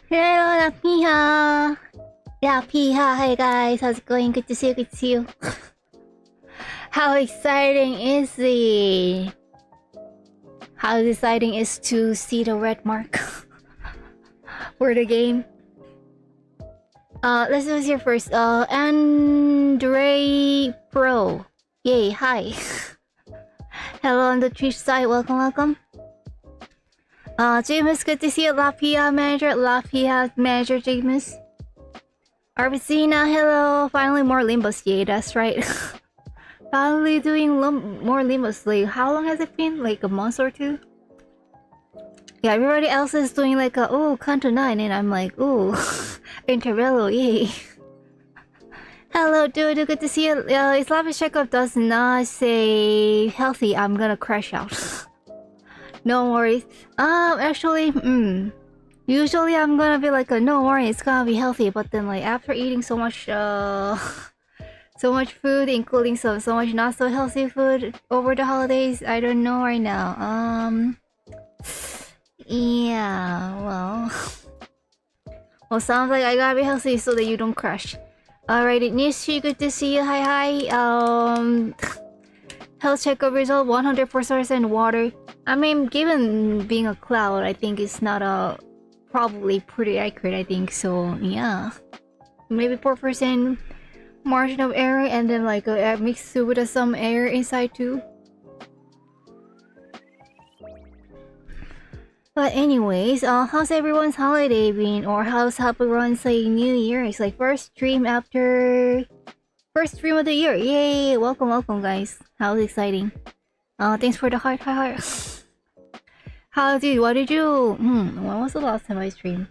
Hello, Lapiha. Lapiha, hi guys. How's it going? Good to see you. Good to see you. How exciting is it? How exciting is to see the red mark for the game? Let's do here first. Andre Pro. Yay, hi. Hello on the Twitch side. Welcome, welcome. James, good to see you. Lapia manager, James. Arbicina, hello. Finally, more Limbus. Yay, that's right. Finally doing more Limbus. Like, how long has it been? Like a month or two? Yeah, everybody else is doing like a, oh, Kanto 9, and I'm like, oh, Intervello, yay. Hello, dude, good to see you. Islamic checkup does not say healthy. I'm gonna crash out. No worries. Actually, usually I'm gonna be like, no worry, it's gonna be healthy. But then, like, after eating so much, so much food, including so much not so healthy food over the holidays, I don't know right now. Yeah, well, sounds like I gotta be healthy so that you don't crash. Alrighty, Nishi, good to see you. Hi. Health checkup result 100% water. I mean, given being a cloud, I think it's not probably pretty accurate, I think, so yeah. Maybe 4% margin of error and then like mixed with some air inside too. But anyways, how's everyone's holiday been? Or how's everyone's like New Year? It's like first stream of the year. Yay! Welcome, welcome guys. How's exciting? Thanks for the heart. What did you... when was the last time I streamed?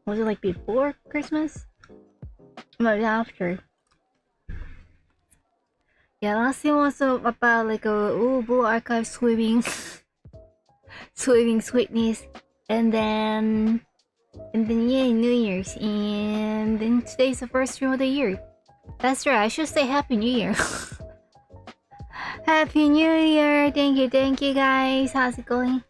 Was it like before Christmas? Maybe after. Yeah, last time was about like a Blue Archive sweeping sweetness. And then yeah, New Year's. And then today's the first stream of the year. That's right, I should say Happy New Year. Happy New Year! Thank you guys. How's it going?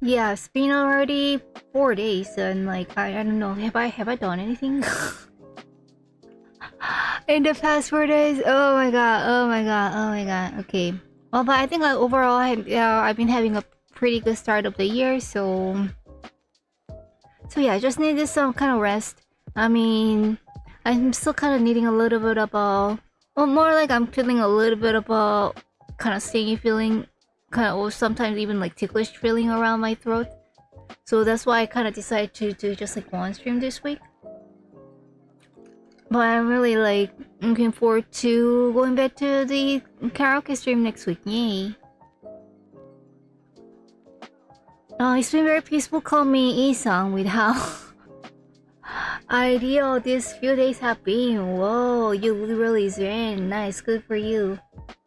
Yeah, it's been already 4 days and like I don't know, have I done anything? In the past 4 days? Oh my god. Okay. Well, but I think like overall I've been having a pretty good start of the year, so yeah, I just needed some kind of rest. I mean, I'm still kind of needing a little bit of well, more like I'm feeling a little bit of a kind of stingy feeling, kind of, or sometimes even like ticklish feeling around my throat. So that's why I kind of decided to do just like one stream this week. But I'm really like looking forward to going back to the karaoke stream next week. Yay! It's been very peaceful. Call me Isang with how ideal these few days have been. Whoa, you really zen. Nice, good for you.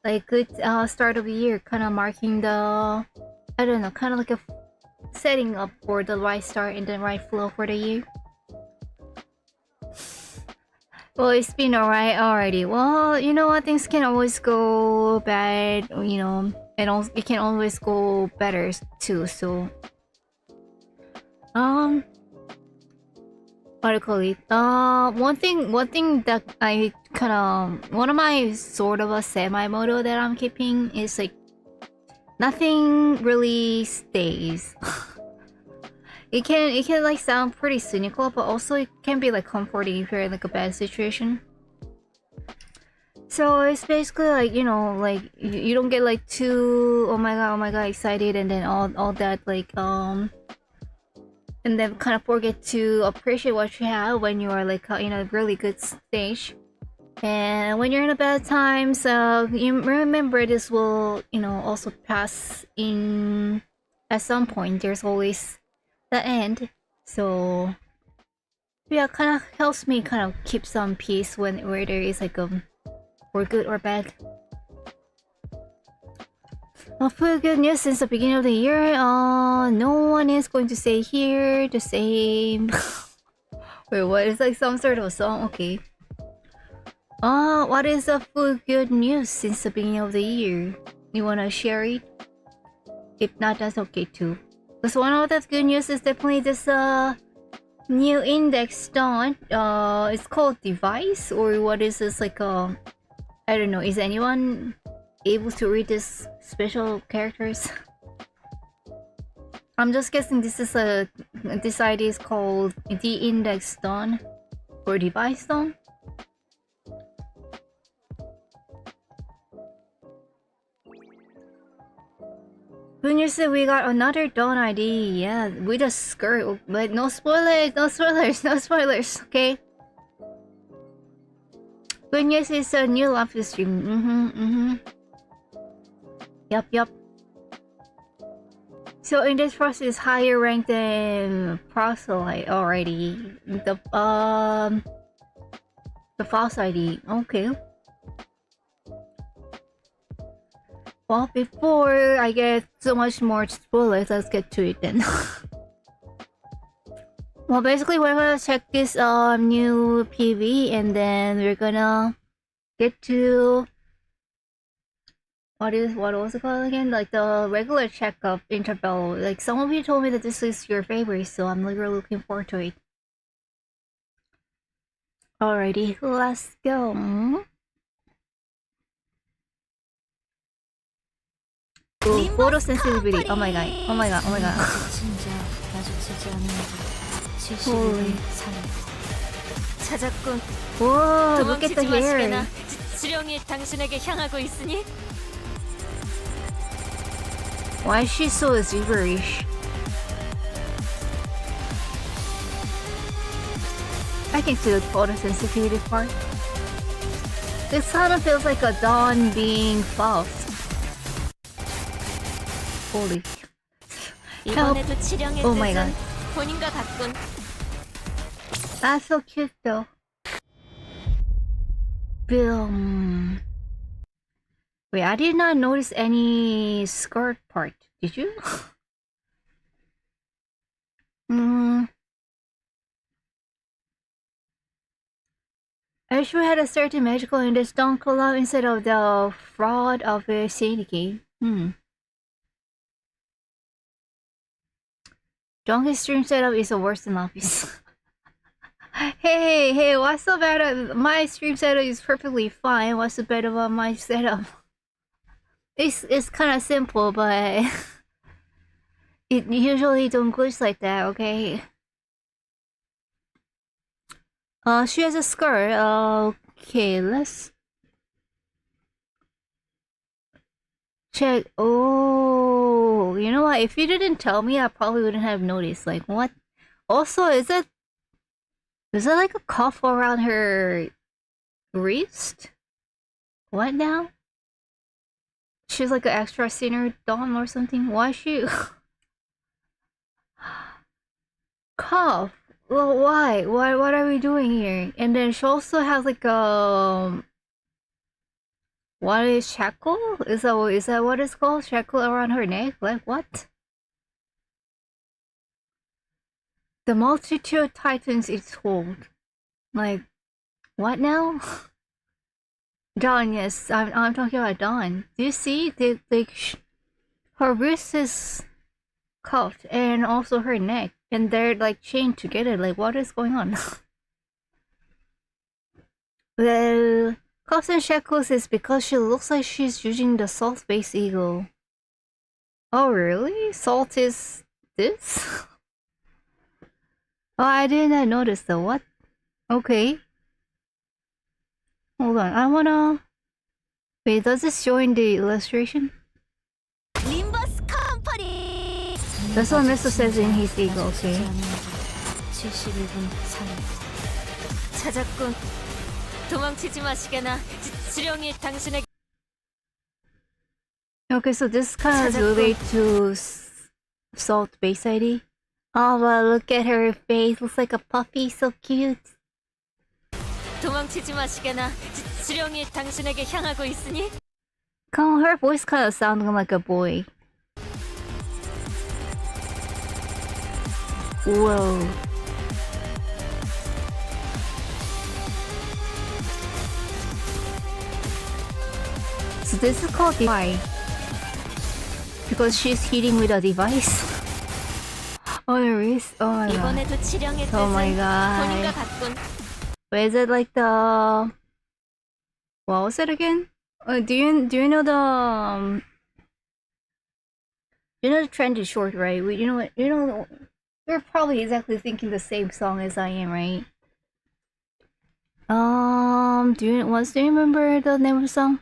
Like good start of the year, kind of marking the, I don't know, kind of like a setting up for the right start and the right flow for the year. Well, it's been alright already. Well, you know what, things can always go bad, you know, and also it can always go better too. So, what do you call it? One thing that I kind of, one of my sort of a semi-motto that I'm keeping is like, nothing really stays. It can like sound pretty cynical, but also it can be like comforting if you're in like a bad situation. So it's basically like, you know, like you don't get like too oh my god excited and then all that like and then kind of forget to appreciate what you have when you are like in a really good stage. And when you're in a bad time, so you remember this will, you know, also pass in at some point. There's always the end. So yeah, kind of helps me kind of keep some peace where there is like or good or bad. For good news since the beginning of the year, no one is going to say here the same. Wait, what? It's like some sort of a song. Okay. What is the full good news since the beginning of the year? You wanna share it? If not, that's okay too. So one of the good news is definitely this new index done. It's called device, or what is this, like I don't know. Is anyone able to read this special characters? I'm just guessing this is this ID is called the index done or device done. Good news is we got another Dawn ID, yeah, with a skirt, but no spoilers, no spoilers, no spoilers, okay? Good news is a new Lapis stream, Yup. So in this process, higher rank than Proselyte already. The false ID, okay. Well, before I get so much more spoilers, let's get to it then. Well, basically we're gonna check this new PV, and then we're gonna get to what was it called again? Like the regular checkup interval. Like some of you told me that this is your favorite, so I'm really looking forward to it. Alrighty, let's go. Ooh, photo sensitivity. Oh my god. Holy. Whoa, look at the hair. Why is she so gibberish? I can see the photosensitivity part. This kind of feels like a Dawn being false. Holy. Help. Oh my god. That's so cute though. Boom. Wait, I did not notice any skirt part. Did you? I wish we had a certain magical in this Dawn collab instead of the fraud of a syndicate. Donkey's stream setup is the worst in Lapis. Hey, what's so bad? My stream setup is perfectly fine. What's so bad about my setup? It's kind of simple, but it usually don't glitch like that, okay? She has a skirt. Okay, let's check. Oh, you know what? If you didn't tell me, I probably wouldn't have noticed. Like, what? Also, is that like a cuff around her wrist? What now? She's like an extra sinner Dawn or something. Why is she cuff? Well, why? What are we doing here? And then she also has like what is shackle? Is that what it's called? Shackle around her neck? Like what? The multitude tightens its hold. Like what now? Dawn, yes, I'm talking about Dawn. Do you see? Her wrist is cuffed and also her neck, and they're like chained together. Like what is going on? Well, cuffs and shackles is because she looks like she's using the Salt Space Eagle. Oh really? Salt is this? Oh, I did not notice though. What? Okay. Hold on, I wanna... Wait, does this show in the illustration? Limbus company. That's what Mr. says in his eagle, okay. 찾았군. 도망치지 마시게나. 지령이 당신에게. Okay, so this kind of related to Salt Base ID. Oh, but look at her face, looks like a puppy, so cute. 도망치지 마시게나. 지령이 당신에게 향하고 있으니. Her voice kind of sounding like a boy. Whoa. So this is called device because she's hitting with a device. this? Oh my god. 이번에도 치령의 Oh my 뜻은 본인과 god. 같군. Wait, is it like the... What was it again? Do you know the you know the trend is short, right? You know what? You're probably exactly thinking the same song as I am, right? Do you remember the name of the song?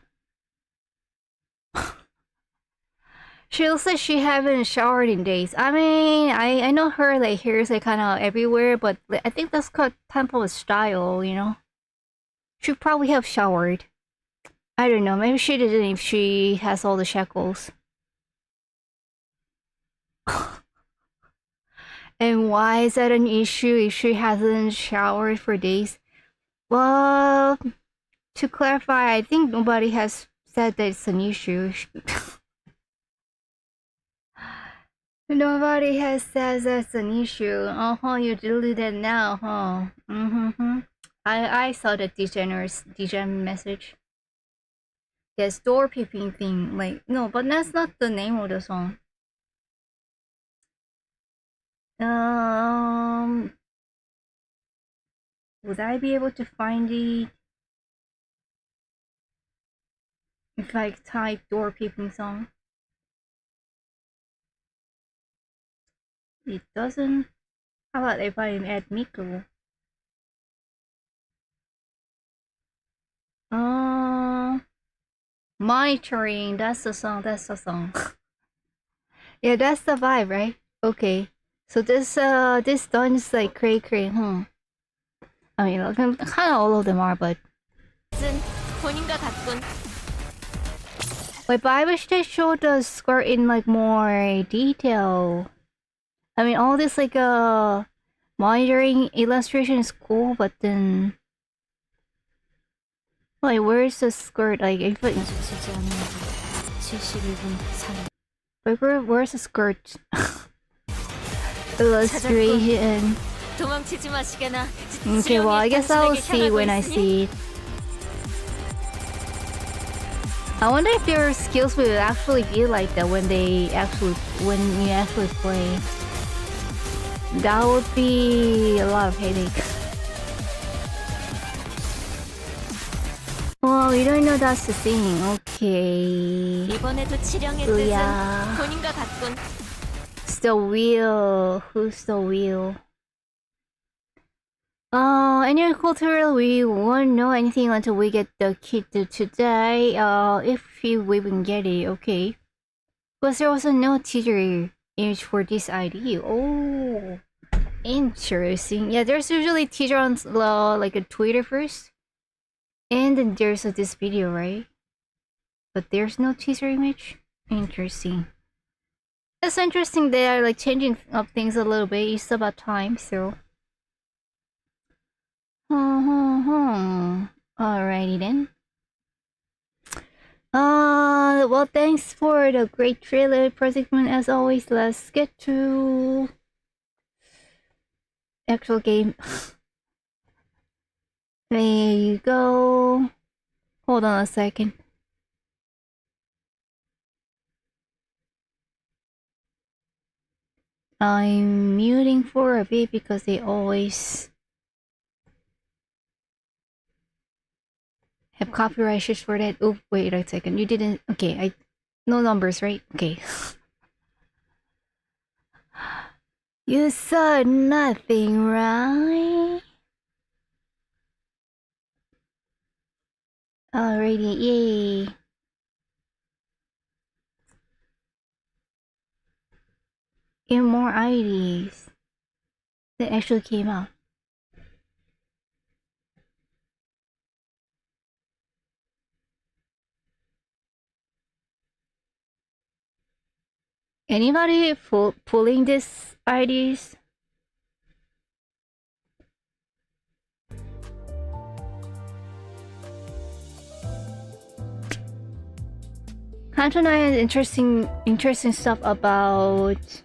She looks like she haven't showered in days. I mean, I know her like hair's like kind of everywhere, but I think that's called temple style, you know. She probably have showered. I don't know. Maybe she didn't if she has all the shackles. And why is that an issue if she hasn't showered for days? Well, to clarify, I think nobody has said that it's an issue. Nobody has said that's an issue. You deleted it now, huh? I saw the degen message. Yes, door peeping thing. Like, no, but that's not the name of the song. Would I be able to find it if I type door peeping song? It doesn't. How about if I add Miko? Monitoring. That's the song. Yeah, that's the vibe, right? Okay. So this done is like cray, huh? I mean, kind of all of them are, but. 본인과 같군. Wait, but I wish they showed the skirt in like more detail. I mean, all this like monitoring illustration is cool, but then like where's the skirt? Like if it, like where's the skirt? Illustration. 도망치지 마시게나. Okay, well I guess I'll see when I see it. I wonder if their skills will actually be like that when you actually play. That would be a lot of headache. Well, you don't know that's the thing. Okay. 이번에도 치령의 으야. 뜻은 본인과 같군. It's the wheel. Who's the wheel? Anyway, cultural, we won't know anything until we get the kit today. If we even get it, okay. Because there was no teaser image for this ID. Oh, interesting. Yeah, there's usually teaser on like a Twitter first, and then there's this video, right? But there's no teaser image. Interesting. It's interesting they are like changing up things a little bit. It's about time, so. Alrighty then. Well, thanks for the great trailer segment as always. Let's get to actual game. There you go. Hold on a second. I'm muting for a bit because they always have copyright issues for that. Oh, wait a second. You didn't. Okay, no numbers, right? Okay. You saw nothing, right? Alrighty, yay. Get more IDs that actually came out. Anybody pulling these IDs? Kanto has interesting stuff about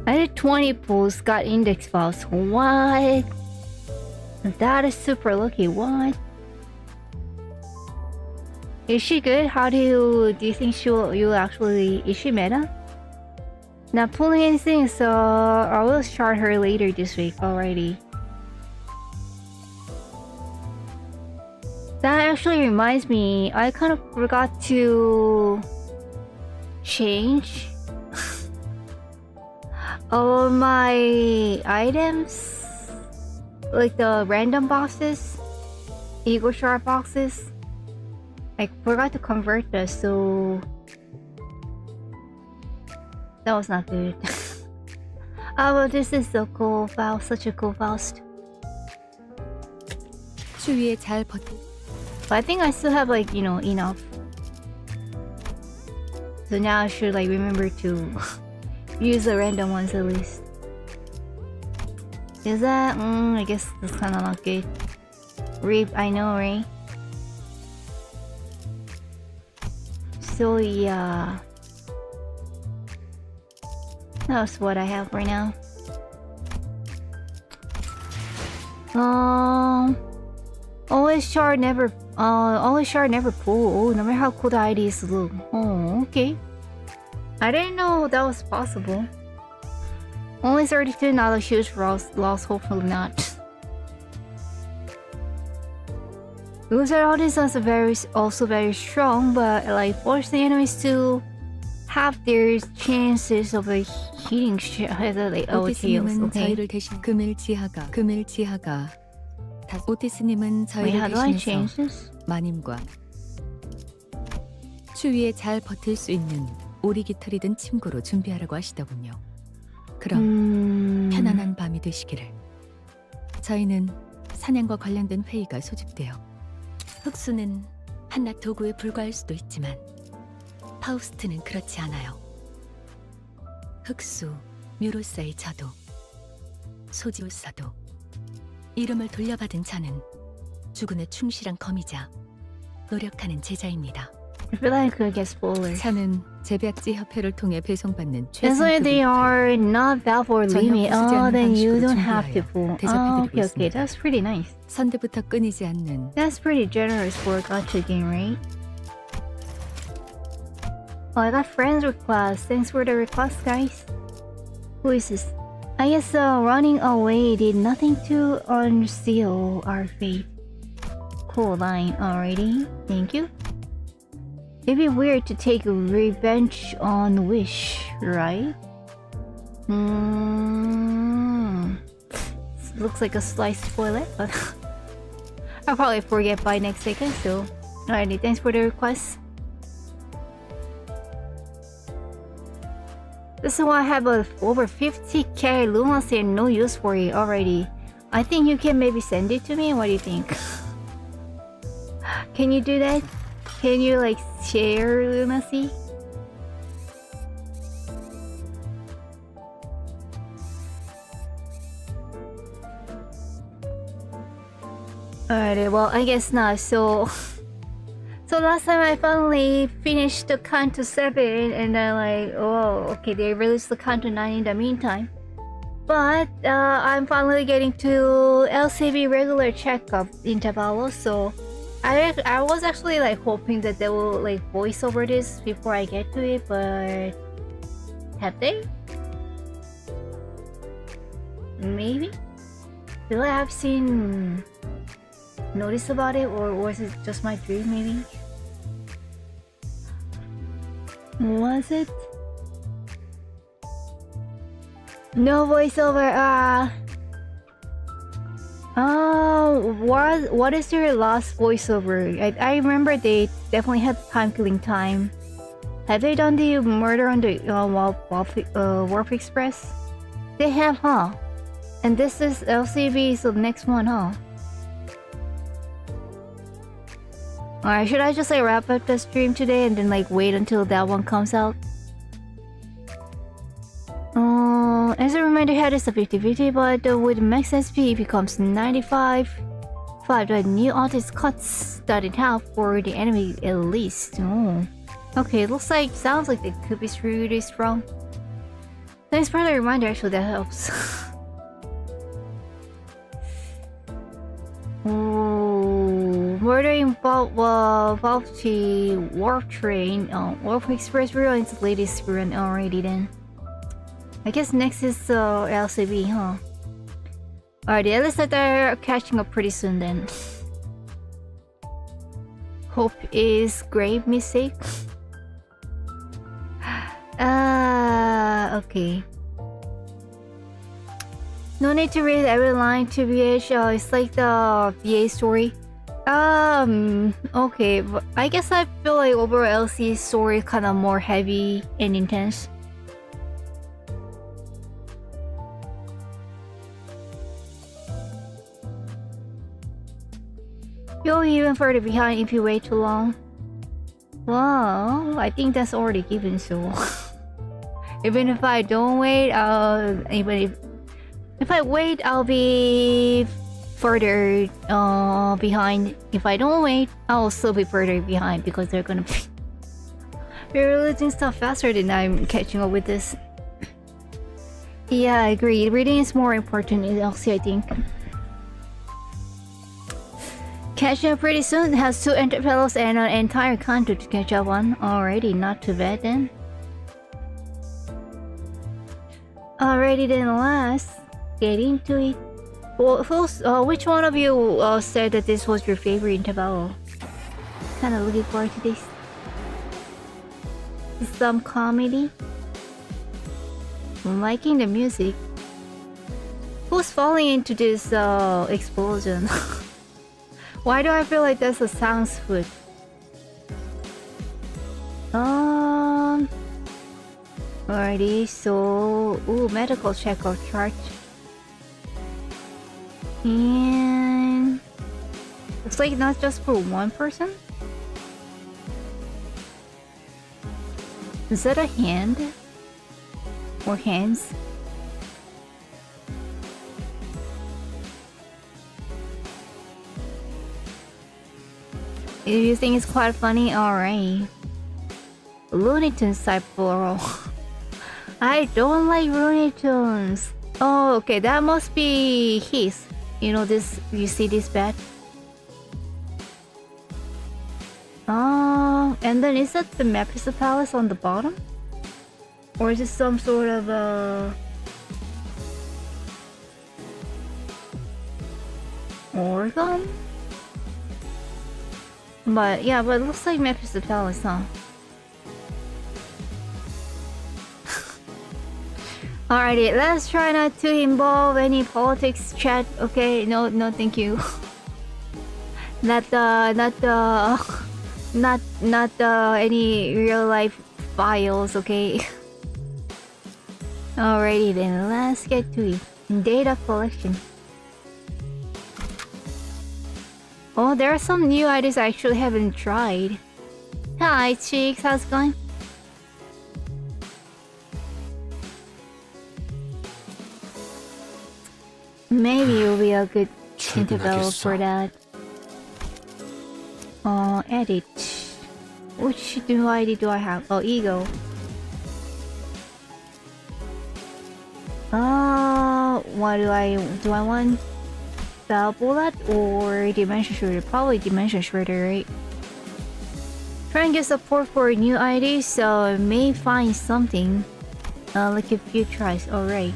I did 20 pulls, got index files. What? That is super lucky. What? Is she good? How do you think is she meta? Not pulling anything, so I will start her later this week already. That actually reminds me, I kind of forgot to change all of my items, like the random boxes, Eagle Shark boxes. I forgot to convert those, so that was not good. Oh, well, this is so cool, Faust. Such a cool Faust. 추위에 잘 버텨. But I think I still have, like, you know, enough. So now I should, like, remember to use the random ones at least. Is that? I guess that's kind of not good. Reap, I know, right? So yeah, that's what I have right now. Always shard never pull. Oh, no matter how cool the IDs look. Oh, okay. I didn't know that was possible. Only 32, not a huge loss. Hopefully not. Because our audience is also very strong, but like forcing enemies to have their chances of like hitting like 오티스님은 okay. 저희를 대신 금일 지하가 오티스님은 Wait, 저희를 how do I change 대신해서 this? 마님과 추위에 잘 버틸 수 있는 오리 깃털이 든 침구로 준비하라고 하시더군요. 그럼 편안한 밤이 되시기를. 저희는 사냥과 관련된 회의가 소집되어 흑수는 한낱 도구에 불과할 수도 있지만 파우스트는 그렇지 않아요. 흑수, 뮤로사의 저도, 소지우사도 이름을 돌려받은 저는 주군의 충실한 검이자 노력하는 제자입니다. I feel like I could get spoilers. 저는 재배학지 협회를 통해 배송받는 As long as they 최상급의 are not valve or 전혀 limit, 부수지 않는 then you 방식으로 don't have to 준비하여 pull. 대접해드리고 Okay, 있습니다. that's pretty nice. 선두부터 끊이지 않는 That's pretty generous for a gacha game, right? Oh, I got friends request. Thanks for the request, guys. Who is this? I guess running away did nothing to unseal our fate. Cool line, alrighty. Thank you. It'd be weird to take revenge on Wish, right? Looks like a slight spoiler, but I'll probably forget by next second, so alrighty, thanks for the request. This is why I have over 50k lunacy and no use for it already. I think you can maybe send it to me. What do you think? Can you do that? Can you like share lunacy? Alright, well, I guess not. So last time I finally finished the Kanto 7 and then like, oh, okay, they released the Kanto 9 in the meantime. But I'm finally getting to LCB regular checkup interval, so I was actually like hoping that they will like voice over this before I get to it, but have they? Maybe? Will I have seen notice about it, or was it just my dream maybe? Was it? No voiceover, what is your last voiceover? I remember they definitely had time killing time. Have they done the murder on the Warp Express? They have, huh? And this is LCB, so the next one, huh? Alright, should I just like wrap up the stream today and then like wait until that one comes out? As a reminder, here is a 50-50, but with max SP it becomes 95. 5 the new artist cuts that in half for the enemy at least. Oh. Okay, sounds like they could be really strong. Thanks for the reminder, actually that helps. Oh, Murdering Faulty Warp Train. Warp Express run is the latest run already then. I guess next is LCB, huh? Alright, the others that are catching up pretty soon then. Hope is grave mistake. Okay. No need to read every line to VH. It's like the VA story. Okay, but I guess I feel like overall LC's story kind of more heavy and intense. You'll be even further behind if you wait too long. Well, I think that's already given, so even if I don't wait, even if I wait, I'll be further behind. If I don't wait, I'll still be further behind because they're gonna be releasing stuff faster than I'm catching up with this. Yeah, I agree. Reading is more important in LC, I think. Catching up pretty soon. It has 2 enter fellows and an entire content to catch up on. Alrighty, not too bad then. Alrighty then, let's get into it. Well, which one of you said that this was your favorite interval? Kinda looking forward to this. Some comedy. I'm liking the music. Who's falling into this explosion? Why do I feel like that's a sounds food? Alrighty, so medical checkup chart. And it's like not just for one person. Is that a hand? Or hands? If you think it's quite funny, alright. Looney Tunes type plural. I don't like Looney Tunes. Oh, okay, that must be his. You know this, you see this bat? And then is that the Mephisto Palace on the bottom? Or is it some sort of organ? But yeah, but it looks like Mephisto Palace, huh? Alrighty, let's try not to involve any politics chat, okay? No, thank you. not any real life files, okay? Alrighty then, let's get to it. Data collection. Oh, there are some new items I actually haven't tried. Hi, Cheeks, how's it going? Maybe it'll be a good interval for that. Edit. Which new ID do I have? Oh, ego. What do I want? Spell bullet or dimension shredder? Probably dimension shredder, right? Try and get support for a new ID, so I may find something. Like a few tries. Alright.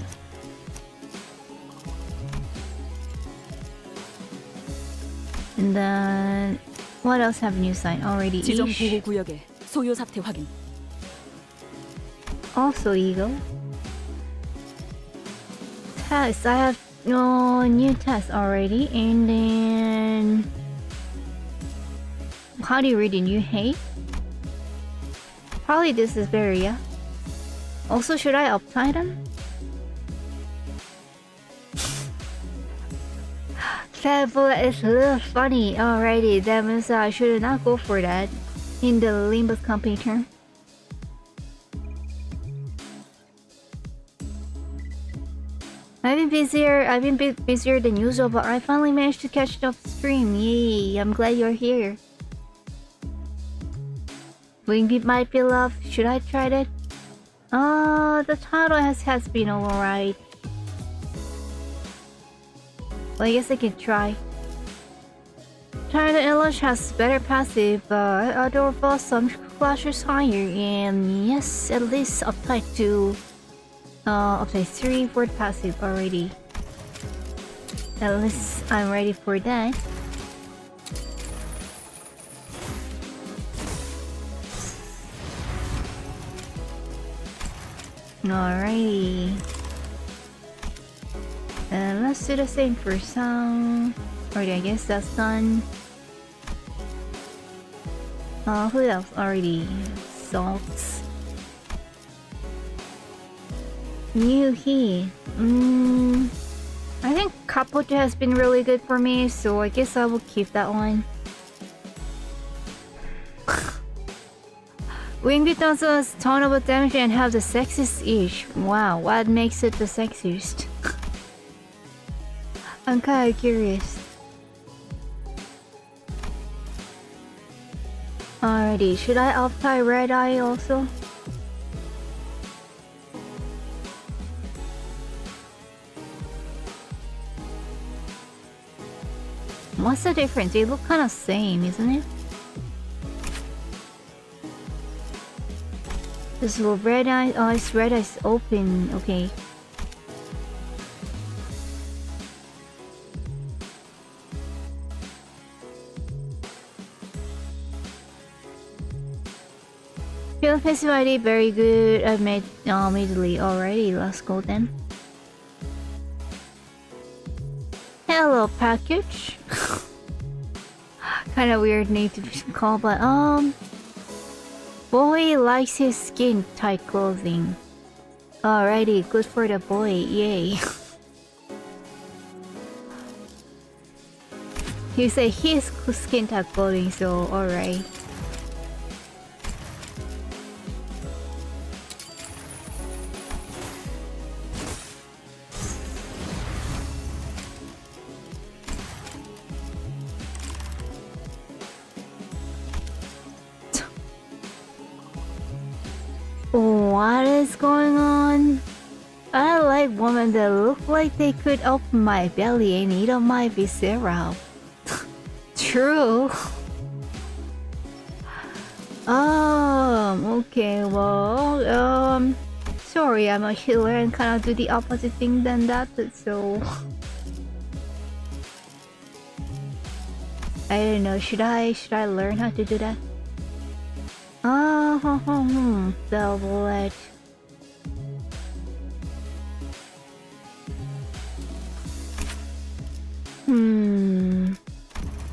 And then what else have new sign already? 지정 보호 구역의 소요 사태 확인. Also ego. Tests. I have no new tests already. And then how do you read a new hate? Probably this is better, yeah. Also, should I uptie them? That bullet is a little funny. Alrighty, that means I should not go for that in the Limbus company term. I've been busier than usual, but I finally managed to catch up stream. Yay, I'm glad you're here. Wing Beat might be love. Should I try that? The title has been alright. Well, I guess I can try. Uptime Elish has better passive, but outdoor boss some clashes higher, and yes, at least uptime 2. Uptime 3 for the passive already. At least I'm ready for that. Alrighty. And let's do the same for some. Alrighty, I guess that's done. Who else already? Salts. New he. I think Capote has been really good for me, so I guess I will keep that one. Wingbeat does a ton of damage and have the sexiest ish. Wow, what makes it the sexiest? I'm kinda curious. Alrighty, should I up-tie Red Eye also? What's the difference? They look kinda same, isn't it? This little Red Eye, oh, it's Red Eye's open, okay. Field passive ID, very good. I've made immediately already. Let's go then. Hello, package. Kind of weird name to call, but boy likes his skin tight clothing. Alrighty, good for the boy. Yay. You say his skin tight clothing, so alright. What is going on? I like women that look like they could open my belly and eat on my viscera. True. Okay, well, sorry, I'm a healer and kind of do the opposite thing than that, so... I don't know, should I learn how to do that? Double edge.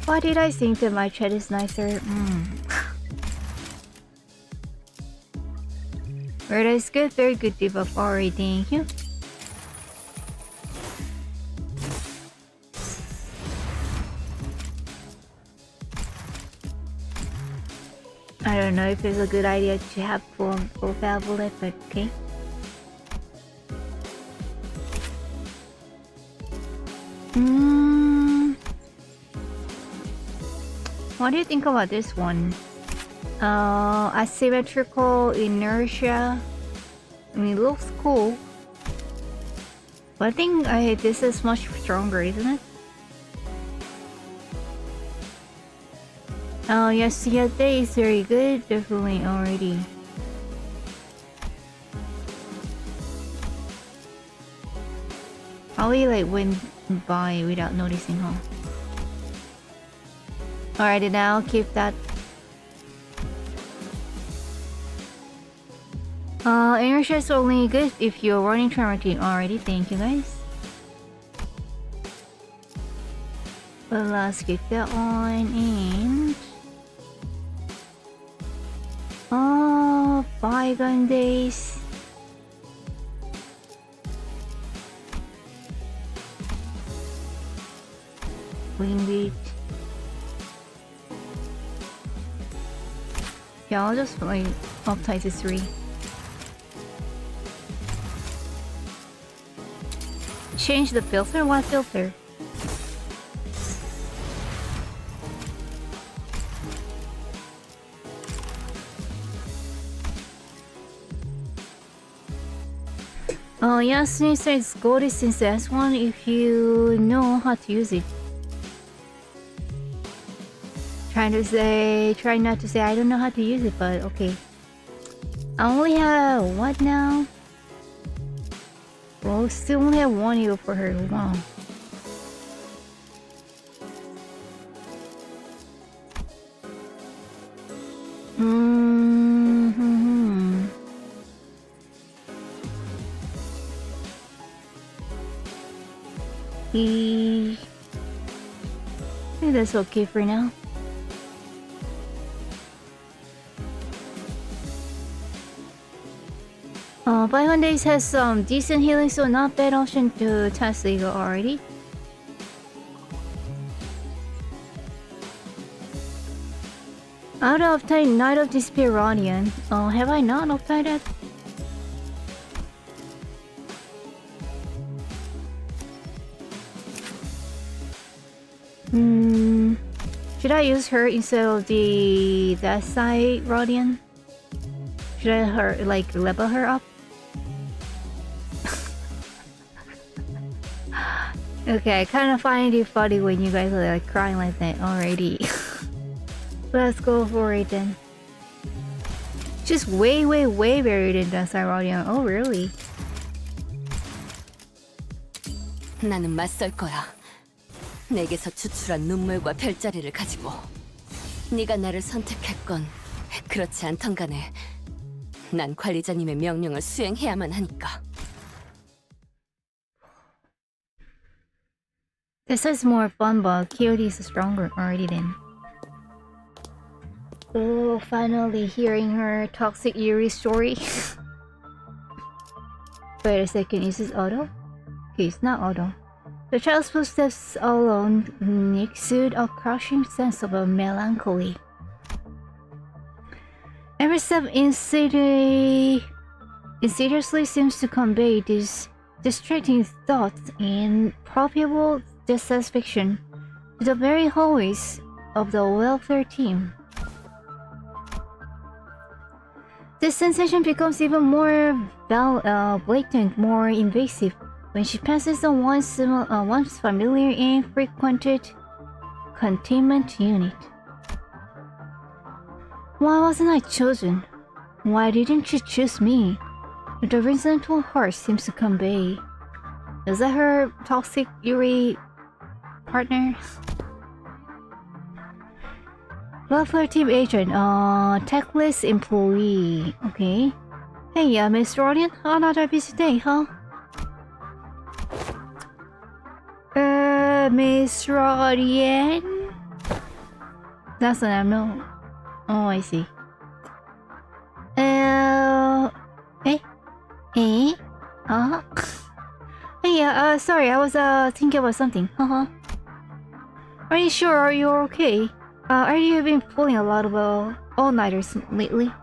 Why did I think that my chat is nicer? Red is good, very good debuff already, thank you. I don't know if it's a good idea to have full bullet, but okay. What do you think about this one? Asymmetrical inertia. I mean, it looks cool. But I think this is much stronger, isn't it? Oh yes, yeah, that is very good, definitely already. Probably like went by without noticing, huh? Alrighty, now keep that. Inertia is only good if you're running train routine already. Thank you guys. But let's get that one and bygone days. Wingbeat. Yeah, I'll just like uptight to 3. Change the filter? What filter? Oh yeah, Sneezer is gold since S1 if you know how to use it. trying to say, try not to say I don't know how to use it, but okay. I only have what now? Well, still only have one heal for her. Wow. I think that's okay for now. Biodays has some decent healing, so not bad option to test Eagle already. Out of time, Knight of Despair Radiant. Have I not applied that? Should I use her instead of that side Radiant? Should I like level her up? Okay, I kind of find it funny when you guys are like crying like that already. Let's go for it then. Just way better than that side Radiant. Oh really? 나는 맞설 거야. 내게서 추출한 눈물과 별자리를 가지고. 네가 나를 선택했건 그렇지 않던 간에 난 관리자님의 명령을 수행해야만 하니까. This is more fun, but KOD is stronger already then. Oh, finally hearing her toxic Yuri story. Wait a second, is this auto? Okay, it's not auto. The child's footsteps alone exude a crushing sense of a melancholy. Every step insidiously seems to convey these distracting thoughts and probable dissatisfaction to the very hallways of the welfare team. This sensation becomes even more blatant, more invasive, when she passes the once familiar and frequented containment unit. Why wasn't I chosen? Why didn't you choose me? The resentful heart seems to convey. Is that her toxic Yuri partner? Welfare team agent, techless employee. Okay. Hey, Miss Rodian, another busy day, huh? Miss Rodian? That's what I know. Oh, I see. Hey, sorry, I was thinking about something. Are you sure? Are you okay? Are you been pulling a lot of all-nighters lately?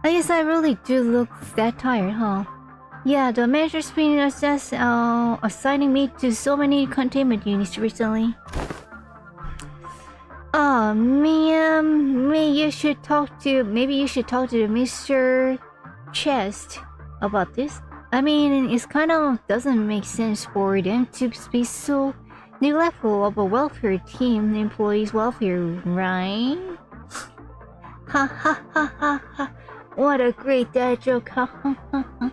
I guess I really do look that tired, huh? Yeah, the manager's been assigning me to so many containment units recently. Maybe you should talk to Mr. Chest about this. I mean, it kind of doesn't make sense for them to be so neglectful of a welfare team, employees' welfare, right? Ha ha ha ha ha! What a great dad joke! Ha ha ha ha!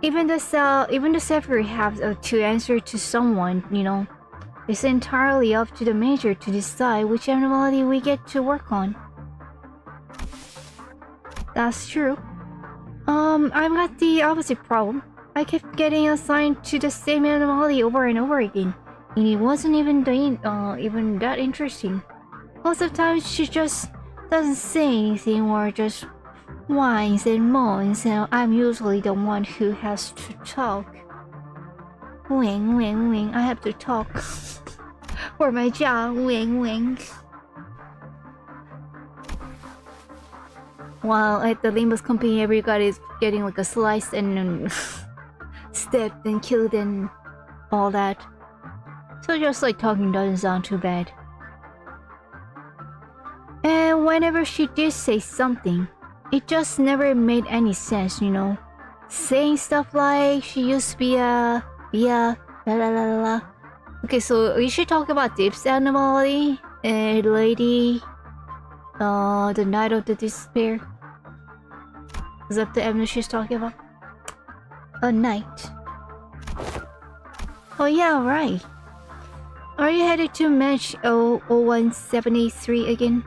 Even the separate have to answer to someone, you know. It's entirely up to the manager to decide which anomaly we get to work on. That's true. I've got the opposite problem. I kept getting assigned to the same anomaly over and over again, and it wasn't even that interesting. Most of the time, she just doesn't say anything or just whines and moans, and I'm usually the one who has to talk. Wing, wing, wing. I have to talk for my job. Wing, wing. While at the Limbus company, everybody is getting like a slice and stepped and killed and all that. So just like talking doesn't sound too bad. And whenever she did say something, it just never made any sense, you know. Saying stuff like she used to be a Yeah, la la la la la. Okay, so we should talk about Deep's anomaly and Lady, the Night of the Despair. Is that the evidence she's talking about? A night. Oh yeah, right. Are you headed to match 00173 again?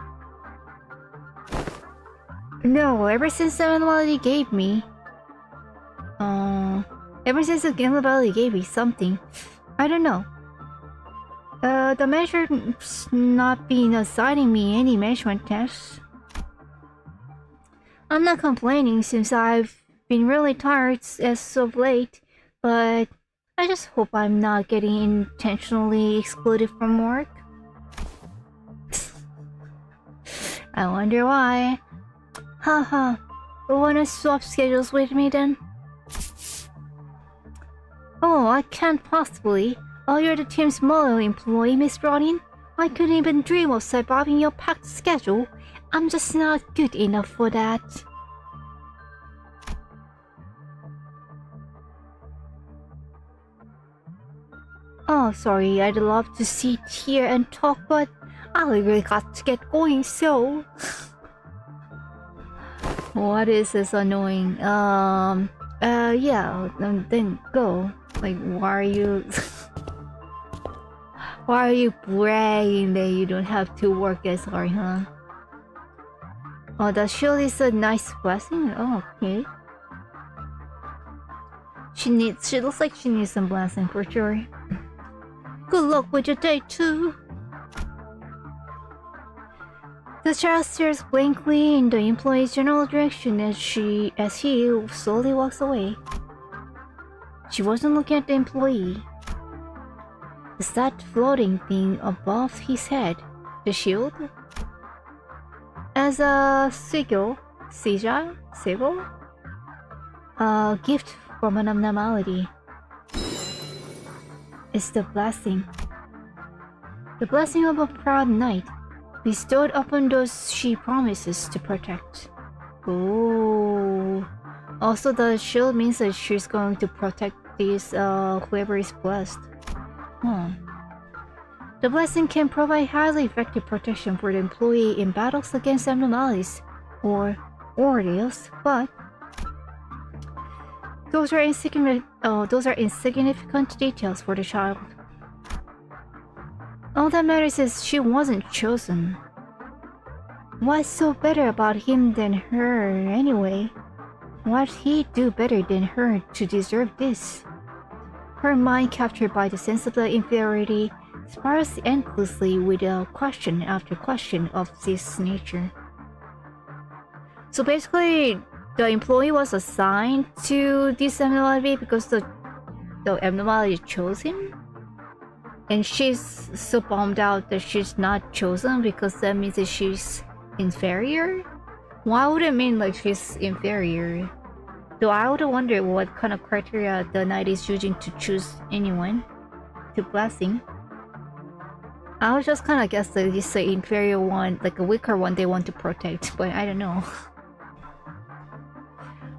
No, ever since the anomaly gave me... ever since the anomaly gave me something. I don't know. The manager's not been assigning me any management tasks. I'm not complaining since I've been really tired as of late, but I just hope I'm not getting intentionally excluded from work. I wonder why. Haha, wanna swap schedules with me then? Oh, I can't possibly. Oh, you're the team's model employee, Miss Rodin. I couldn't even dream of surviving your packed schedule. I'm just not good enough for that. Oh, sorry, I'd love to sit here and talk, but I really got to get going, so... What is this annoying? Yeah, then go. Like, why are you... Why are you bragging that you don't have to work as hard, huh? Oh, that shield is a nice blessing? Oh, okay. She looks like she needs some blessing for sure. Good luck with your day, too. The child stares blankly in the employee's general direction as he slowly walks away. She wasn't looking at the employee. Is that floating thing above his head the shield? As a sigil? A gift from an abnormality. It's the blessing. The blessing of a proud knight, bestowed upon those she promises to protect. Oh. Also, the shield means that she's going to protect this, whoever is blessed. The blessing can provide highly effective protection for the employee in battles against abnormalities or ordeals, but those are insignificant details for the child. All that matters is she wasn't chosen. What's so better about him than her anyway? What'd he do better than her to deserve this? Her mind, captured by the sense of the inferiority, spirals endlessly with question after question of this nature. So basically, the employee was assigned to this abnormality because the abnormality chose him? And she's so bummed out that she's not chosen because that means that she's inferior? Why would it mean like she's inferior? Though I would wonder what kind of criteria the knight is using to choose anyone to blessing. I would just kind of guess that it's the inferior one, like a weaker one they want to protect, but I don't know.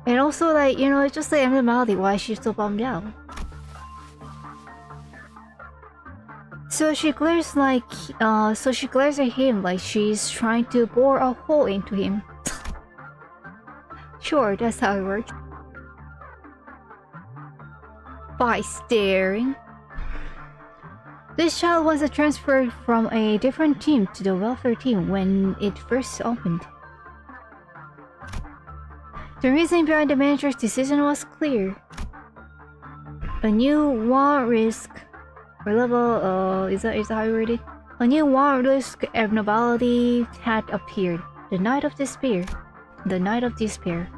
And also, like, you know, it's just the abnormality, why she's so bummed out. So she glares at him like she's trying to bore a hole into him. Sure, that's how it works. By staring. This child was transferred from a different team to the welfare team when it first opened. The reason behind the manager's decision was clear. A new war-risk level, is that how you read it? A new war-risk abnormality had appeared. The Night of Despair. The Night of Despair.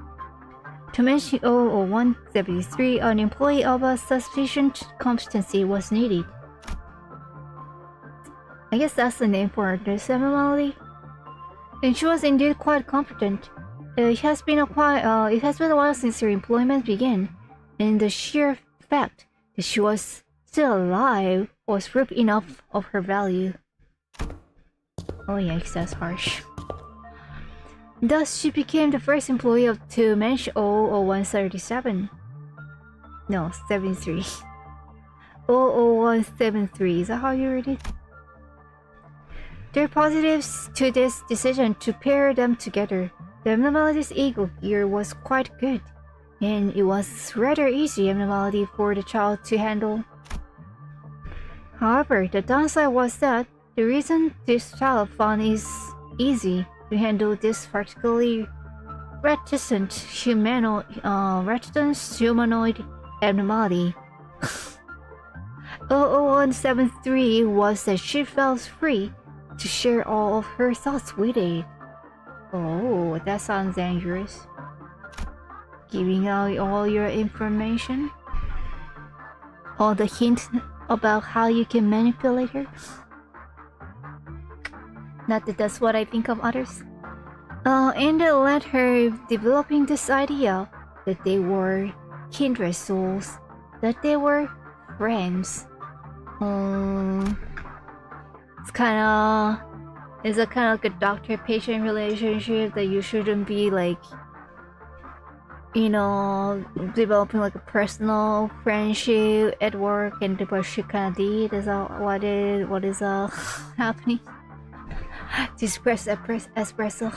To mention 00173, an employee of a sufficient competency was needed. I guess that's the name for this abnormality. And she was indeed quite competent. It has been a while since her employment began, and the sheer fact that she was still alive was proof enough of her value. Oh yikes, that's harsh. Thus, she became the first employee to manage 00137. No, 73. 00173. Is that how you read it? There are positives to this decision to pair them together. The abnormality's ego gear was quite good, and it was rather easy abnormality for the child to handle. However, the downside was that the reason this child found it easy to handle this particularly reticent humanoid abnormality 00173 was that she felt free to share all of her thoughts with it. Oh, that sounds dangerous. Giving out all your information? All the hints about how you can manipulate her? Not that that's what I think of others. And it led her developing this idea that they were kindred souls, that they were friends. It's a kind of like a doctor-patient relationship that you shouldn't be like, you know, developing like a personal friendship at work, and what she kind of did. Is what is happening? Espresso.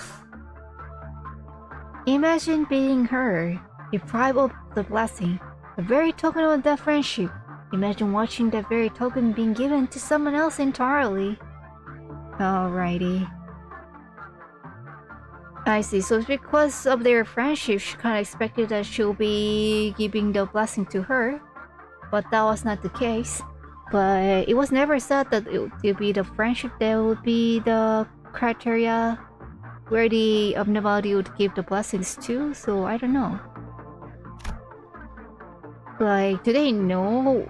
Imagine being her, deprived of the blessing, the very token of that friendship. Imagine watching that very token being given to someone else entirely. Alrighty. I see. So because of their friendship, she kind of expected that she'll be giving the blessing to her, but that was not the case. But it was never said that it would be the friendship that would be the criteria where the abnormality would give the blessings to, so I don't know. Like, do they know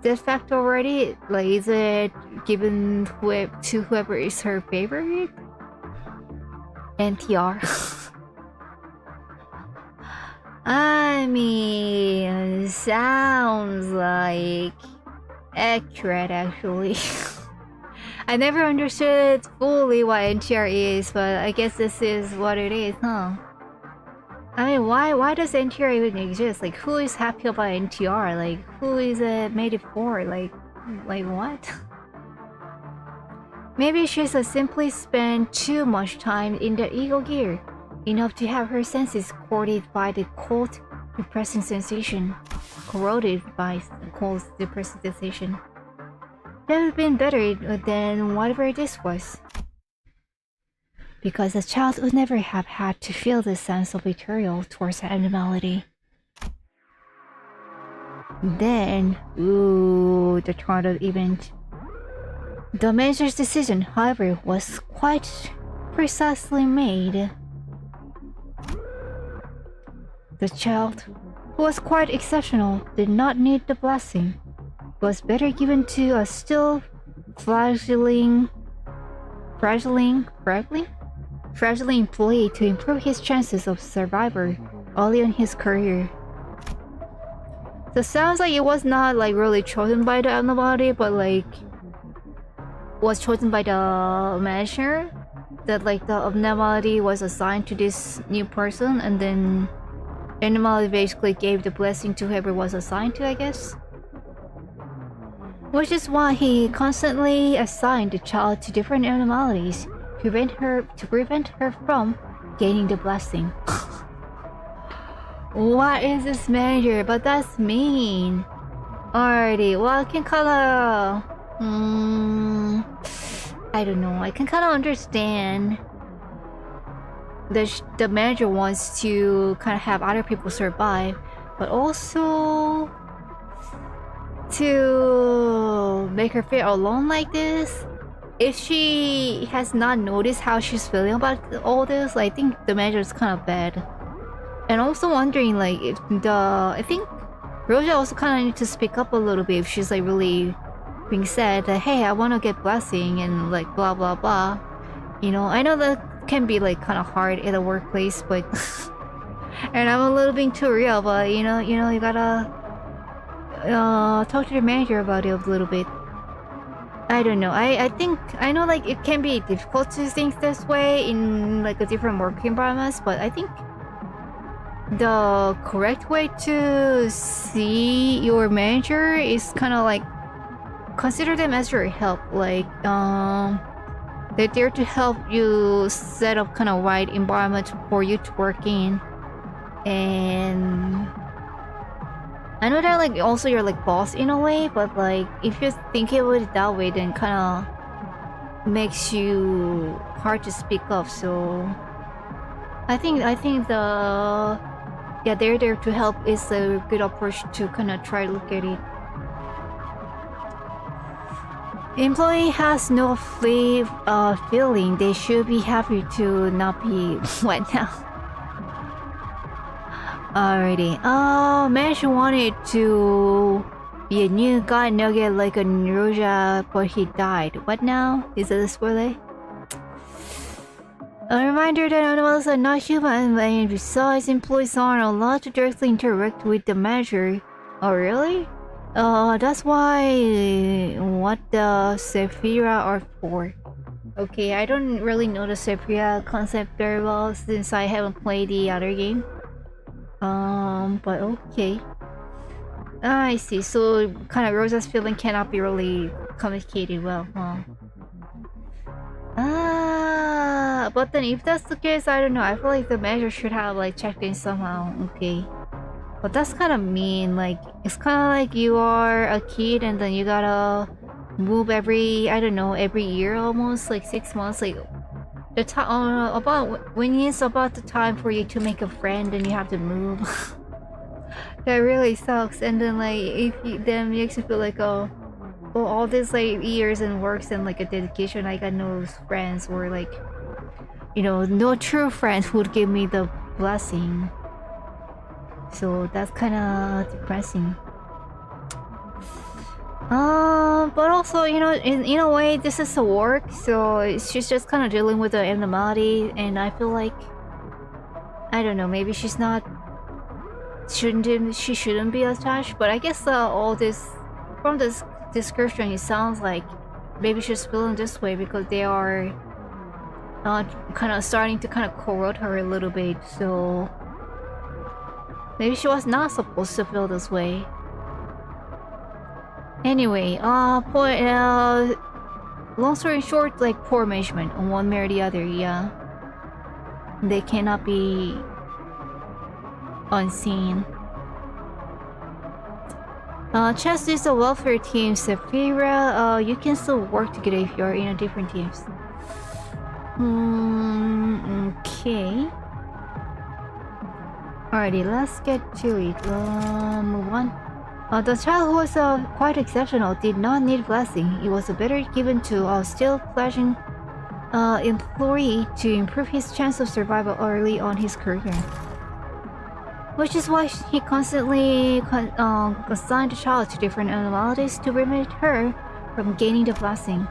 this fact already? Like, is it given to whoever is her favorite? NTR. I mean, sounds like accurate actually. I never understood fully what NTR is, but I guess this is what it is, huh? I mean, why does NTR even exist? Like, who is happy about NTR? Like, who is it made it for? Like what? Maybe she's simply spent too much time in the ego gear, enough to have her senses corroded by the cold, depressing sensation. That would have been better than whatever this was. Because a child would never have had to feel this sense of betrayal towards abnormality. Then, the chart of event. The manager's decision, however, was quite precisely made. The child, who was quite exceptional, did not need the blessing. It was better given to a still fledgling employee to improve his chances of survival early in his career. So it sounds like it was not like really chosen by the abnormality, but like was chosen by the manager. That like the abnormality was assigned to this new person, and then abnormality basically gave the blessing to whoever was assigned to, I guess. Which is why he constantly assigned the child to different abnormalities to prevent her from gaining the blessing. What is this manager? But that's mean. Alrighty, well, I can kinda... I don't know. I can kind of understand the manager wants to kind of have other people survive, but also to make her feel alone like this. If she has not noticed how she's feeling about all this, I think the manager is kind of bad. And also wondering like if I think Roja also kind of needs to speak up a little bit if she's like really being said that, hey, I want to get blessing and like blah blah blah. You know, I know that can be like kind of hard in a workplace, but and I'm a little bit too real, but you know you gotta talk to the manager about it a little bit. I don't know. I think I know like it can be difficult to think this way in like a different work environments, but I think the correct way to see your manager is kind of like consider them as your help. Like they're there to help you set up kind of right environment for you to work in. And I know that like also you're like boss in a way, but like if you think about it that way, then kind of makes you hard to speak up. So I think the they're there to help is a good approach to kind of try to look at it. Employee has no feeling. They should be happy to not be what now. Alrighty. Manager wanted to be a new god nugget like a Neroja, but he died. What now? Is it a spoiler? A reminder that animals are not human, and besides, employees aren't allowed to directly interact with the manager. Oh, really? That's why what the Sephira are for. Okay, I don't really know the Sephira concept very well since I haven't played the other game. But okay. I see. So kind of Rosa's feeling cannot be really communicated well, huh? But then if that's the case, I don't know. I feel like the manager should have like checked in somehow. Okay. But that's kind of mean. Like it's kind of like you are a kid and then you gotta move every, I don't know, every year almost, like 6 months. Like the time about when it's about the time for you to make a friend and you have to move. That really sucks. And then like if you, then makes you feel like well, all these like years and works and like a dedication, I got no friends or like, you know, no true friends who would give me the blessing. So that's kind of depressing. But also, you know, in a way, this is a work, so she's just kind of dealing with the abnormality, and I feel like, I don't know, maybe she's not, she shouldn't be attached, but I guess all this, from this description, it sounds like maybe she's feeling this way because they are kind of starting to kind of corrode her a little bit, so maybe she was not supposed to feel this way. Anyway, long story short, like poor management on one way or the other, yeah. They cannot be unseen. Chess is a welfare team, Sephira. You can still work together if you're in a different teams. Okay. Alrighty, let's get to it. Move on. The child who was quite exceptional did not need blessing. It was better given to a still flashing employee to improve his chance of survival early on his career. Which is why he constantly assigned the child to different anomalies to prevent her from gaining the blessing.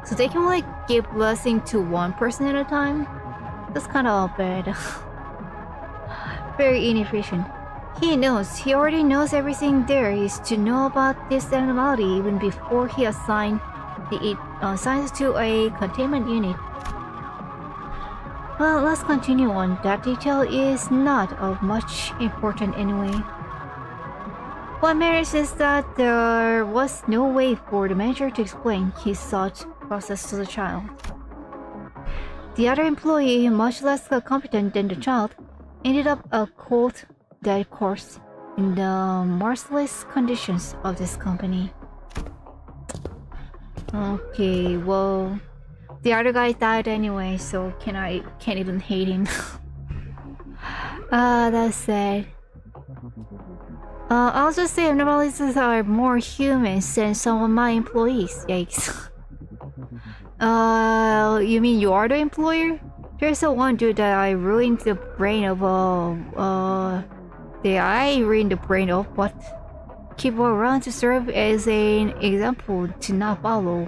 So they can like give blessing to one person at a time? That's kind of bad. Very inefficient. He already knows everything there is to know about this anomaly even before he assigns it to a containment unit. Well, let's continue on. That detail is not of much importance anyway. What matters is that there was no way for the manager to explain his thought process to the child. The other employee, much less competent than the child, ended up a cold dead corpse in the merciless conditions of this company. Okay, well, the other guy died anyway, so can't even hate him. That's sad. I'll just say abnormalities are more humans than some of my employees. Yikes. You mean you are the employer? There's a one dude that I ruined the brain of, but keep around to serve as an example to not follow.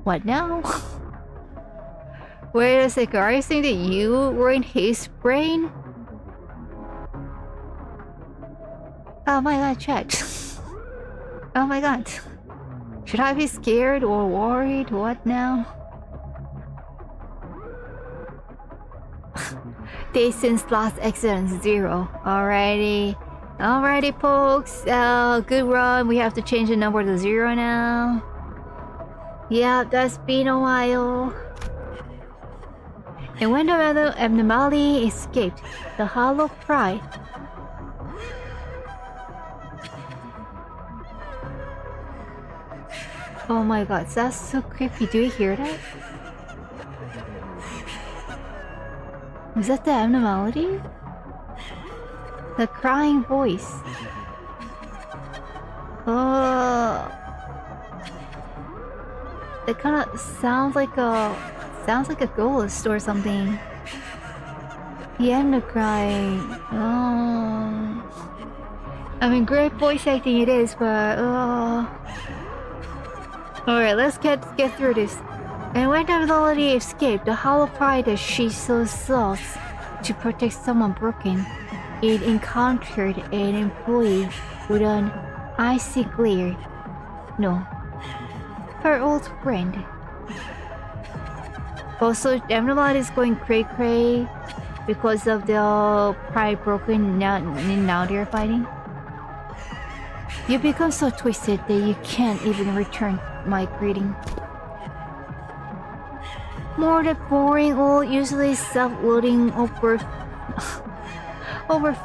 What now? Wait a second, are you saying that you ruined his brain? Oh my god, chat. Oh my god. Should I be scared or worried? What now? day since last accident, 0. Alrighty. Alrighty, folks. Good run. We have to change the number to 0 now. Yeah, that's been a while. And when the abnormality escaped, the hollow cry. Oh my god, that's so creepy. Do you hear that? Is that the abnormality? The crying voice. Oh, it kind of sounds like a ghost or something. Yeah, I'm not crying. Oh, I mean, great voice acting it is, but oh. All right, let's get through this. And when the abnormality escaped, the hollow cry that she so sought to protect someone broken, it encountered an employee with an icy glare. No, her old friend. Also, everybody is going cray-cray because of the pride broken. Now they're fighting. You become so twisted that you can't even return my greeting. More than boring old, usually self-loading over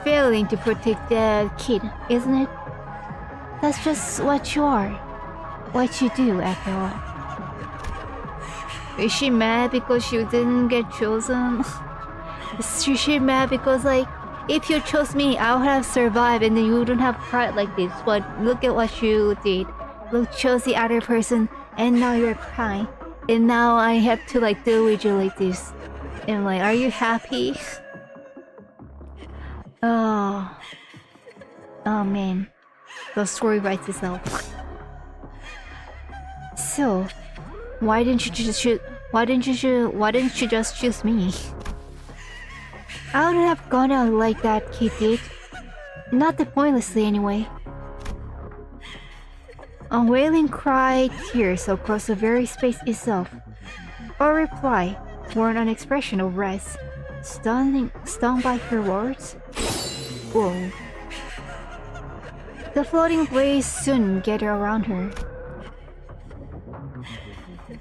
failing to protect the kid, isn't it? That's just what you are. What you do, after all. Is she mad because she didn't get chosen? Is she mad because, like, if you chose me, I would have survived and then you wouldn't have cried like this. But look at what you did. Look, chose the other person and now you're crying. And now I have to, like, deal with you like this. And I'm like, are you happy? Oh man, the story writes itself. So, why didn't you just choose me? I wouldn't have gone out like that kid did. Not that pointlessly anyway. A wailing cry, tears across the very space itself. A reply, born an expression of rest, stung by her words. Whoa. The floating blaze soon gathered around her.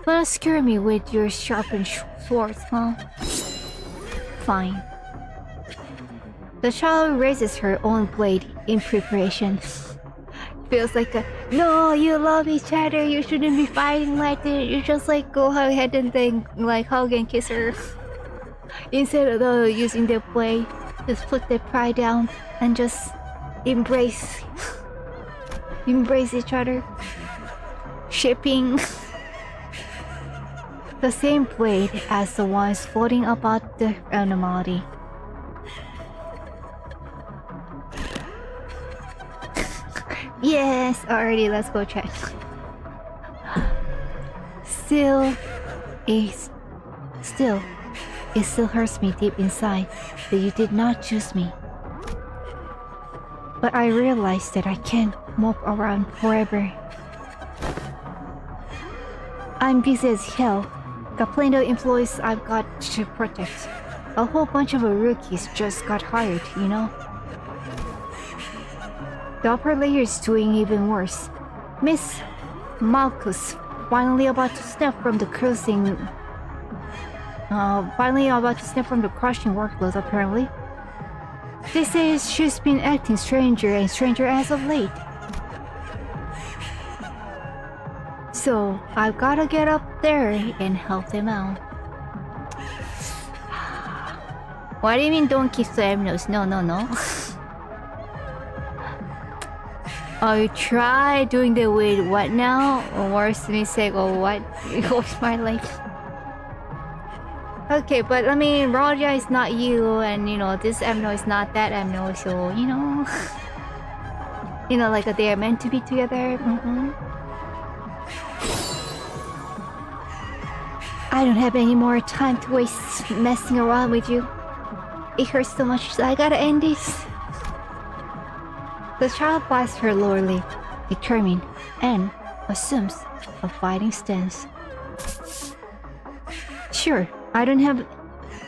Wanna scare me with your sharpened swords, huh? Fine. The child raises her own blade in preparation. Feels like a, no, you love each other, you shouldn't be fighting like this. You just like go ahead and then like hug and kiss her. Instead of using their blade, just put their pride down and just embrace each other. Shipping. The same blade as the ones floating about the anomaly. Yes, already, let's go check. Still, it still hurts me deep inside that you did not choose me. But I realized that I can't mope around forever. I'm busy as hell. Got plenty of employees I've got to protect. A whole bunch of rookies just got hired, you know? The upper layer is doing even worse. Miss Malchus finally about to snap from the crushing workload apparently. They say she's been acting stranger and stranger as of late. So I've gotta get up there and help them out. What do you mean don't kiss the Emnos? No. I try doing the with what now? Or worst mistake or what? What's my life? Okay, but I mean, Roja is not you, and you know, this Emno is not that Emno, so you know. You know, like they are meant to be together. I don't have any more time to waste messing around with you. It hurts so much, so I gotta end this. The child blasts her lower lip, determined, and assumes a fighting stance. Sure, I don't have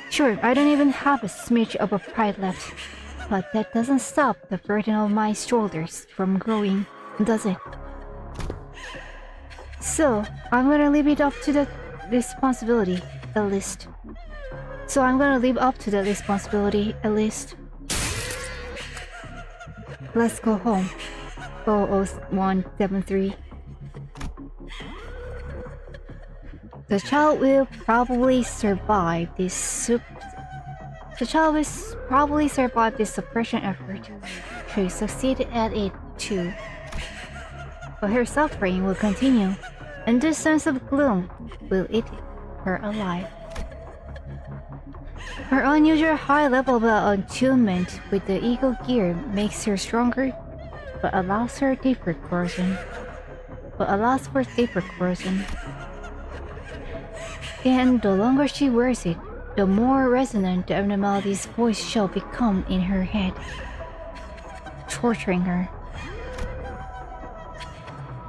Sure, I don't even have a smidge of a pride left, but that doesn't stop the burden on my shoulders from growing, does it? So, I'm gonna leave it up to the responsibility, at least. Let's go home. 00173. The child will probably survive this suppression effort. She succeeded at it too. But her suffering will continue, and this sense of gloom will eat her alive. Her unusual high level of attunement with the ego gear makes her stronger, but allows for deeper corrosion. And the longer she wears it, the more resonant the abnormality's voice shall become in her head, torturing her.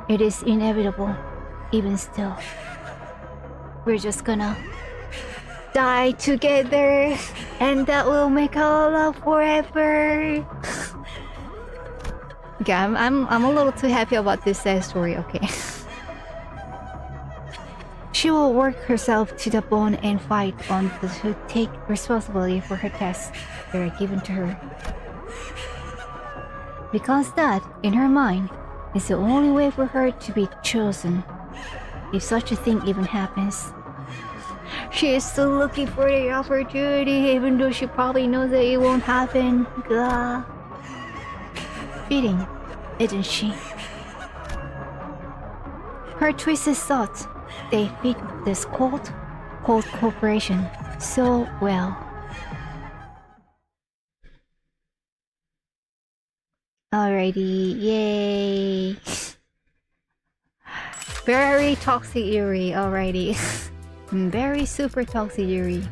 It is inevitable, even still. We're just gonna die together, and that will make our love forever. Okay, I'm a little too happy about this sad story. Okay. She will work herself to the bone and fight on to take responsibility for her tasks that are given to her. Because that, in her mind, is the only way for her to be chosen, if such a thing even happens. She is still looking for the opportunity, even though she probably knows that it won't happen. Gah. Fitting, isn't she? Her twisted thoughts, they fit this cold corporation so well. Alrighty, yay! Very toxic Yuri, alrighty. Very super toxic Yuri.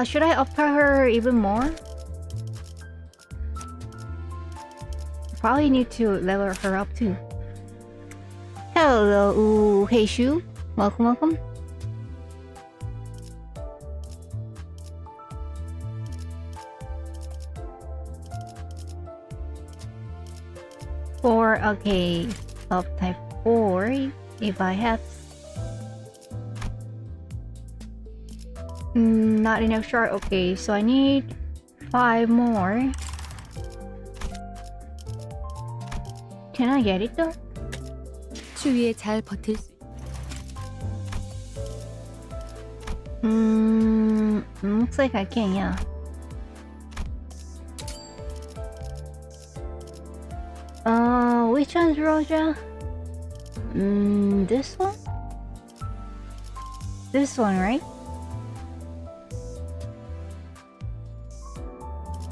Should I up her even more? Probably need to level her up too. Hello, hey Shu. Welcome. Four, okay. Of type 4, if I have... not enough shard, okay. So I need 5 more. Can I get it though? 추위에 잘 버틸 수. Looks like I can, yeah. Which one's Roja? This one? This one, right?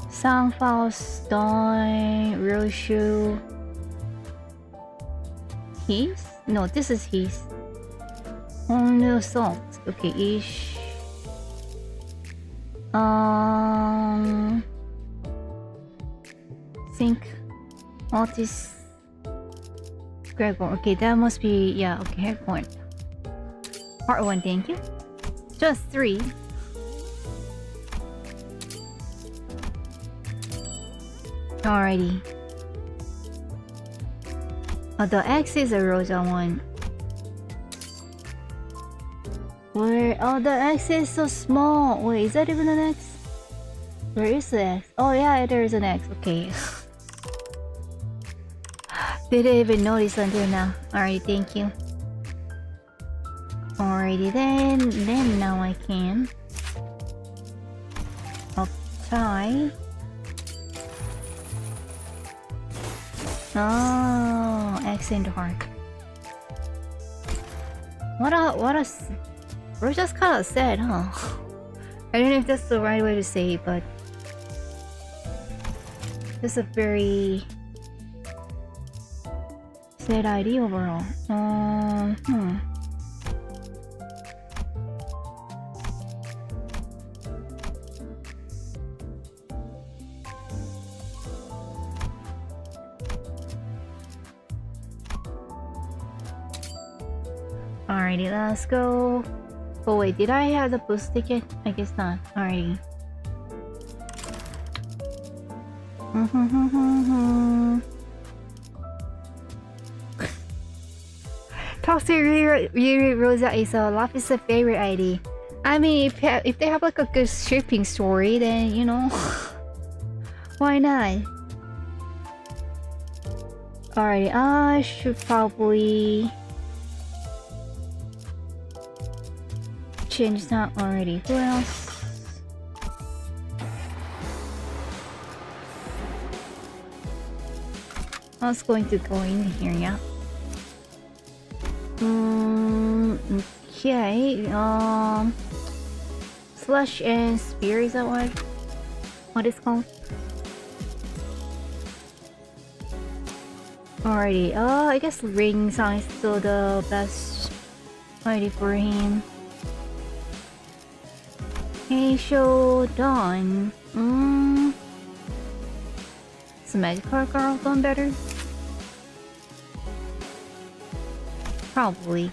Sangfao, Dawn, Roshu. His? No, this is his. Only assault. Okay, ish. Think Otis Gregor. Okay, that must be, yeah, okay, Hagborn. Part 1, thank you. Just 3. Alrighty. The X is a Rosa one. Where? Oh, the X is so small. Wait, is that even an X? Where is the X? Oh yeah, there is an X. Okay. Didn't even notice until now. Alright, thank you. Alrighty then now I can. I'll tie. Oh, accent heart. What a we're just kind of sad, huh? I don't know if that's the right way to say it, but it's a very sad idea overall. Alrighty, let's go. Oh wait, did I have the boost ticket? I guess not. Alrighty. Toxic Riri Rosa is Lapis' favorite ID. I mean, if they have like a good shipping story, then you know, why not? Alright, I should probably change that already. Who else? I was going to go in here, yeah. Okay. Slush and Spear, is that what it's called? Alrighty. I guess Ring Song is still the best ID for him. Hey, show done. Is the Magikarp Girl done better? Probably.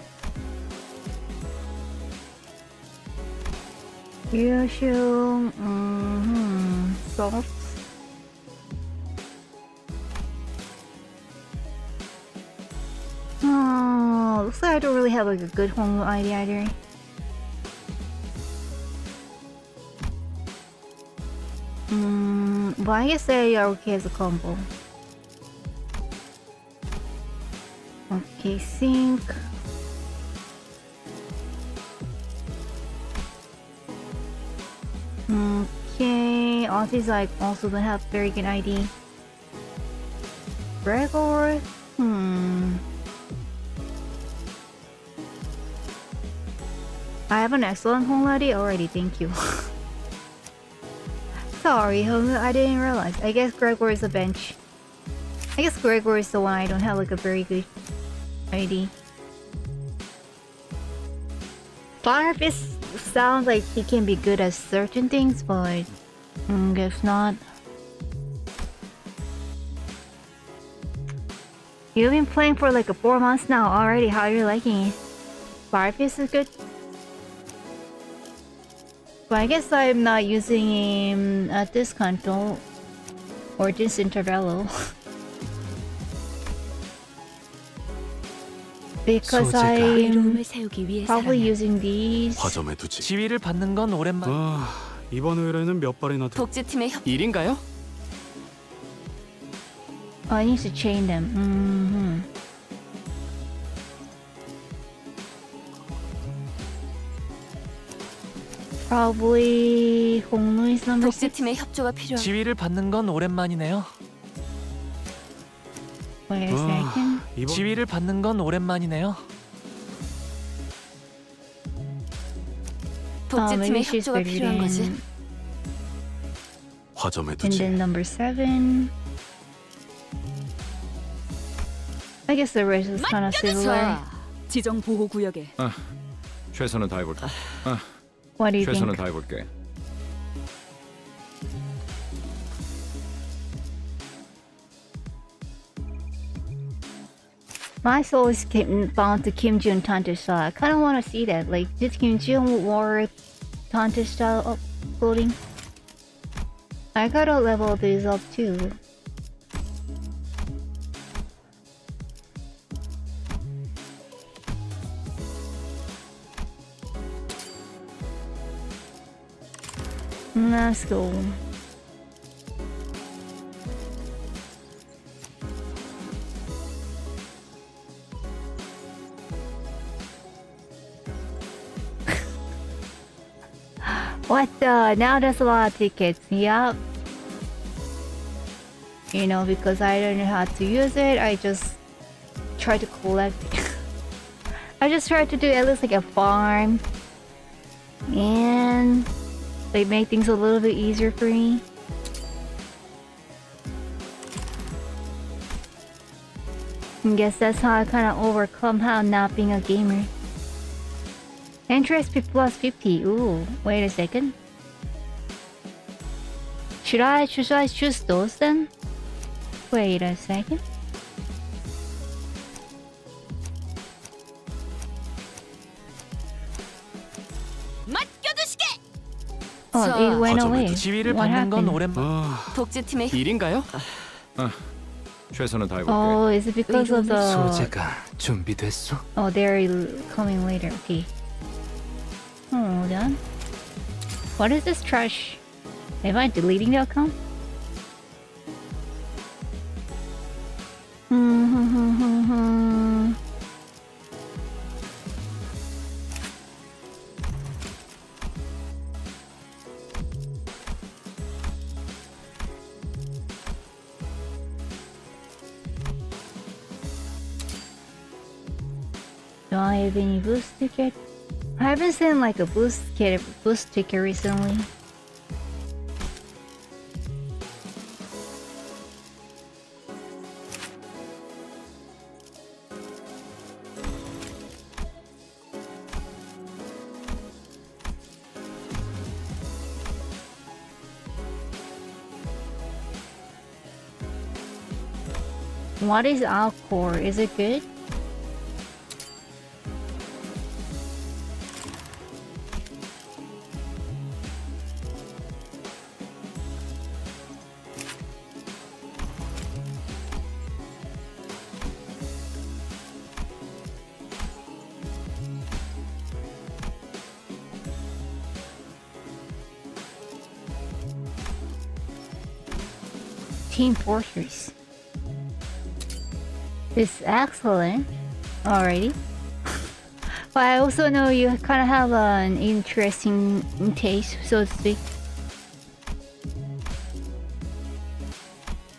Yosho, Salt. Oh, looks like I don't really have like a good home ID either. But I guess they are okay as a combo. Okay, Sync. Okay, Aussies like also don't have very good ID. Gregor? I have an excellent home ID already, thank you. Sorry, I didn't realize. I guess Gregor is a bench. I guess Gregor is the one I don't have like a very good ID. Pat Lapis sounds like he can be good at certain things, but guess not. You've been playing for like 4 months now already. How are you liking it? Pat Lapis is good. But I guess I'm not using him at this canto or this intervallo. Because I'm probably using these. 화점에 두지. 지위를 받는 건 오랜만. 이번 의뢰는 몇 발이나 돼? 복지팀의 협 일인가요? Oh, I need to chain them. Probably Honglu is number 6. 복지팀의 협조가 필요한 지위를 받는 건 오랜만이네요. Wait a second. 이번 지위를 받는 건 오랜만이네요. 복지팀의 maybe she's 협조가 better 필요한 거지. than... 화점에 And 두지. then number 7. I guess the rest is kind of similar. 지정 보호 구역에 최선을 다해볼게. What do you 최선을 think? 다해볼게. My soul is bound to Kim Jun Tante style. I kind of want to see that. Like, did Kim Jun war Tante style uploading? I gotta level these up too. Let's go. What the? Now there's a lot of tickets. Yup. You know, because I don't know how to use it, I just try to collect it. I just try to do at least like a farm. And they make things a little bit easier for me. I guess that's how I kind of overcome how not being a gamer. Entry SP plus 50. Ooh, wait a second. Should I choose those then? Wait a second. Oh, it went away. 지위를 What 받는 건 happened? 오랜만. 아, 독재팀의 일인가요? 최선을 다해볼게. Oh, is it because of the... 소재가 준비됐어? Oh, they're coming later. Okay. Hold on. What is this trash? Am I deleting the account? Do I have any boost ticket? I haven't seen like a boost ticket recently. What is Alcor? Is it good? Team Fortress. It's excellent. Alrighty. But I also know you kind of have an interesting taste, so to speak.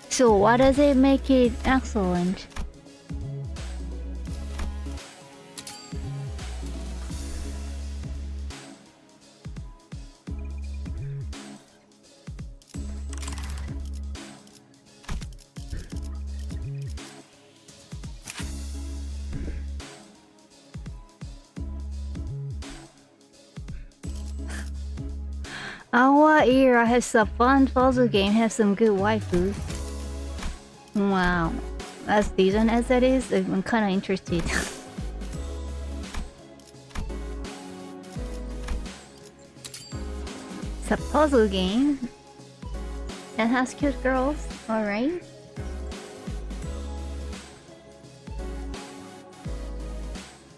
So what does it make it excellent? Our era has a fun puzzle game, has some good waifus. Wow. As decent as that is, I'm kinda interested. It's a puzzle game. It has cute girls, alright.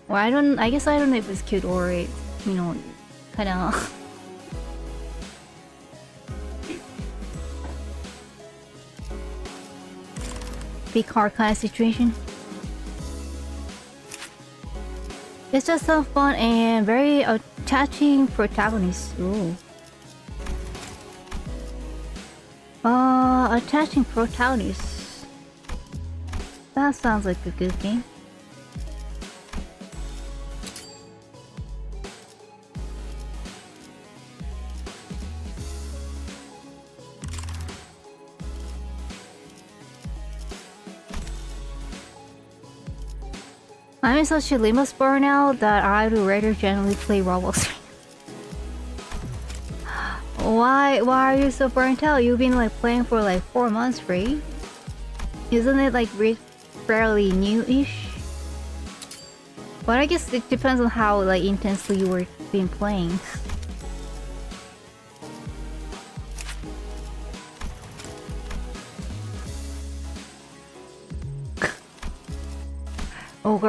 Well, I guess I don't know if it's cute or it's, you know, kinda... big car kind of situation. It's just so fun and very attaching protagonist. Ooh. Attaching protagonist. That sounds like a good game. I'm in such a Limbus burnout that I would rather generally play Roblox. Why are you so burnt out? You've been like playing for like 4 months, right? Isn't it like fairly new-ish? But I guess it depends on how like intensely you were been playing. Of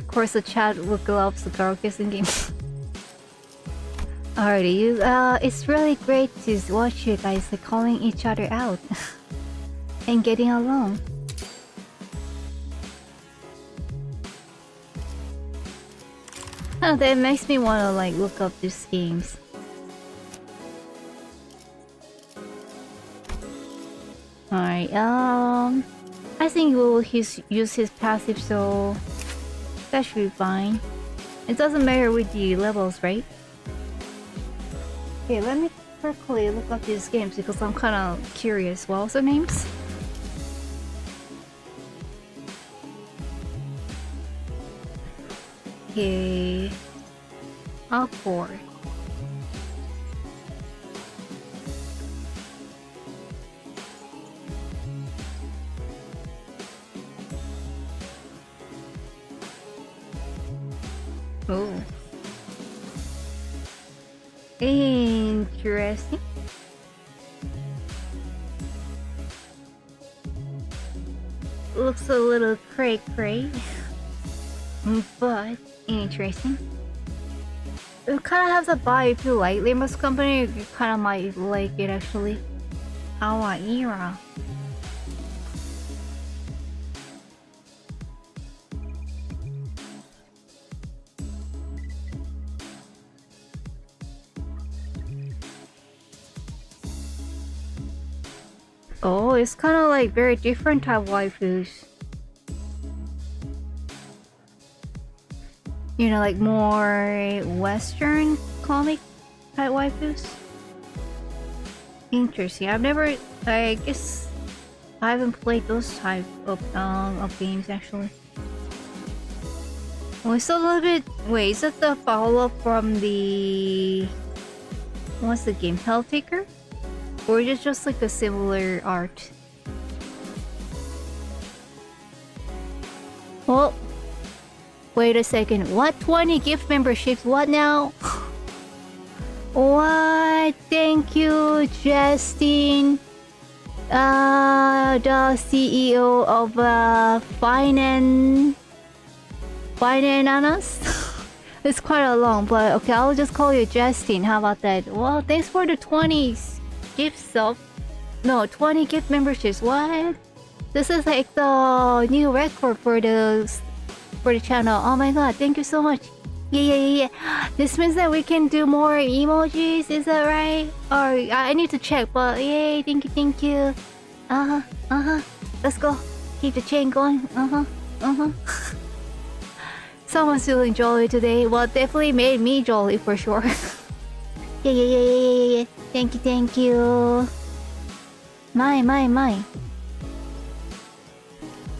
course, the chat loves the girl kissing game. Alrighty, it's really great to watch you guys like, calling each other out and getting along. Oh, that makes me want to like look up these games. Alright, I think we'll use his passive, so that should be fine. It doesn't matter with the levels, right? Okay, let me quickly look up these games because I'm kind of curious. What was the names? Okay, Alcor. Oh. And Interesting. Looks a little cray-cray. But interesting. It kind of has a vibe if you like Limbus Company. You kind of might like it actually. Our era. Oh, it's kind of like very different type of waifus. You know, like more Western comic type waifus. Interesting. I guess I haven't played those type of games actually. Oh, it's a little bit. Wait, is that the follow-up from the? What's the game? Helltaker? Or is it just like a similar art? Oh, wait a second. What? 20 gift memberships? What now? What? Thank you, Justin. The CEO of Finance. It's quite a long, but okay, I'll just call you Justin. How about that? Well, thanks for the 20s. Gifts of 20 gift memberships. What? This is like the new record for the channel. Oh my god, thank you so much. Yeah. This means that we can do more emojis, is that right? Or I need to check, but yay, thank you. Let's go. Keep the chain going. Someone's feeling jolly today. Well, definitely made me jolly for sure. Yeah. Thank you. My.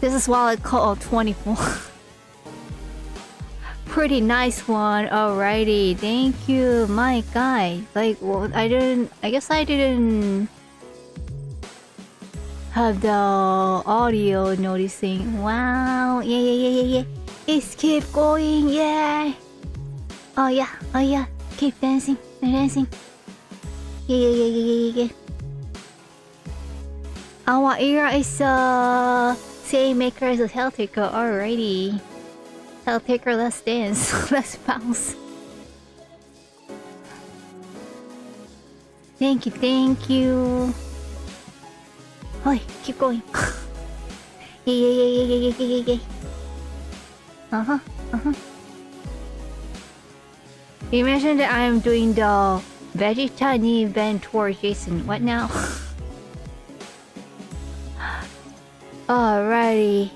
This is wallet called 24. Pretty nice one. Alrighty, thank you, my guy. Like, well, I guess I didn't have the audio noticing. Wow. Yeah. Let's keep going. Yeah. Oh yeah. Keep dancing. Yeah. Our era is same maker as a Helltaker. Alrighty. Helltaker, let's dance. Let's bounce. Thank you. Oi, keep going. Yeah. You mentioned that I am doing the Vegetani event tour, Jason. What now? Alrighty.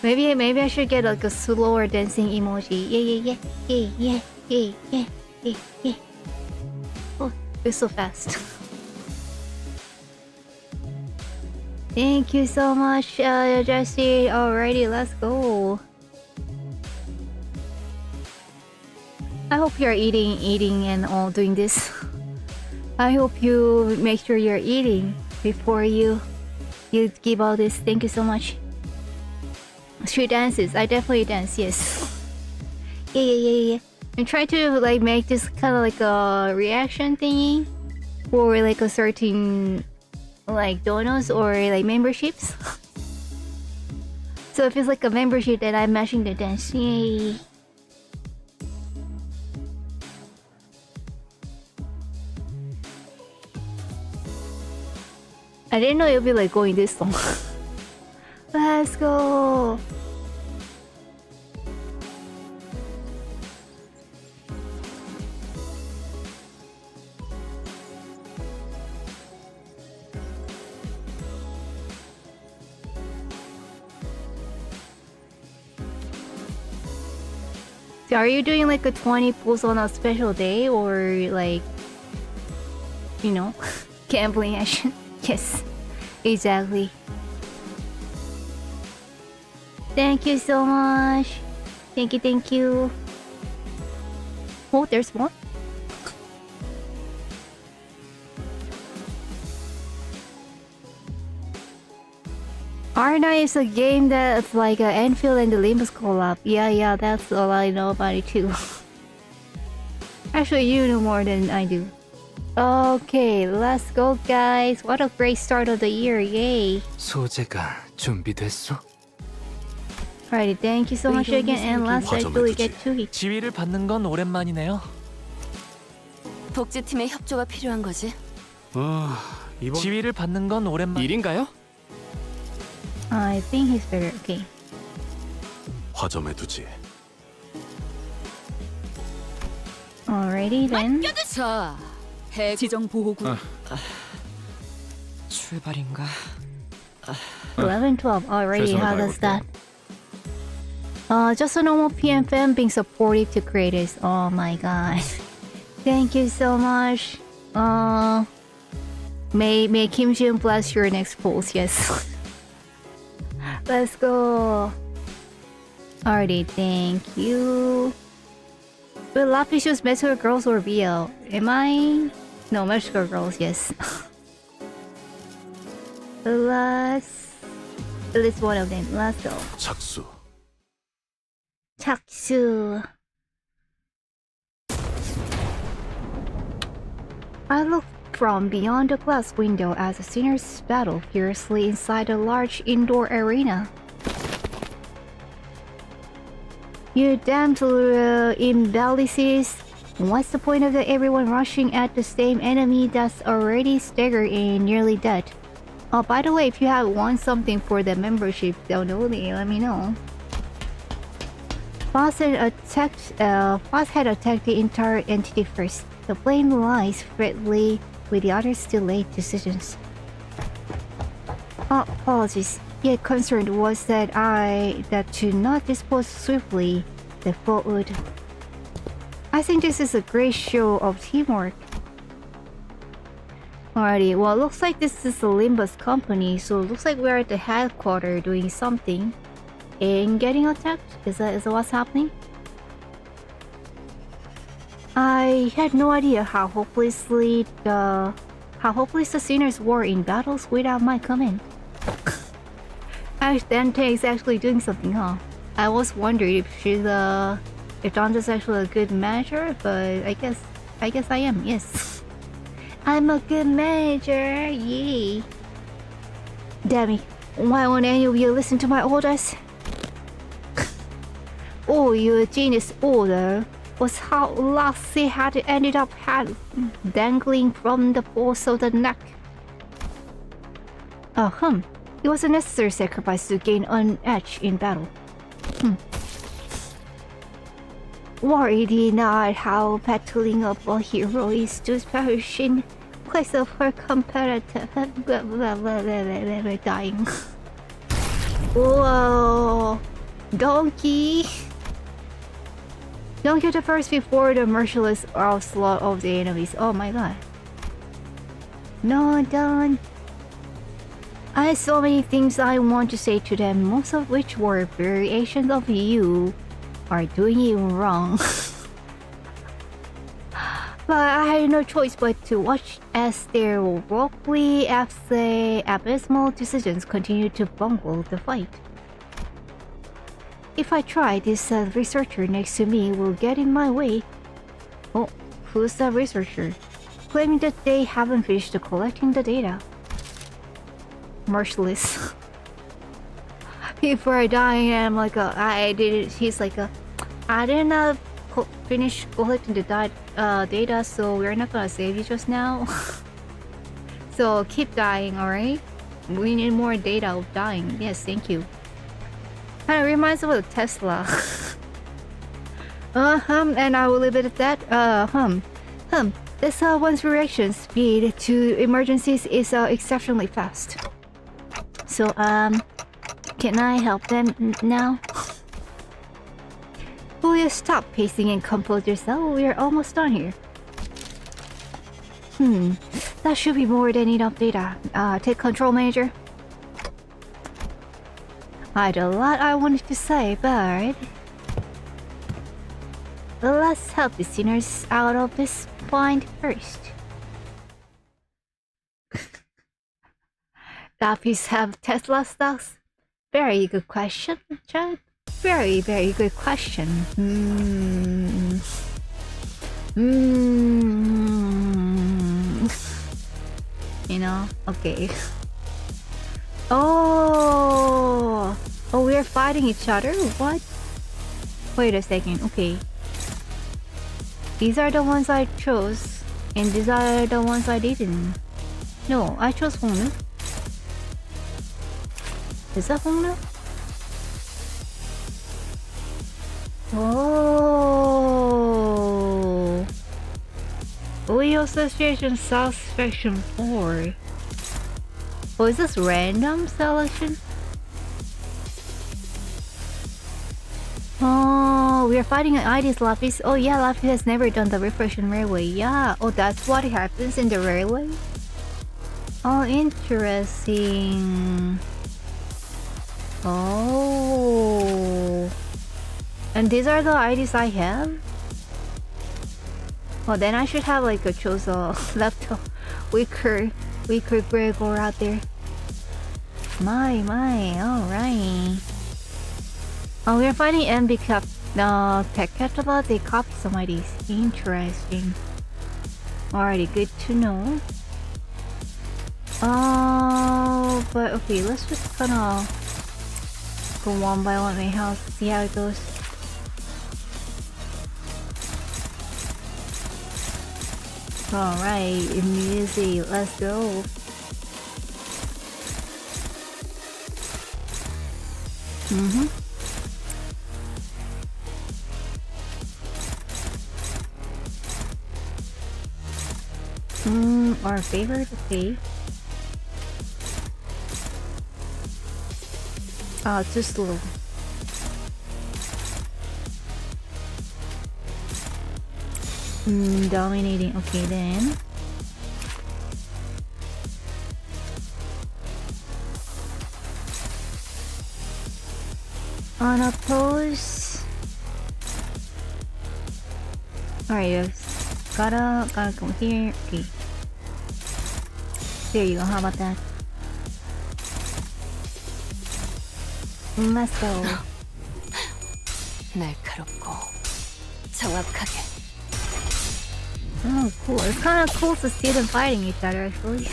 Maybe I should get like a slower dancing emoji. Yeah. Oh, it's so fast. Thank you so much, Jesse. Alrighty, let's go. I hope you're eating and all doing this. I hope you make sure you're eating before you give all this. Thank you so much. Street dances, I definitely dance. Yes. Yeah. I'm trying to like make this kind of like a reaction thingy for like a certain like donos or like memberships. So if it's like a membership, then I'm matching the dance. Yay. I didn't know it would be like going this long. Let's go. So are you doing like a 20 pulls on a special day or like, you know, gambling action? Yes, exactly. Thank you so much. Thank you. Oh, there's more. Arna is a game that's like an Enfield and the Limbus collab. Yeah, that's all I know about it too. Actually, you know more than I do. Okay, let's go, guys. What a great start of the year. Yay. 소재가 준비됐어? Alrighty, thank you so much again, and let's actually get to it. 지위를 받는 건 오랜만이네요. 복지팀의 협조가 필요한 거지. 아, 이번 지위를 받는 건 오랜만. 일인가요? I think he's better. Okay. 화점에 두지. Alrighty then. 자, 지정 보호 구역. 출발인가? 11, 12. Alrighty, 최선을 how does 다해볼게요. that? Just a normal PM fan being supportive to creators. Oh my god. Thank you so much. May Kim Jun bless your next post. Yes. Let's go. Alrighty, thank you. Will Lapis choose Magical Girls or BL? Am I? No, Magical Girls, yes. Let's one of them. Let's go. 착수. 착수. I looked from beyond the glass window as the sinners battled fiercely inside a large indoor arena. You damned imbalaces. What's the point of everyone rushing at the same enemy that's already staggered and nearly dead? Oh, by the way, if you have won something for the membership, don't know me, let me know. Foss had attacked the entire entity first. The blame lies spreadly with the others' delayed decisions. Apologies. Yet concerned was that to not dispose swiftly, the foe would. I think this is a great show of teamwork. Alrighty, well, looks like this is a Limbus company, so it looks like we're at the headquarters doing something. And getting attacked? Is that what's happening? I had no idea how hopeless the sinners were in battles without my command. Dante is actually doing something, huh? I was wondering if Dante's actually a good manager, but I guess I am. Yes, I'm a good manager. Yay! Damn it! Why won't any of you listen to my orders? Oh, your genius order was how Lassie had ended up dangling from the force of the neck. It was a necessary sacrifice to gain an edge in battle. Worry not how battling up a hero is to perish in place of her competitor. Dying. Whoa! Donkey! Don't get the first before the merciless onslaught of the enemies. Oh my god. No, don't. I have so many things I want to say to them, most of which were variations of you are doing it wrong. But I had no choice but to watch as their woefully abysmal decisions continue to bungle the fight. If I try, this researcher next to me will get in my way. Oh, who's that researcher? Claiming that they haven't finished collecting the data. Merciless. Before I die, I'm like he's like I did not finish collecting the data, so we're not gonna save you just now. So keep dying, alright? We need more data of dying. Yes, thank you. Kind of reminds me of a Tesla. And I will leave it at that. This one's reaction speed to emergencies is exceptionally fast. So, can I help them now? Will you stop pacing and compose yourself? We're almost done here. That should be more than enough data. Take control, Manager. I had a lot I wanted to say, but let's help the sinners out of this bind first. Lapis have Tesla stocks? Very good question, Chad. Very, very good question. You know, okay. Oh, we're fighting each other? What? Wait a second, okay. These are the ones I chose, and these are the ones I didn't. No, I chose Hongnu. Is that Hongnu? Oh. Leo Association South Section 4. Oh, is this random selection? Oh, we are fighting an ID's Lapis. Oh yeah, Lapis has never done the reflection railway. Yeah. Oh, that's what happens in the railway? Oh, interesting. Oh. And these are the IDs I have? Well, then I should have like a chose left weaker Gregor out there. My, alright. Oh, we're finding MB Cup. Tech Catalog, they copy some IDs. Interesting. Alrighty, good to know. Oh, but okay, let's just kinda go one by one my house, see how it goes. Alright, music, let's go. Our favorite, okay. Too slow. Dominating, okay then. Unopposed. Alright, yes. Gotta come here. Okay. There you go, how about that? Let's go. 날카롭고 정확하게. Oh, cool. It's kind of cool to see them fighting each other, actually.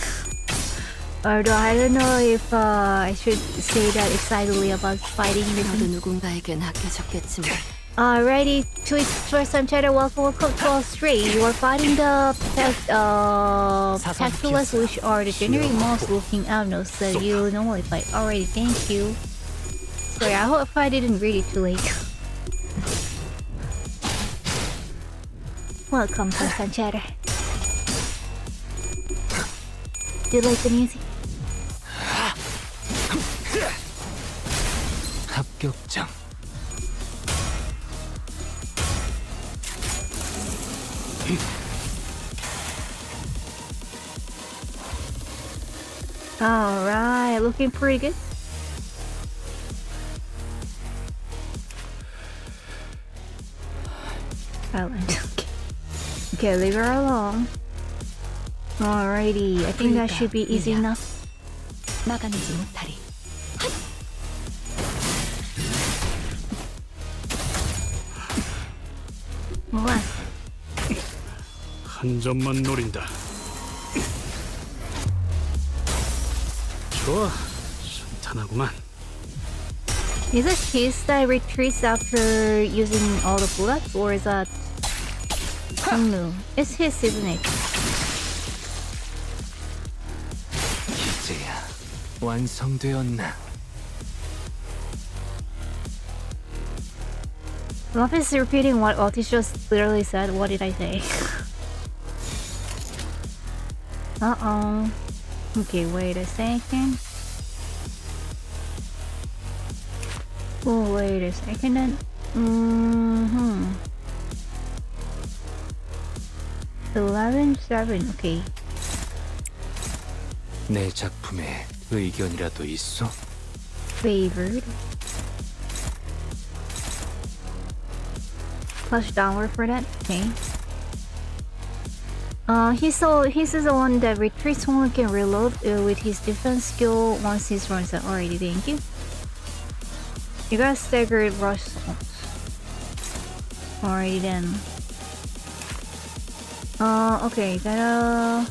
Although I don't know if I should say that excitedly about fighting the 너도 누군가에겐 아껴졌겠지만. Alrighty, Twitch first time chatter, welcome to all three. You are fighting the Pactulas, which are the generic mobs looking avnos that you normally fight. Alrighty, thank you. Sorry, I hope I didn't read it too late. Welcome, first time chatter. Do you like the music? 합격장. Alright, looking pretty good. Island. Okay, leave her alone. Alrighty, I think that should be easy enough. 막아내지 못하리. What? 한 점만 노린다. 좋아, 순탄하구만. Is it his that retreats after using all the bullets, or is that Hongnu? It's his, isn't it? 이제야 완성되었나? Lapis is repeating what Otis just literally said. What did I say? Uh-oh. Okay, wait a second. Oh, wait a second then. 11-7, okay. 내 작품에 의견이라도 있어? Favored. Push downward for that, okay. He's the one that retreats only can reload with his defense skill once his runs out. Alrighty, thank you. You got staggered rush. Alrighty then. Okay, gotta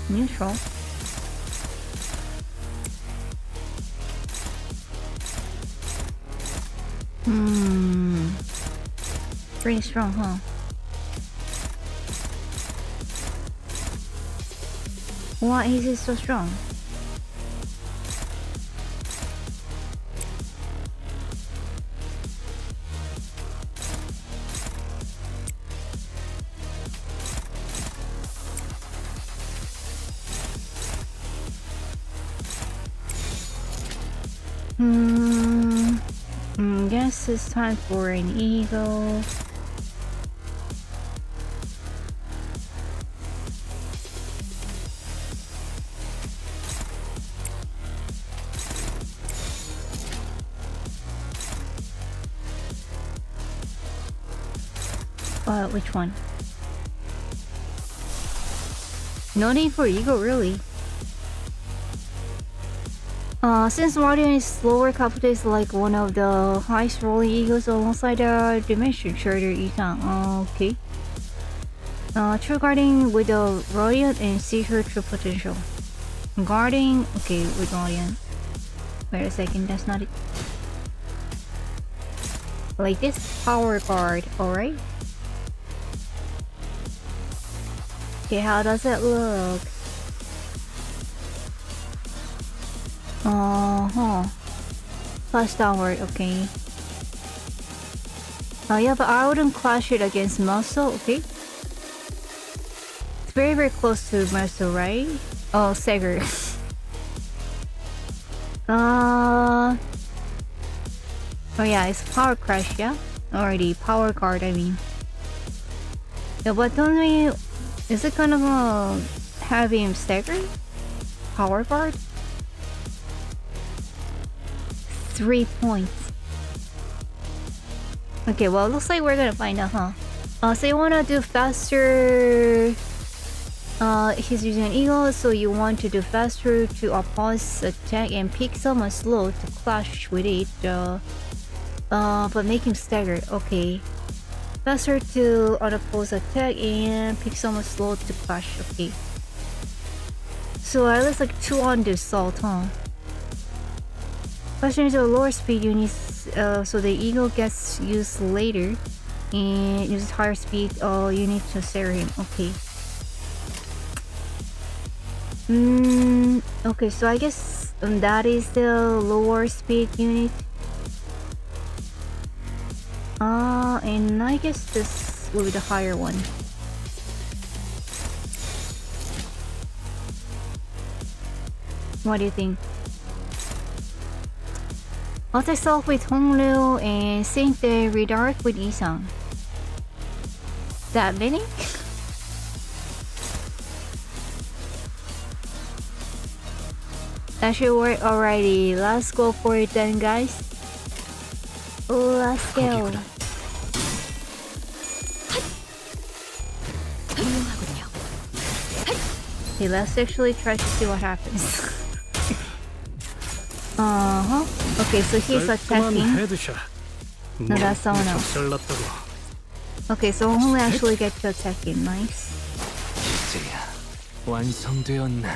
neutral. Pretty strong, huh? Why is it so strong? Guess it's time for an eagle. Which one? No need for eagle, really. Since Martin is slower, Caputa is like one of the highest rolling eagles alongside the Dimension Trader 이상. Okay. True guarding with the Radiant and see her true potential. Guarding, okay, with Radiant. Wait a second, that's not it. Like this, power guard, alright. Okay, how does it look? Flash downward, okay. Yeah, but I wouldn't clash it against muscle, okay? It's very, very close to muscle, right? Oh, Sager. Oh yeah, it's power crash, yeah? Already, power guard, I mean. Yeah, but don't we... Is it kind of have him stagger? Power guard? 3 points. Okay, well, it looks like we're gonna find out, huh? So you wanna do faster... he's using an eagle, so you want to do faster to oppose attack and pick someone slow to clash with it. But make him stagger, okay. Faster to unopposed attack and pick someone slow to clash, okay. So at least like 2 on the assault, huh? Question is a lower speed units, so the eagle gets used later and uses higher speed unit to stagger him, okay. Okay, so I guess that is the lower speed unit. And I guess this will be the higher one. What do you think? I'll take self with Honglu and sync the redirect with Isang. That many? That should work already. Let's go for it then, guys. Let's go. Okay, let's actually try to see what happens. Okay, so he's attacking. No, that's someone else. Okay, so only actually get to attack him. Nice. 완성되었나?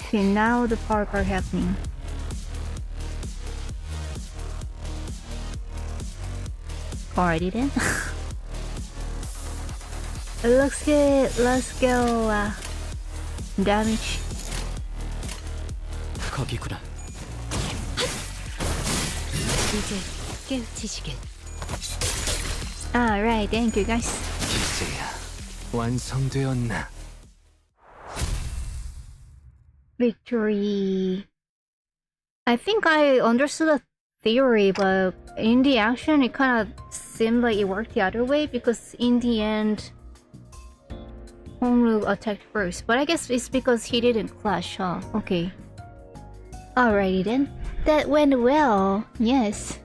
Okay, now the power card happening. Alrighty then. It looks good. Let's go. Damage. 거기구나. 이제 깨우치시길. Alright, thank you guys. 이제야 완성되었나? Victory. I think I understood the theory, but in the action it kind of seemed like it worked the other way because in the end Honglu attacked first. But I guess it's because he didn't clash, huh? Okay. Alrighty then. That went well. Yes.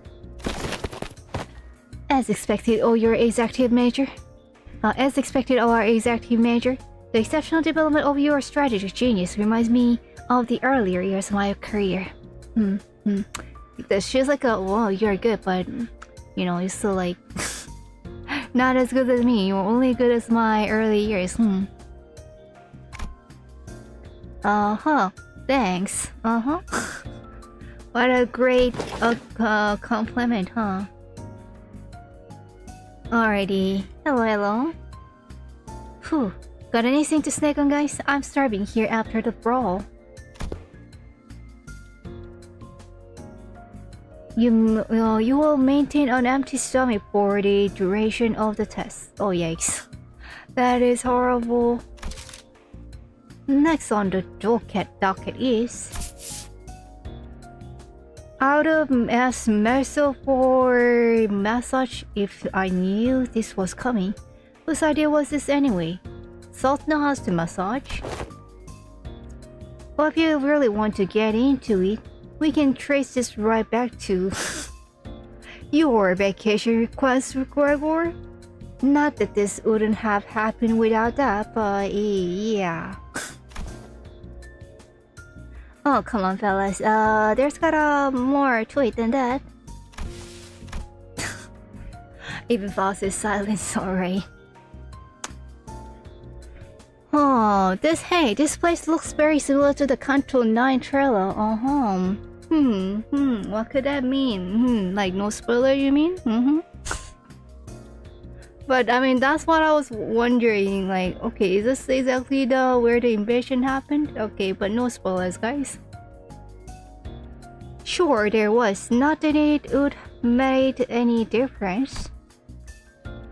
As expected, oh, your executive major. As expected, our executive major. The exceptional development of your strategic genius reminds me of the earlier years of my career. She's like, well, you're good, but you know, you're still like not as good as me. You're only good as my early years. Uh-huh. Thanks. Uh-huh. What a great compliment, huh? Alrighty. Hello, hello. Whew. Got anything to snack on, guys? I'm starving here after the brawl. You will maintain an empty stomach for the duration of the test. Oh yikes. That is horrible. Next on the docket is out of espresso for massage. If I knew this was coming, whose idea was this anyway? Salt knows how to massage. Well, if you really want to get into it, we can trace this right back to your vacation request, Gregor. Not that this wouldn't have happened without that, but yeah. Oh, come on, fellas. There's got more to it than that. Even Boss is silent, alright. Oh, this place looks very similar to the Kanto 9 trailer. What could that mean? Like no spoiler, you mean? But I mean, that's what I was wondering. Like, okay, is this exactly where the invasion happened? Okay, but no spoilers, guys. Sure, there was. Not that it would made any difference.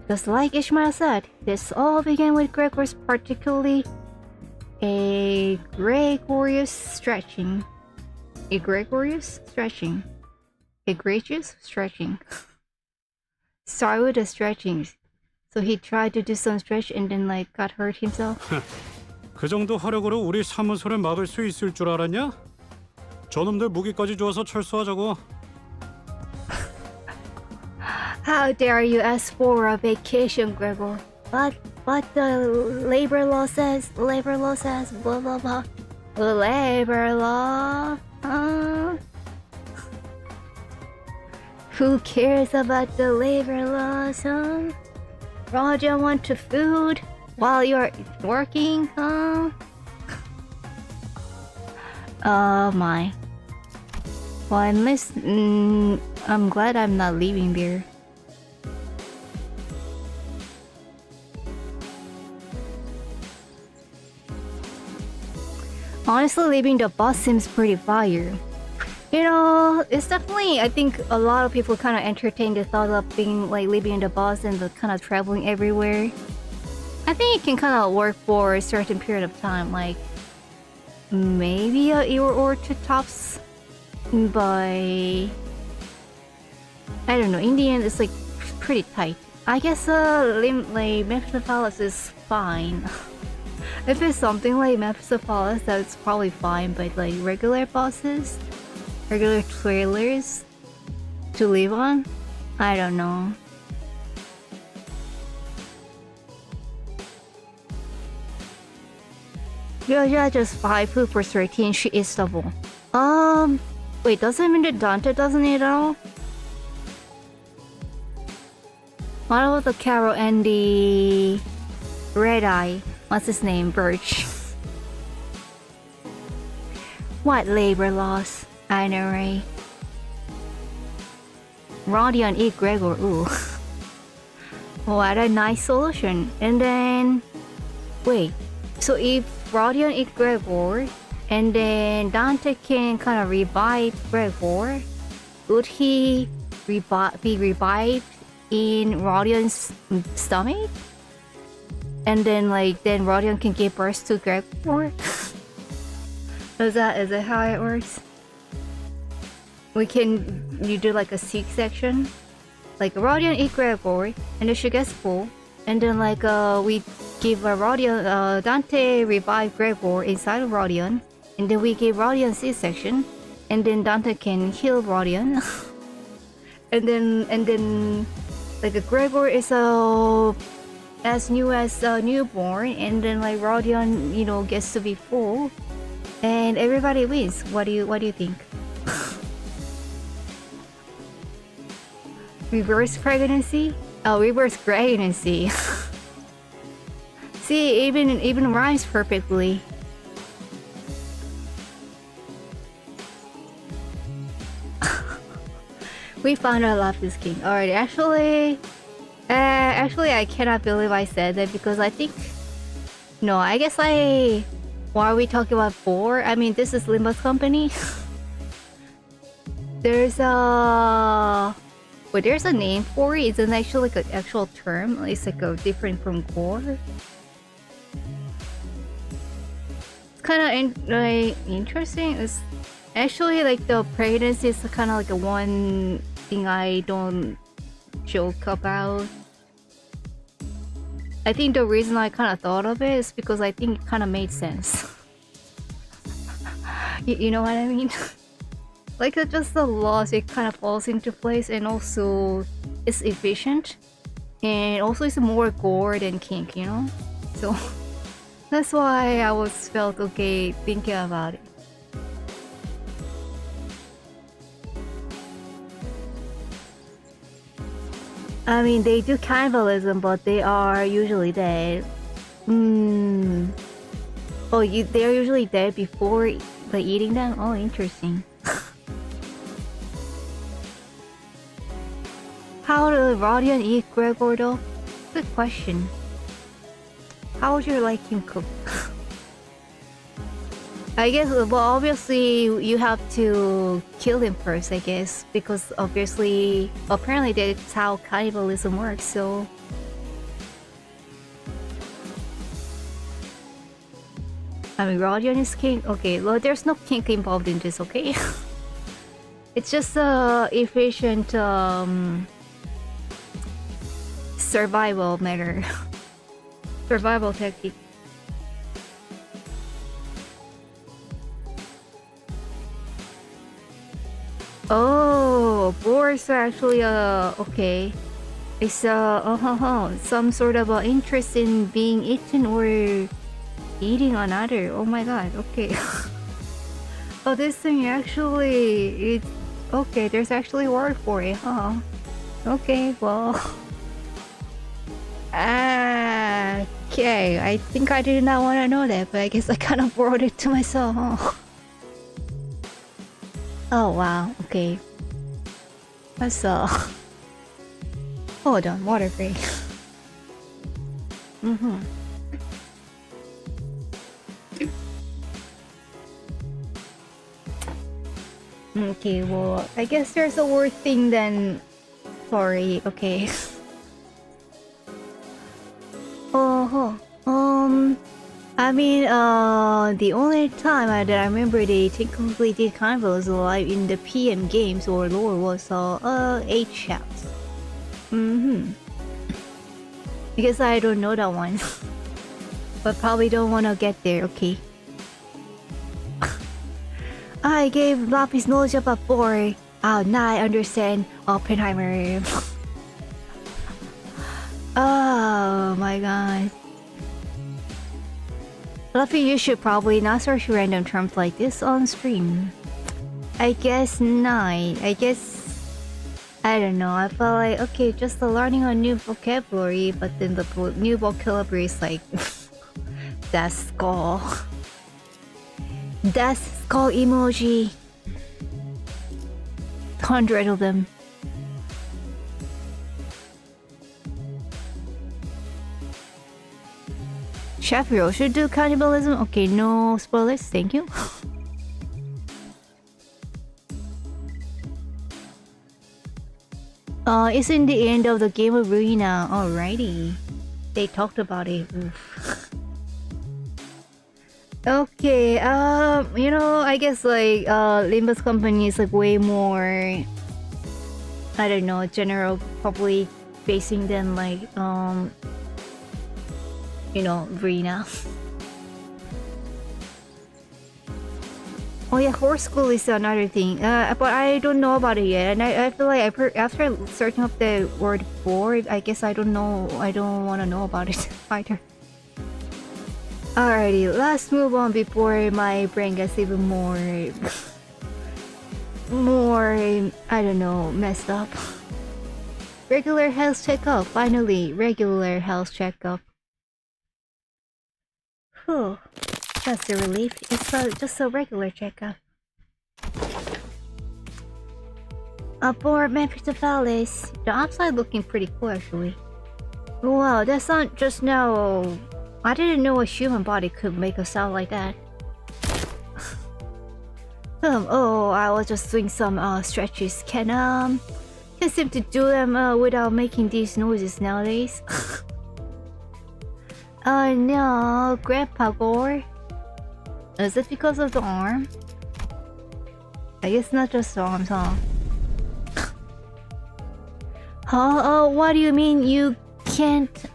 Because like Ishmael said, this all began with Gregor's particularly egregious stretching. Start with the stretching. So he tried to do some stretch and then like got hurt himself. 그 정도 화력으로 우리 사무소를 막을 수 있을 줄 알았냐? 저놈들 무기까지 주어서 철수하자고. How dare you ask for a vacation, Gregor? But the labor law says, blah blah blah. Labor law? Who cares about the labor laws, huh? Roger want to food while you're working, huh? Oh my. Well, I'm glad I'm not leaving there. Honestly, leaving the bus seems pretty fire. You know, it's definitely, I think a lot of people kind of entertain the thought of being like living in the bus and the kind of traveling everywhere. I think it can kind of work for a certain period of time, like maybe a year or two tops. But I don't know, in the end it's like pretty tight. I guess like Mephistopheles is fine. If it's something like Mephistopheles, that's probably fine, but like regular buses, regular trailers to live on, I don't know. Gyoja just 5 food for 13, she is double. Wait, does it mean that Dante doesn't eat at all? What about the Carol and the Red Eye? What's his name? Birch. What labor laws? I know, right? Rodion eat Gregor, ooh. What a nice solution. And then... wait, so if Rodion eat Gregor, and then Dante can kind of revive Gregor, would he be revived in Rodion's stomach? And then then Rodion can give birth to Gregor? Is that how it works? You do like a C-section? Like Rodion eat Gregor, and then she gets full, and then we give Rodion, Dante revive Gregor inside of Rodion, and then we give Rodion C-section, and then Dante can heal Rodion. and then like Gregor is as new as newborn, and then like Rodion, gets to be full, and everybody wins. What do you think? Reverse pregnancy? Oh, reverse pregnancy. See, even rhymes perfectly. We found our Lapis King. Alright, actually, I cannot believe I said that because I think, no, I guess why are we talking about 4? I mean, this is Limbus company. There's a name for it. It's an actually like an actual term. It's like a different from core. It's kind of interesting. It's actually like the pregnancy is kind of like a one thing I don't joke about. I think the reason I kind of thought of it is because I think it kind of made sense. You know what I mean? Like just the laws, it kind of falls into place, and also it's efficient, and also it's more gore than kink, you know. So that's why I felt okay thinking about it. I mean, they do cannibalism, but they are usually dead. Oh, they're usually dead before eating them? Oh, interesting. How do Rodion eat Gregor though? Good question. How would you like him cooked? I guess, well, obviously you have to kill him first, I guess, because apparently that's how cannibalism works, so... I mean, Rodion is king? Okay, well, there's no kink involved in this, okay? It's just a efficient, survival matter. Survival technique. Oh, boars are actually okay. It's some sort of interest in being eaten or eating another. Oh my god, okay. Oh, this thing actually, it's okay, there's actually a word for it, huh? Okay, well. Okay, I think I did not want to know that, but I guess I kind of brought it to myself, huh? Oh wow, okay. That's hold on, water break. Okay, well, I guess there's a word thing then. Sorry, okay. I mean, the only time that I remember they technically did cannibalism live in the PM games or lore was 8 Shafts. Because I don't know that one. But probably don't want to get there, okay. I gave Lapis knowledge about 4. Oh, now I understand Oppenheimer. Oh my god. Luffy, you should probably not search random terms like this on stream. I guess not. I don't know. I felt like, okay, just learning a new vocabulary, but then the new vocabulary is like... Death skull. Death skull emoji. 100 of them. Shapiro should do cannibalism. Okay, no spoilers, thank you. It's in the end of the game arena. Alrighty. They talked about it. Oof. Okay, you know, I guess like Limbus company is like way more, I don't know, general public facing than like you know, arena. Oh yeah, horse school is another thing. But I don't know about it yet, and I feel like after searching up the word board, I guess I don't want to know about it either. Alrighty, let's move on before my brain gets even more, I don't know, messed up. Regular health checkup. Finally, regular health checkup. Whew. That's a relief. It's just a regular checkup. Aboard Mephistopheles. The outside looking pretty cool actually. Wow, that sound just now. I didn't know a human body could make a sound like that. Oh, I was just doing some stretches. Can seem to do them without making these noises nowadays. Oh no, Grandpa Gore. Is it because of the arm? I guess not just the arms, huh? Huh? Oh, what do you mean you can't?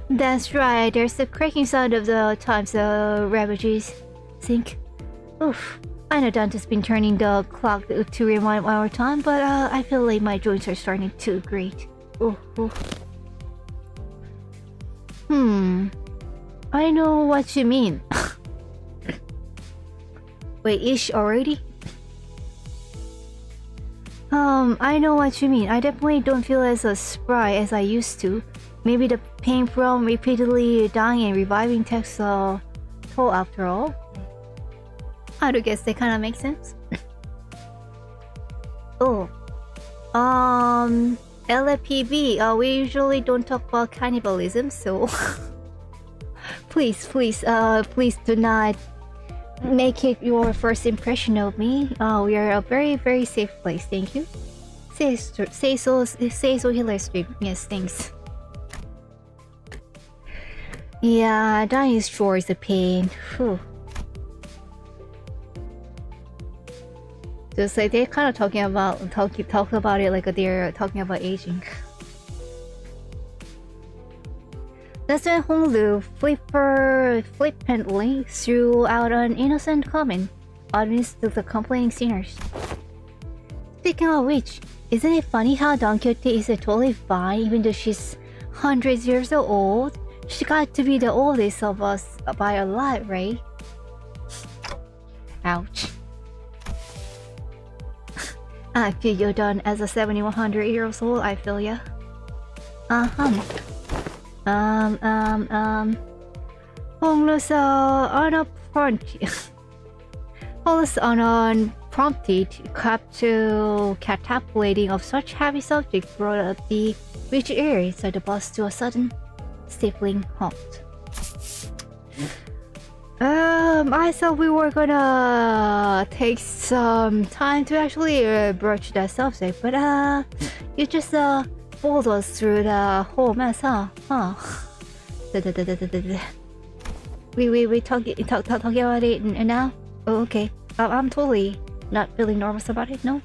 That's right, there's the cracking sound of the times the ravages sink. Oof. I know Dante's been turning the clock to remind our time, but I feel like my joints are starting to grate. Ooh, ooh. I know what you mean. Wait, ish already? I know what you mean. I definitely don't feel as spry as I used to. Maybe the pain from repeatedly dying and reviving takes a toll after all. I do guess that kind of makes sense. Oh. LAPB, we usually don't talk about cannibalism, so please do not make it your first impression of me. We are a very, very safe place, thank you. Say so healer stream. Yes, thanks. Yeah, dying sure is a pain. Whew. Just like they're kind of talk about it like they're talking about aging. That's when Honglu flippantly threw out an innocent comment amidst the complaining sinners. Speaking of which, isn't it funny how Don Quixote is totally fine even though she's hundreds years old? She got to be the oldest of us by a lot, right? Ouch. I feel you're done as a 7100 years old, I feel ya. Homeless unprompted catapulating of such heavy subject brought up the rich ears of the bus to a sudden stifling halt. I thought we were gonna take some time to actually broach that subject, but you just pulled us through the whole mess, huh? We talking about it and now? Oh, okay. I'm totally not feeling nervous about it. No,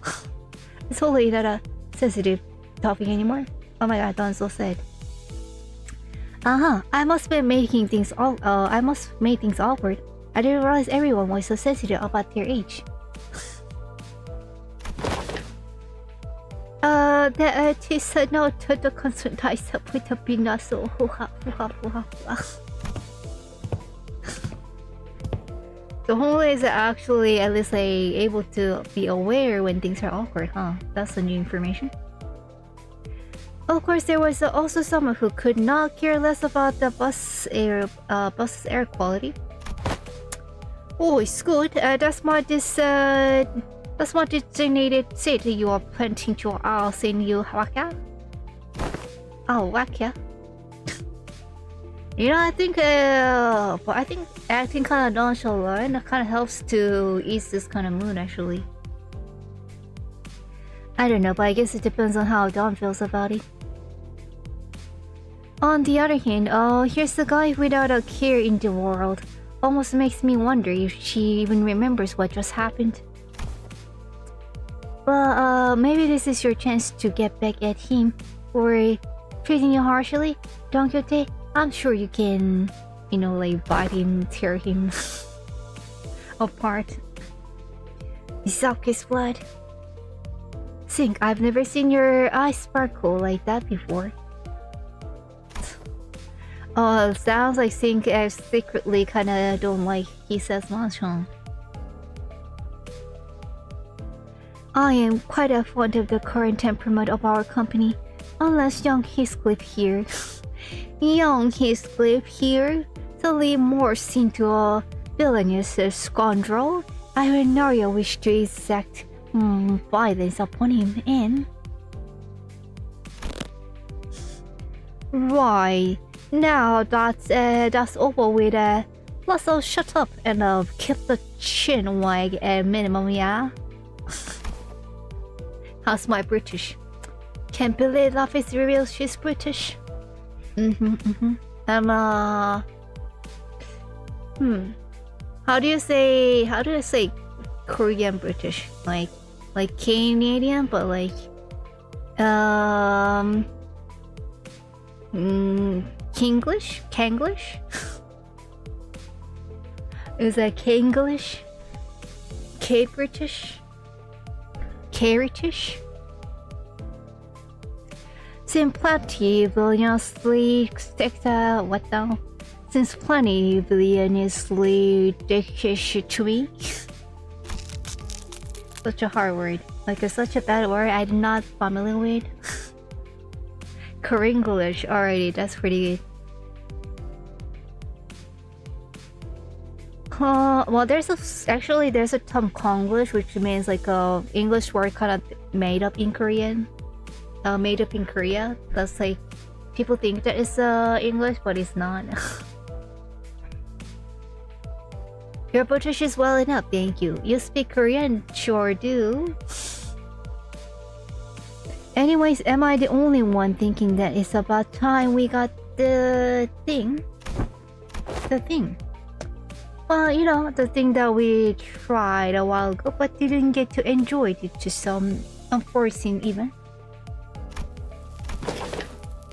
it's totally not a sensitive topic anymore. Oh my god, Don's so sad. I must make things awkward. I didn't realize everyone was so sensitive about their age. That is a note to the consultants with a pinaso. The whole is actually at least able to be aware when things are awkward, huh? That's the new information. Of course, there was also someone who could not care less about the bus's air quality. Oh, it's good. That's my designated seat you are planting your ass in, you waka. Oh, waka. You know, I think acting kind of nonchalant kind of helps to ease this kind of mood, actually. I don't know, but I guess it depends on how Dawn feels about it. On the other hand, here's the guy without a care in the world. Almost makes me wonder if she even remembers what just happened. Well, maybe this is your chance to get back at him for treating you harshly, Don Quixote. I'm sure you can, you know, like bite him, tear him apart. Suck his blood. Think, I've never seen your eyes sparkle like that before. Oh, it sounds like Sink secretly kinda don't like he says much, huh? I am quite fond of the current temperament of our company, unless young Heathcliff here. Young Heathcliff here suddenly morphs into a villainous scoundrel. I will not wish to exact violence upon him and... Right, now that's over with. Let's all shut up and keep the chin wag at minimum, yeah? How's my British? Can't believe Lapis reveals she's British. How do you say Korean British? Like Canadian, but like Kinglish? Kanglish? Is that Kanglish? K-British? K-British? Since plenty villainously what the? Since plenty villainously dickish to me. Such a hard word. Like it's such a bad word I'm not familiar with. Korenglish, alrighty, that's pretty good. Well, there's a term Konglish, which means like a English word kind of made up in Korean, made up in Korea. That's like people think that it's English, but it's not. Your British is well enough, thank you. You speak Korean, sure do. Anyways, am I the only one thinking that it's about time we got the thing? The thing. Well, you know, the thing that we tried a while ago but didn't get to enjoy due to some unforeseen event.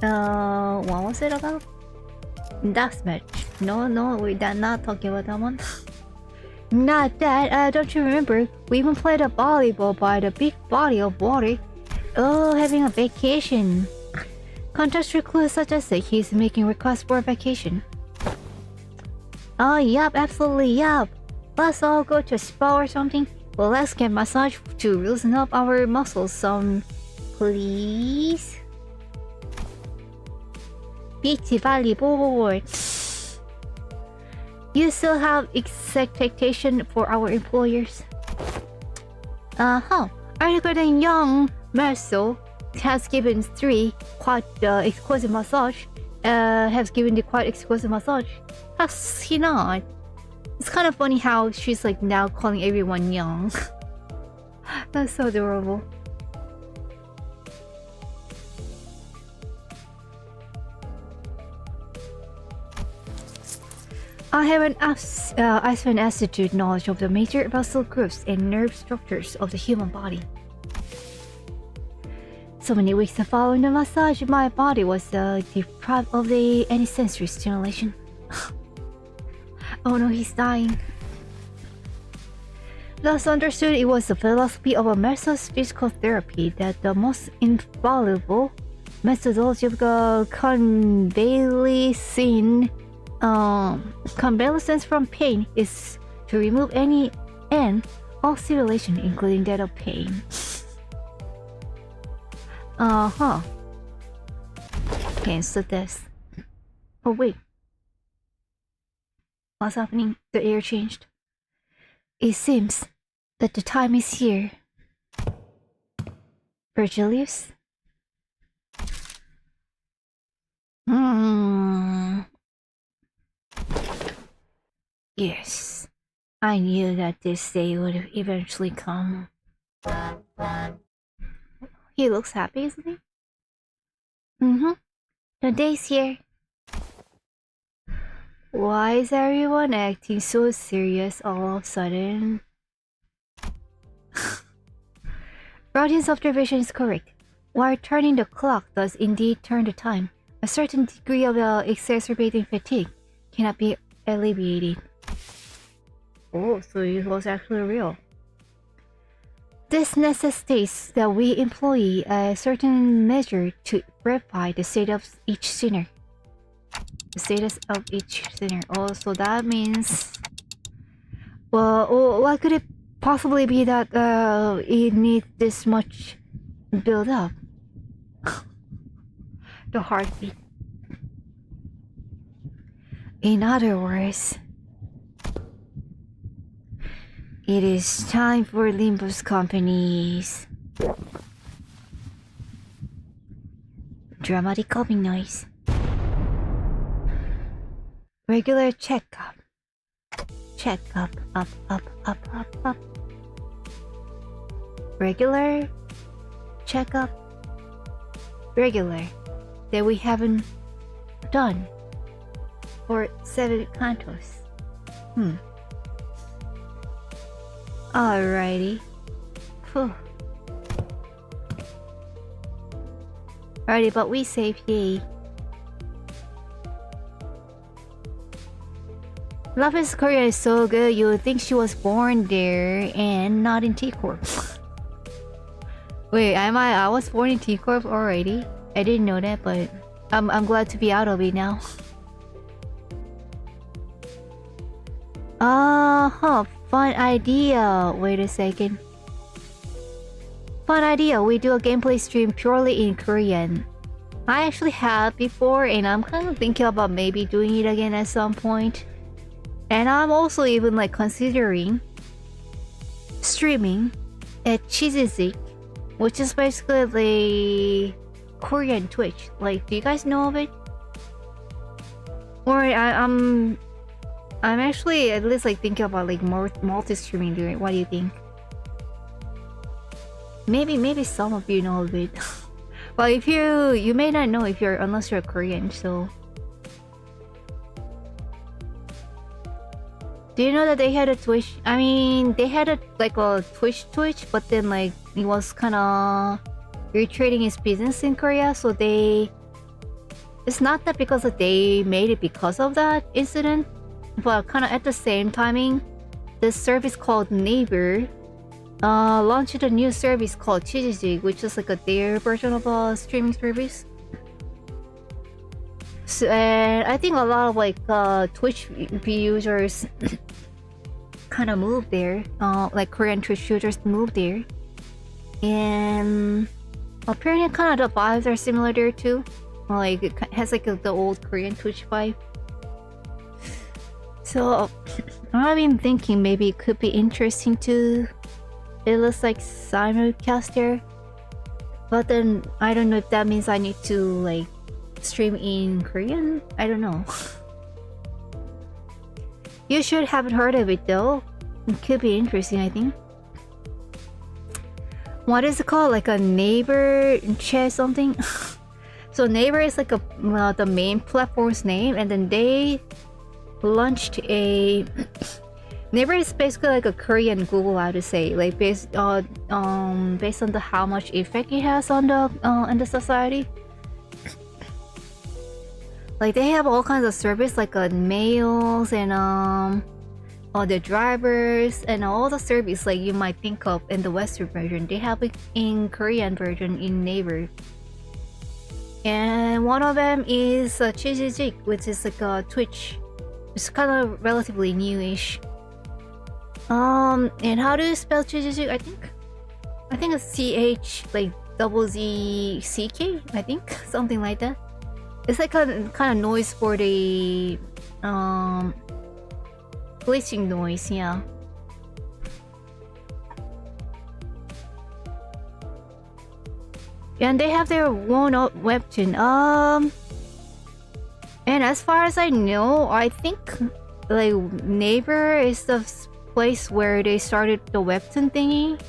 What was it about? That's match. No, we're not talking about that one. Not that, don't you remember? We even played a volleyball by the big body of water. Oh, having a vacation. Contextual clues such as that he's making requests for a vacation. Oh, yup, absolutely, yup. Let's all go to a spa or something. Well, let's get massage to loosen up our muscles some, please. Beach volleyball. You still have expectation for our employers? Earlier than young Marcel has given 3 quite exquisite massage. Has given the quite exquisite massage. Has he not? It's kind of funny how she's like now calling everyone young. That's so adorable. I have an institute knowledge of the major muscle groups and nerve structures of the human body. So many weeks following the massage, my body was deprived of any sensory stimulation. Oh no, he's dying. Thus understood, it was the philosophy of Mercer's physical therapy that the most infallible methodology of the convalescence from pain is to remove any and all stimulation, including that of pain. Hence the death. Oh wait. What's happening? The air changed. It seems that the time is here. Virgilius? Yes. I knew that this day would eventually come. He looks happy, isn't he? The day's here. Why is everyone acting so serious all of a sudden? Rodian's observation is correct. While turning the clock does indeed turn the time, a certain degree of exacerbating fatigue cannot be alleviated. Oh, so it was actually real. This necessitates that we employ a certain measure to verify the state of each sinner. The status of each sinner. Oh, so that means... Well, what could it possibly be that it needs this much build up. The heartbeat. In other words, it is time for Limbus companies. Dramatic coughing noise. Regular checkup. Checkup. Up, up, up, up, up. Regular checkup. Regular. That we haven't done for 7 cantos. Alrighty. Phew. Alrighty, but we save, yay. Lapis Korea is so good, you would think she was born there and not in T-Corp. Wait, I was born in T-Corp already? I didn't know that, but I'm glad to be out of it now. Fun idea. Wait a second. Fun idea. We do a gameplay stream purely in Korean. I actually have before, and I'm kind of thinking about maybe doing it again at some point. And I'm also even like considering streaming at Chizizik, which is basically the Korean Twitch. Like, do you guys know of it? Or I'm actually at least like thinking about like multi-streaming doing it. What do you think? Maybe some of you know of it. Well, if you may not know if you're unless you're Korean, so do you know that they had a Twitch? I mean, they had a Twitch, but then like it was kind of retreating its business in Korea, so it's not that because they made it because of that incident, but kind of at the same timing, this service called Neighbor launched a new service called Chijijig, which is like their version of a streaming service. So, and I think a lot of like Twitch users kind of moved there, like Korean Twitch users moved there, and apparently kind of the vibes are similar there too. Like it has like the old Korean Twitch vibe. So I've been thinking maybe it could be interesting to it looks like simulcaster, but then I don't know if that means I need to like stream in Korean. I don't know. You should haven't heard of it though. It could be interesting, I think. What is it called? Like a neighbor chat something? So Neighbor is like the main platform's name, and then they launched a Neighbor is basically like a Korean Google, I would say, like based on the how much effect it has on the society. Like they have all kinds of service like mails and all the drivers and all the service like you might think of in the Western version. They have it in Korean version in Neighbor. And one of them is Chijijik, which is like a Twitch. It's kind of relatively newish. And how do you spell Chijijik? I think it's CH like ZZCK. I think something like that. It's like a kind of noise for the glitching noise, yeah. And they have their own webtoon. And as far as I know, I think like Neighbor is the place where they started the webtoon thingy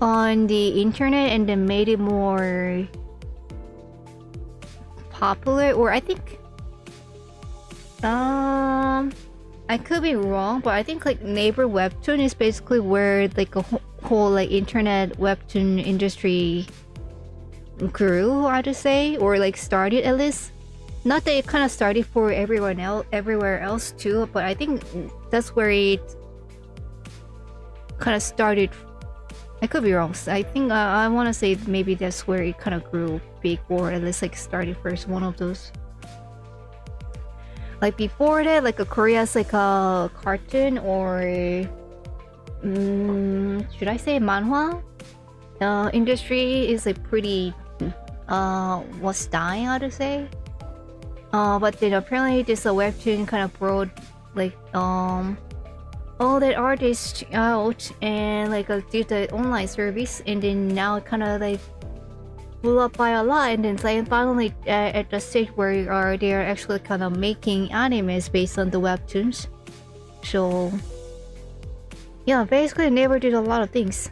on the internet and then made it more popular. Or I think I could be wrong, but I think like Neighbor webtoon is basically where like a whole like internet webtoon industry grew, I'd say, or like started at least. Not that it kind of started for everyone else, everywhere else too, but I think that's where it kind of started. I could be wrong. I think I want to say maybe that's where it kind of grew big, or at least like started first. One of those. Like before that, like a Korea's like a cartoon or should I say manhwa industry is like pretty was dying, how to say. But then apparently this webtoon kind of brought like all that artists out and like did the online service, and then now it kind of like blew up by a lot, and then like finally at the stage where they are actually kind of making animes based on the webtoons. So yeah, basically never did a lot of things.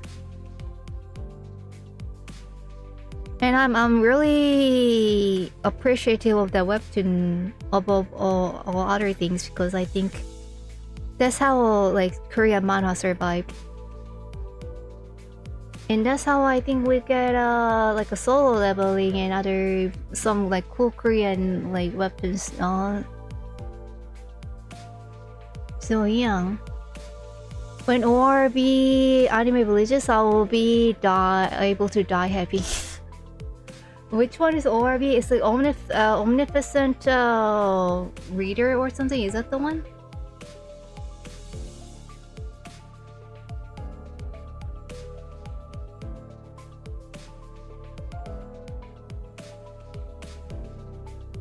And I'm really appreciative of the webtoon above all other things, because I think that's how like Korean manhwa survived. And that's how I think we get like a solo leveling and other some like cool Korean like webtoons. So yeah. When ORB anime releases, I will be able to die happy. Which one is ORB? It's like Omnificent Reader or something. Is that the one?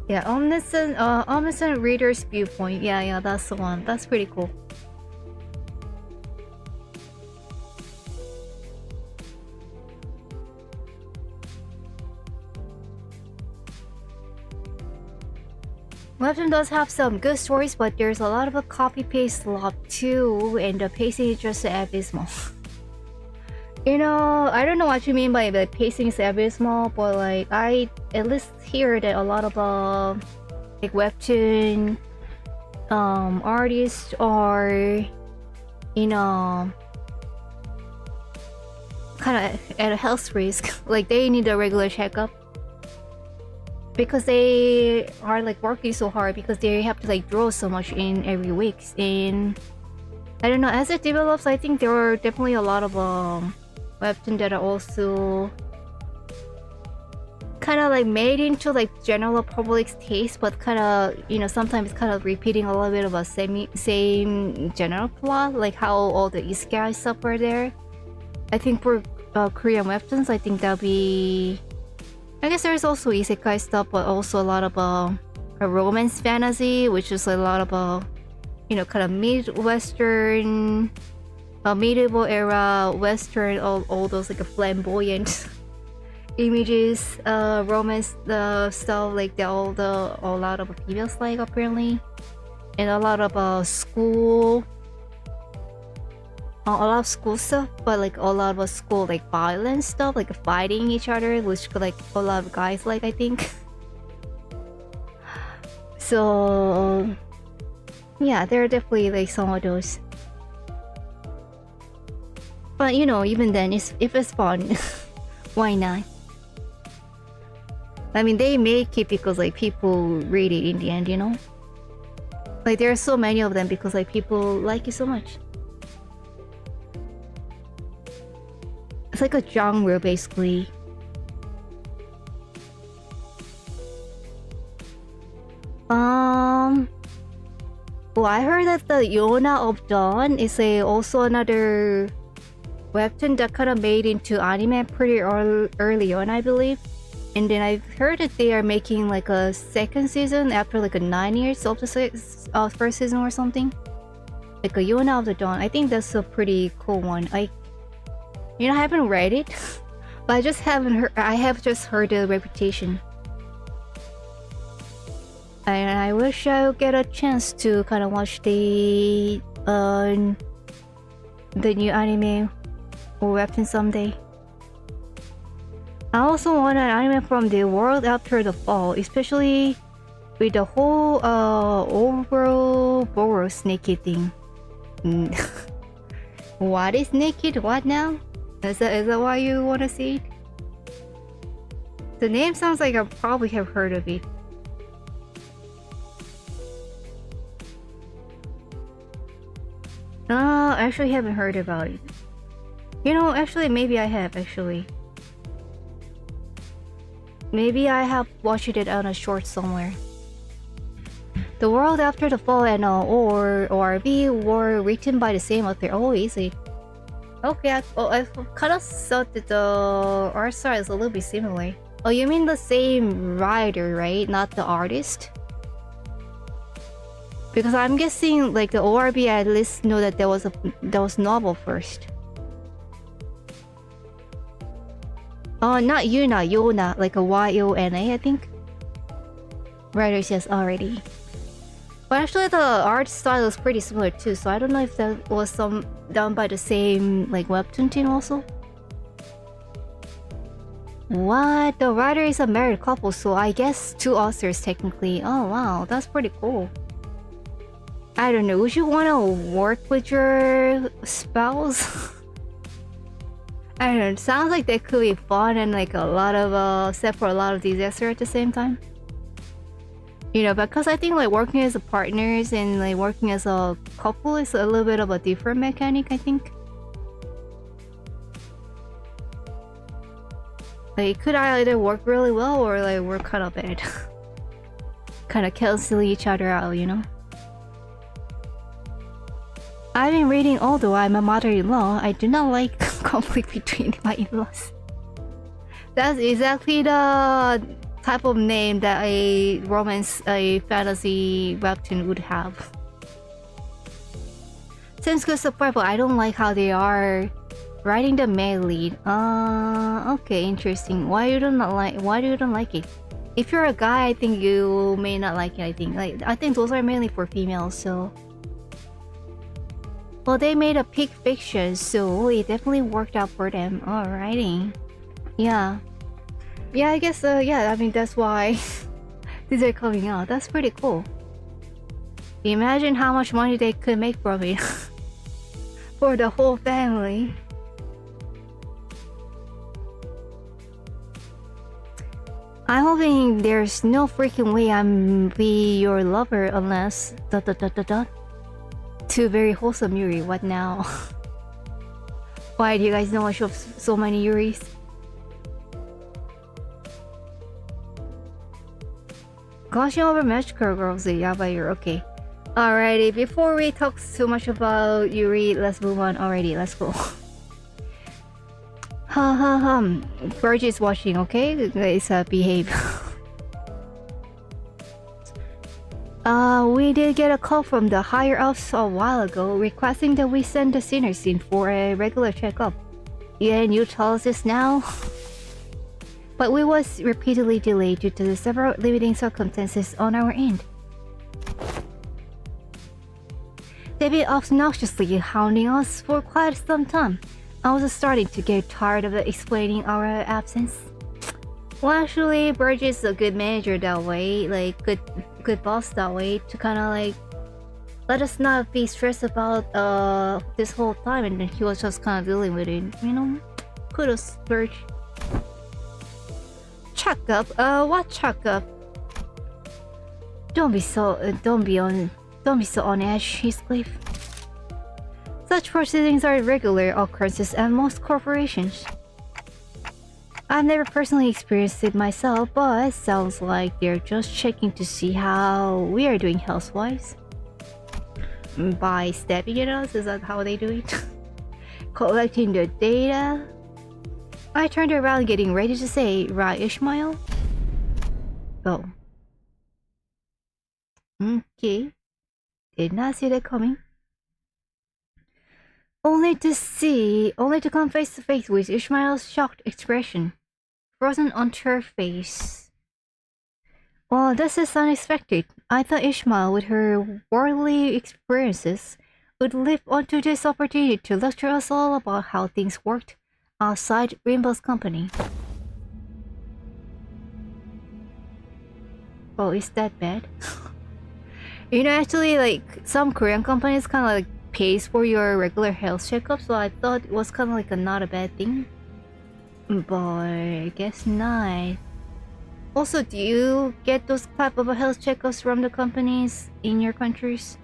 Yeah, Omniscient Reader's Viewpoint. Yeah, that's the one. That's pretty cool. Webtoon does have some good stories, but there's a lot of a copy-paste slop too, and the pacing is just abysmal. You know, I don't know what you mean by the pacing is abysmal, but like I at least hear that a lot of like webtoon artists are, you know, kind of at a health risk. Like they need a regular checkup because they are like working so hard, because they have to like draw so much in every week. And I don't know, as it develops, I think there are definitely a lot of webtoon that are also kind of like made into like general public's taste, but kind of, you know, sometimes kind of repeating a little bit of a same general plot, like how all the isekai stuff are there. I think for Korean webtoons, I think that'll be, I guess there's also isekai stuff, but also a lot of a romance fantasy, which is a lot of you know, kind of mid-western, medieval era western, all those like flamboyant images, romance stuff, like a lot of females like apparently, and a lot of school. A lot of school stuff, but like a lot of school like violence stuff, like fighting each other, which like a lot of guys like, I think. So yeah, there are definitely like some of those. But you know, even then, if it's fun, why not? I mean, they make it because like people read it in the end, you know. Like there are so many of them because like people like it so much. It's like a genre, basically. Well, I heard that the Yona of Dawn is also another webtoon that kind of made into anime pretty early on, I believe. And then I've heard that they are making like a second season after like 9 years of the first season or something. Like a Yona of the Dawn. I think that's a pretty cool one. You know, I haven't read it, but I have just heard the reputation. And I wish I would get a chance to kind of watch the new anime or webtoon someday. I also want an anime from the world after the fall, especially with the whole Ouroboros naked thing. What is naked? What now? Is that why you want to see it? The name sounds like I probably have heard of it. No, I actually haven't heard about it. You know, actually, maybe I have, actually. Maybe I have watched it on a short somewhere. The World After the Fall and ORB were written by the same author. Oh, is it? Okay, I kind of thought that the art style is a little bit similar. Oh, you mean the same writer, right? Not the artist? Because I'm guessing like the ORB at least know that there was novel first. Oh, not Yuna, Yona, like a Yona, I think. Writers, yes, already. But actually, the art style is pretty similar too, so I don't know if that was done by the same like webtoon team also. What? The writer is a married couple, so I guess 2 authors technically. Oh wow, that's pretty cool. I don't know, would you want to work with your spouse? I don't know, it sounds like that could be fun and like a lot of set for a lot of disaster at the same time. You know, because I think like working as a partners and like working as a couple is a little bit of a different mechanic, I think. Like it could either work really well or like work kind of bad. Kind of cancel each other out, you know? I've been reading, although I'm a mother-in-law, I do not like conflict between my in-laws. That's exactly the type of name that a fantasy webtoon would have. Seems good so far, but I don't like how they are writing the male lead. Okay, interesting. Why do you don't like it? If you're a guy, I think you may not like it. I think those are mainly for females, so. Well, they made a peak fiction, so it definitely worked out for them. Alrighty. Yeah. Yeah, I guess, yeah, I mean, that's why these are coming out. That's pretty cool. Imagine how much money they could make from it. For the whole family. I'm hoping there's no freaking way I'm be your lover unless... Two very wholesome Yuri, what now? Why do you guys know I show so many Yuris? Gushing over magical girls, Yabayur, okay. Alrighty, before we talk too much about Yuri, let's move on already, let's go. Virgil is watching, okay? It's behave. We did get a call from the higher ups a while ago requesting that we send the sinners in for a regular checkup. Yeah, and you tell us this now? But we was repeatedly delayed due to the several limiting circumstances on our end. They've been obnoxiously hounding us for quite some time. I was starting to get tired of explaining our absence. Well, actually, Burgess is a good manager that way, like good boss that way, to kind of like let us not be stressed about this whole time, and then he was just kind of dealing with it, you know. Kudos, Burge. Chuck up? What chuck up? Don't be so on edge, Heathcliff. Such proceedings are regular occurrences at most corporations. I've never personally experienced it myself, but it sounds like they're just checking to see how we are doing health-wise. By stabbing at us? Is that how they do it? Collecting the data? I turned around getting ready to say, right, Ishmael? Oh. Okay. Did not see that coming. Only to come face to face with Ishmael's shocked expression, frozen onto her face. Well, this is unexpected. I thought Ishmael, with her worldly experiences, would leap onto this opportunity to lecture us all about how things worked outside Rainbow's company. Oh, is that bad? You know, actually, like, some Korean companies kind of like pays for your regular health checkup, so I thought it was kind of like not a bad thing. But I guess not. Also, do you get those type of health checkups from the companies in your countries?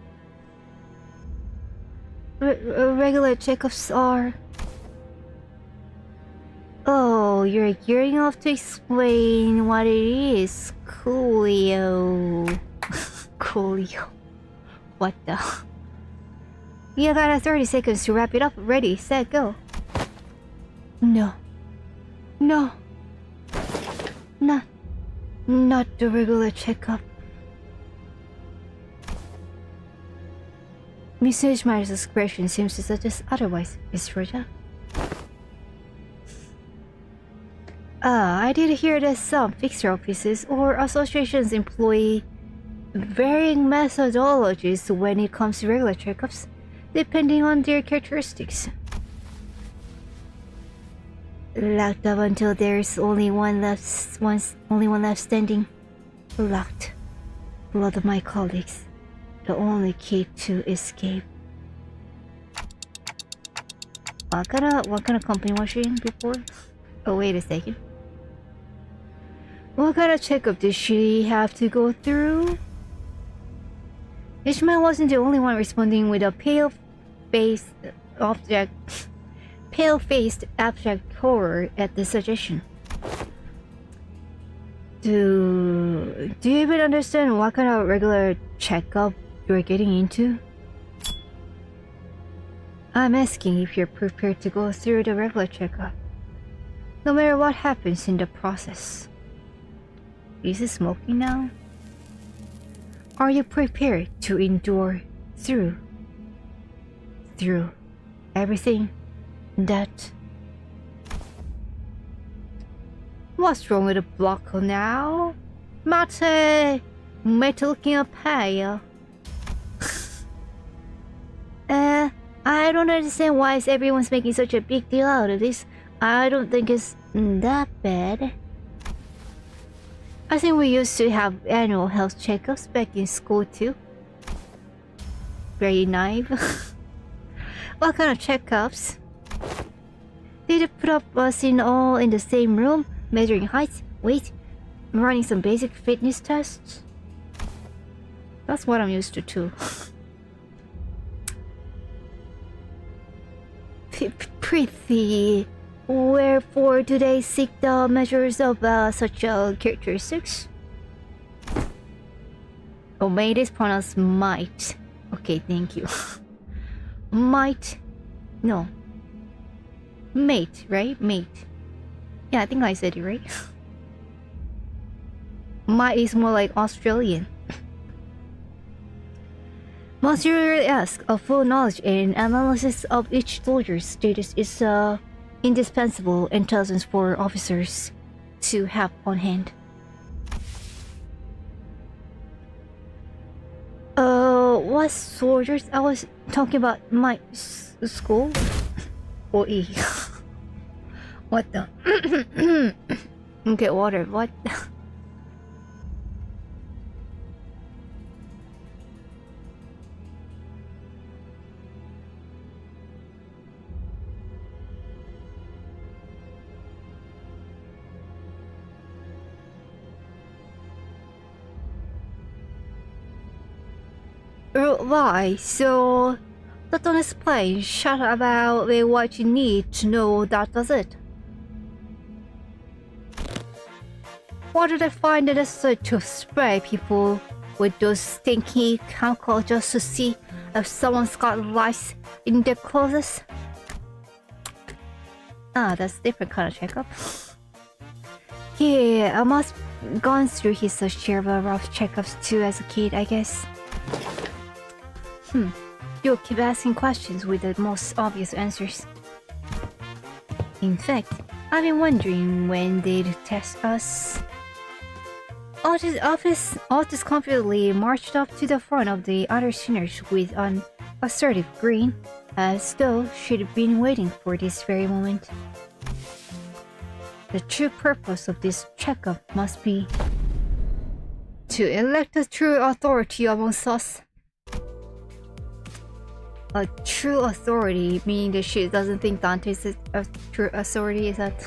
Regular checkups are... Oh, you're gearing up to explain what it is. Coolio. Coolio. What the... You got 30 seconds to wrap it up. Ready, set, go. No. No. Not the regular checkup. Mr. Ishmael's expression seems to suggest otherwise, Miss Roja. I did hear that some fixer offices or associations employ varying methodologies when it comes to regular checkups, depending on their characteristics. Locked up until there's only one left standing. Locked. Blood of my colleagues. The only key to escape. What kind of company was she in before? Oh, wait a second. What kind of checkup did she have to go through? Ishmael wasn't the only one responding with a pale-faced abstract horror at the suggestion. Do you even understand what kind of regular checkup you're getting into? I'm asking if you're prepared to go through the regular checkup, no matter what happens in the process. Is it smoking now? Are you prepared to endure through everything that? What's wrong with the blocker now? Mate looking up pale. I don't understand why everyone's making such a big deal out of this. I don't think it's that bad. I think we used to have annual health checkups back in school too. Very naive. What kind of checkups? Did you put us all in the same room, measuring height, weight, running some basic fitness tests? That's what I'm used to too. Pretty. Wherefore do they seek the measures of such characteristics? Oh, mate is pronounced might. Okay, thank you. Might. No. Mate, right? Mate. Yeah, I think I said it right. Might is more like Australian. Must you really ask? A full knowledge and analysis of each soldier's status is indispensable intelligence for officers to have on hand. What soldiers? I was talking about my school. Or E. What the? Get water. What? Why? So that don't explain. Shut about what you need to know. That does it. Why did I find it necessary to spray people with those stinky chemicals just to see if someone's got lice in their clothes? Ah, that's a different kind of checkup. Yeah, I must have gone through his share of rough checkups too as a kid, I guess. You'll keep asking questions with the most obvious answers. In fact, I've been wondering when they'd test us. Otis confidently marched up to the front of the other sinners with an assertive grin, as though she'd been waiting for this very moment. The true purpose of this checkup must be to elect a true authority amongst us. A true authority, meaning that she doesn't think Dante's a true authority. Is that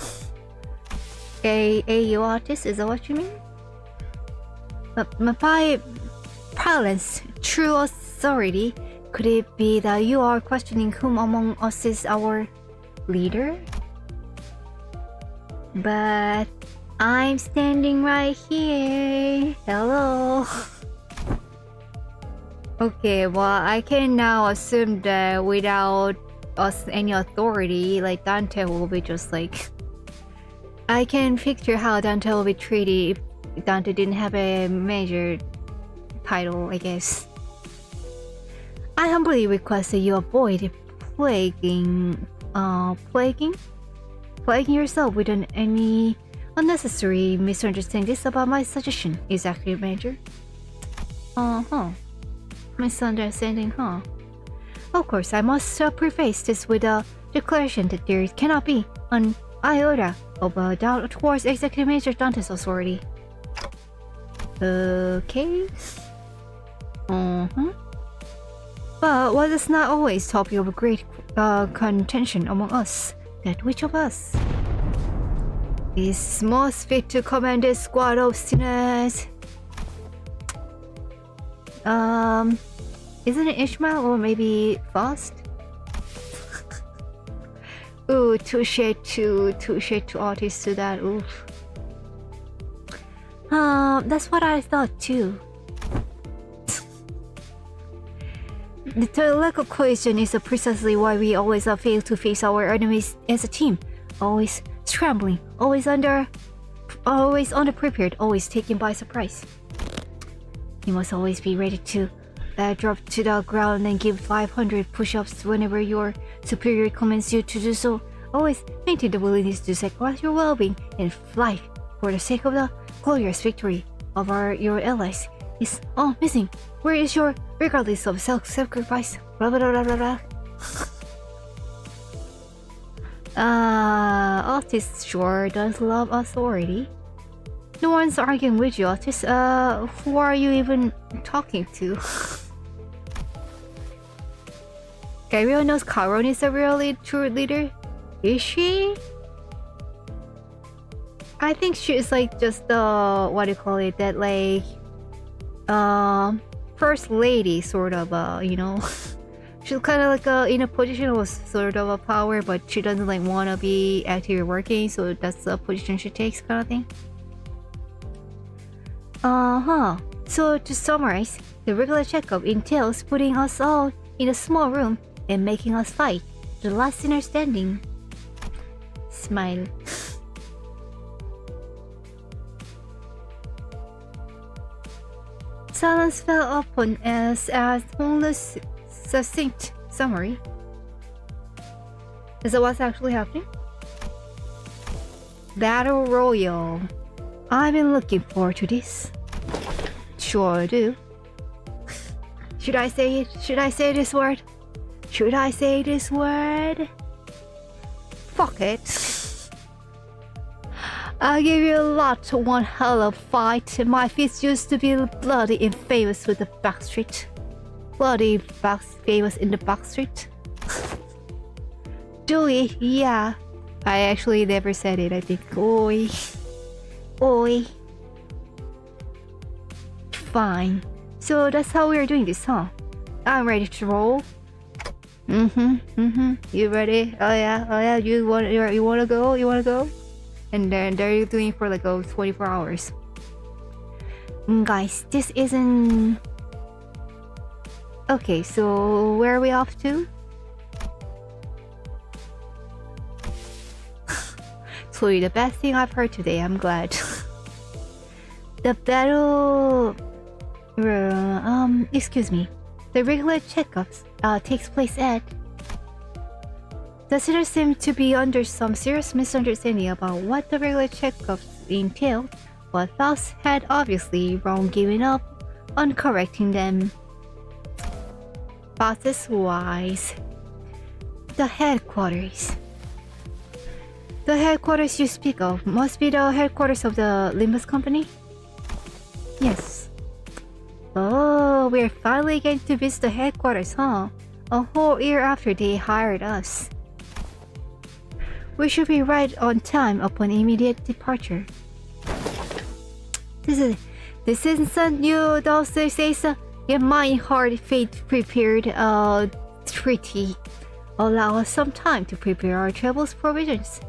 you artist? Is that what you mean? But by parlance, true authority, could it be that you are questioning whom among us is our leader? But I'm standing right here. Hello. Okay, well, I can now assume that without us any authority, like Dante will be just like... I can picture how Dante will be treated if Dante didn't have a major title, I guess. I humbly request that you avoid plaguing yourself with any unnecessary misunderstandings about my suggestion, Executive Manager. Misunderstanding, huh? Of course, I must preface this with a declaration that there cannot be an iota of a doubt towards Executive Manager Dante's authority. Okay. But what is not always topic of great contention among us, that which of us is most fit to command this squad of sinners? Isn't it Ishmael or maybe Faust? Ooh, touche to artists to that. Oof. That's what I thought too. The lack of cohesion is precisely why we always fail to face our enemies as a team. Always scrambling, always underprepared, always taken by surprise. You must always be ready to drop to the ground and give 500 push-ups whenever your superior commands you to do so. Always maintain the willingness to sacrifice your well-being and life for the sake of the glorious victory of your allies. Is all missing. Where is your regardless of self-sacrifice? Blah blah blah blah blah. Otis sure does love authority. No one's arguing with you, Otis. Who are you even talking to? Everyone knows Chiron is a really true leader. Is she? I think she's like just the what do you call it? That like first lady sort of you know. She's kind of like in a position of sort of a power, but she doesn't like want to be actively working, so that's the position she takes, kind of thing. So to summarize, the regular checkup entails putting us all in a small room and making us fight the last sinner standing. Smile. Silence fell upon us as Holmes' succinct summary. Is that what's actually happening? Battle Royale. I've been looking forward to this. Sure do. Should I say it? Should I say this word? Should I say this word? Fuck it. I'll give you a lot to one hell of a fight. My fists used to be bloody and famous with the backstreet. Famous in the backstreet. Dewey, yeah. I actually never said it, I think. Oi. Oi. Fine. So that's how we're doing this, huh? I'm ready to roll. You ready? Oh yeah. You wanna go? And then they're doing it for like 24 hours. Guys, this isn't... Okay, so where are we off to? Totally the best thing I've heard today, I'm glad. The battle... excuse me. The regular checkups takes place at... The sinners seem to be under some serious misunderstanding about what the regular checkups entail, but Faust had obviously wrong giving up on correcting them. Process-wise, the headquarters. The headquarters you speak of must be the headquarters of the Limbus company? Yes. Oh, we're finally getting to visit the headquarters, huh? A whole year after they hired us. We should be right on time upon immediate departure. This isn't you, those says your mind, heart, faith prepared treaty. Allow us some time to prepare our travel's provisions.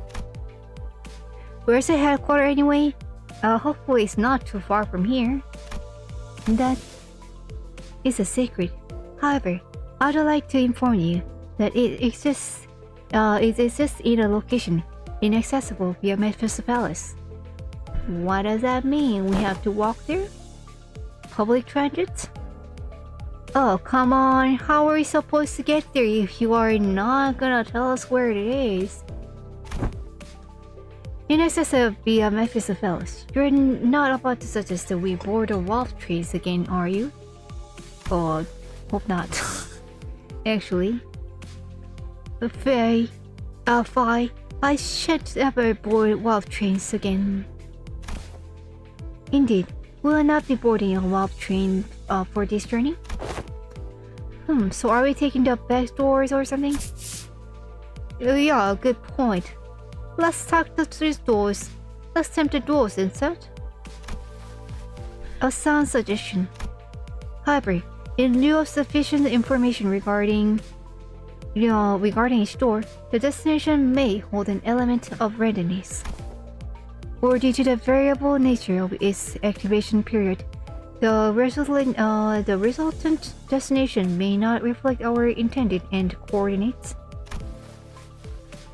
Where's the headquarters anyway? Hopefully it's not too far from here. That is a secret. However, I'd like to inform you that it exists in a location inaccessible via Memphis Palace. What does that mean? We have to walk there? Public transit? Oh, come on. How are we supposed to get there if you are not gonna tell us where it is? Inaccessible via Memphis Palace. You're not about to suggest that we board the wolf trees again, are you? Oh, hope not. Actually. Fine. I shan't ever board wolf trains again. Indeed, we will not be boarding a wolf train for this journey. So are we taking the back doors or something? Yeah, good point. Let's talk the three doors. Let's tempt the doors instead. A sound suggestion. However, in lieu of sufficient information regarding each door, the destination may hold an element of randomness. Or due to the variable nature of its activation period, the resultant destination may not reflect our intended end coordinates.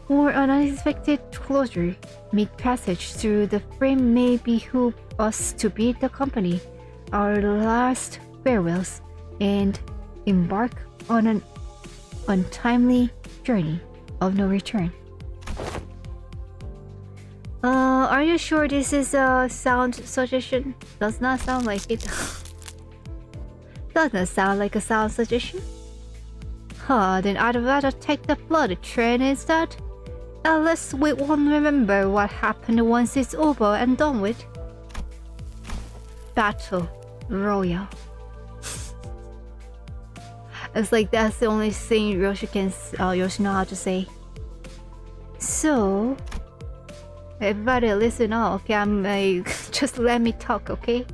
Or an unexpected closure mid-passage through the frame may behoove us to bid the company our last farewells and embark on an untimely journey of no return. Are you sure this is a sound suggestion? Does not sound like it. Doesn't sound like a sound suggestion. Then I'd rather take the blood train instead. At least we won't remember what happened once it's over and done with. Battle Royale. It's like that's the only thing Yoshi know how to say. So, everybody listen up, okay? I'm just let me talk, okay?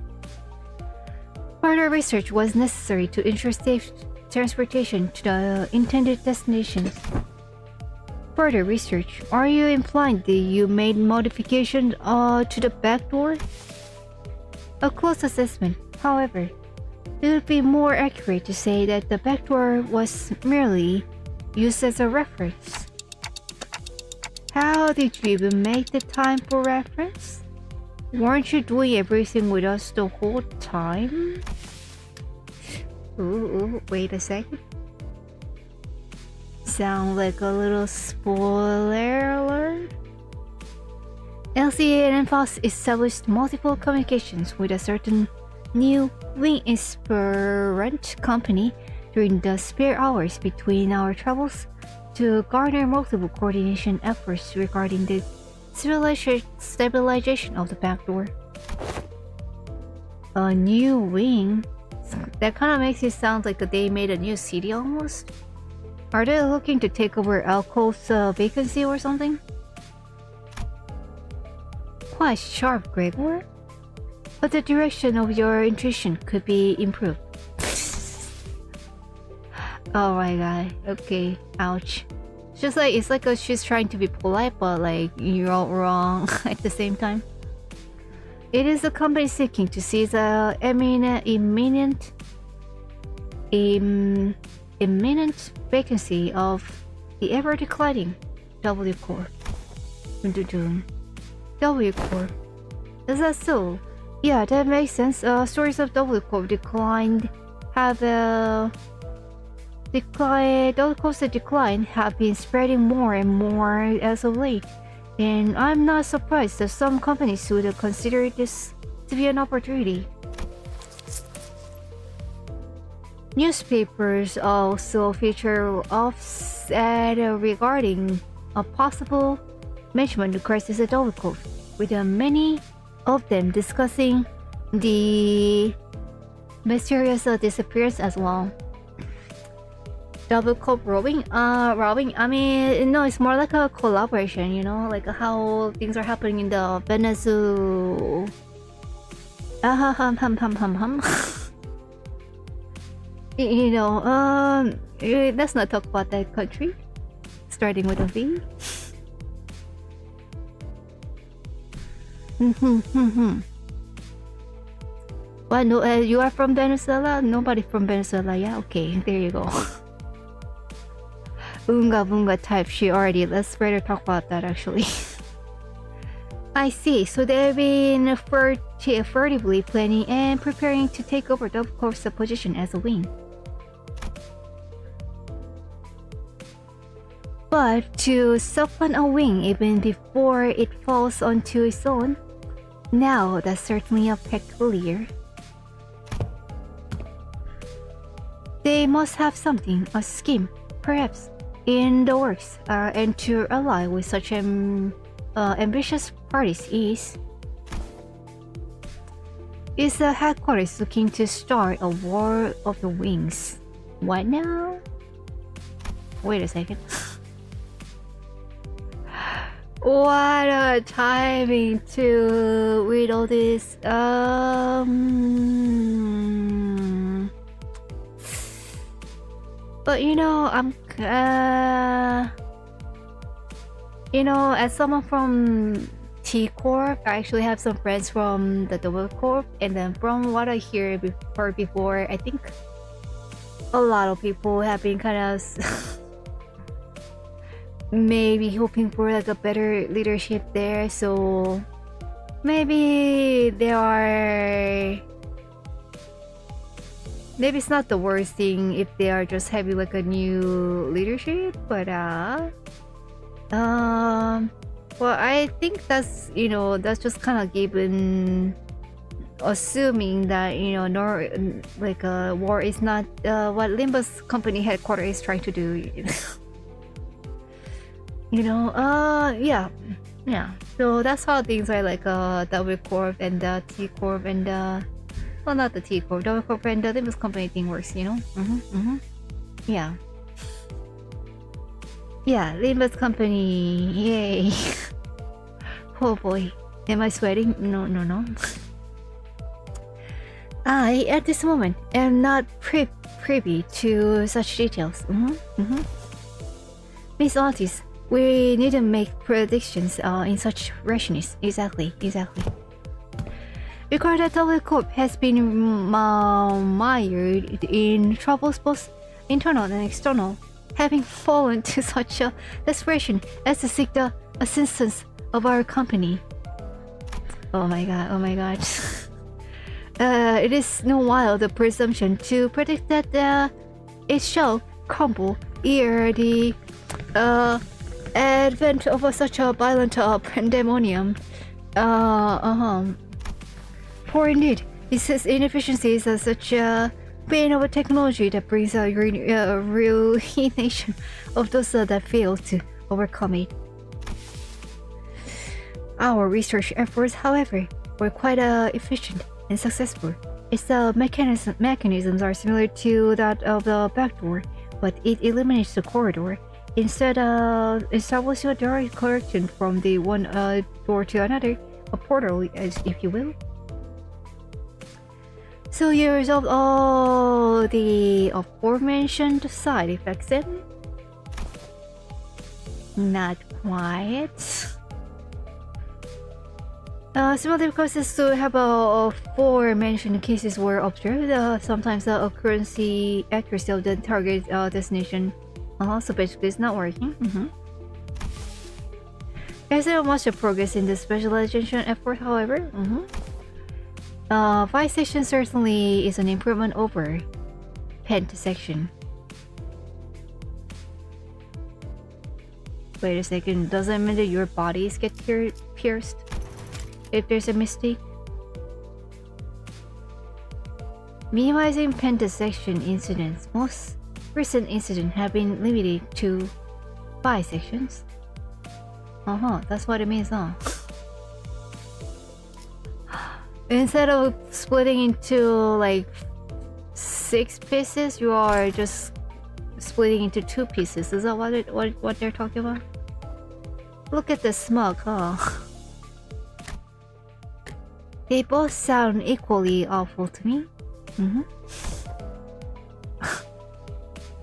Further research was necessary to ensure safe transportation to the intended destination. Further research? Are you implying that you made modifications to the back door? A close assessment, however, it would be more accurate to say that the back door was merely used as a reference. How did you even make the time for reference? Weren't you doing everything with us the whole time? Ooh, wait a second. Sound like a little spoiler alert? LCA and Fox established multiple communications with a certain new wing inspirant company during the spare hours between our travels to garner multiple coordination efforts regarding the stabilization of the back door. A new wing? That kind of makes it sound like they made a new city almost. Are they looking to take over Alcove's vacancy or something? Quite sharp, Gregor. But the direction of your intuition could be improved. Oh my god. Okay. Ouch. Just like it's like she's trying to be polite, but like you're all wrong at the same time. It is the company seeking to seize the imminent vacancy of the ever-declining W Corp. W Corp. Is that so? Yeah, that makes sense. Stories of W Corp decline have been spreading more and more as of late, and I'm not surprised that some companies would consider this to be an opportunity. Newspapers also feature offset regarding a possible management crisis at W Corp, with many of them discussing the mysterious disappearance as well. W Corp robbing? I mean, no, it's more like a collaboration, you know, like how things are happening in the Venezuela. You know, let's not talk about that country. Starting with a V. What? No, you are from Venezuela? Nobody from Venezuela? Yeah, okay, there you go. Unga Bunga type she already. Let's better talk about that actually. I see. So they've been furtively planning and preparing to take over the course position as a wing. But to supplant a wing even before it falls onto its own, now that's certainly a peculiar. They must have something, a scheme, perhaps, in the works, and to ally with such ambitious parties is the headquarters looking to start a war of the wings. What now? Wait a second. What a timing to read all this. But you know, as someone from T Corp, I actually have some friends from the Double Corp, and then from what I hear before, I think a lot of people have been kind of maybe hoping for like a better leadership there. So maybe maybe it's not the worst thing if they are just having like a new leadership, but well, I think that's just kind of given, assuming that war is not what Limbus company headquarters is trying to do. Yeah. So that's how things are like W Corp and the T Corp and well, not the T Corp, W Corp and the Limbus company thing works. Yeah. Yeah, Limbus company, yay. Oh boy, am I sweating? No. I, at this moment, am not privy to such details. Miss Otis, we needn't make predictions in such rashness. Exactly. Because the W Corp has been mired in troubles both internal and external, having fallen to such a desperation as to seek the assistance of our company. Oh my god. It is no wild presumption to predict that it shall crumble ere the advent of such a violent pandemonium. For indeed, its inefficiencies are such a bane of a technology that brings a ruination of those that fail to overcome it. Our research efforts, however, were quite efficient and successful. Its mechanisms are similar to that of the backdoor, but it eliminates the corridor instead of establishing a direct connection from the one door to another, a portal, if you will. So you resolved all the aforementioned side effects then? Not quite. Similar difficulties to have aforementioned cases were observed. Sometimes the accuracy of the target destination. So basically it's not working. There's not much progress in the specialization effort, however. 5 section certainly is an improvement over pent section. Wait a second, doesn't mean that your bodies get pierced if there's a mistake? Minimizing pentasection incidents. Most recent incidents have been limited to 5 sections. That's what it means, huh? Instead of splitting into like 6 pieces, you are just splitting into 2 pieces. Is that what they're talking about? Look at the smug, huh? They both sound equally awful to me.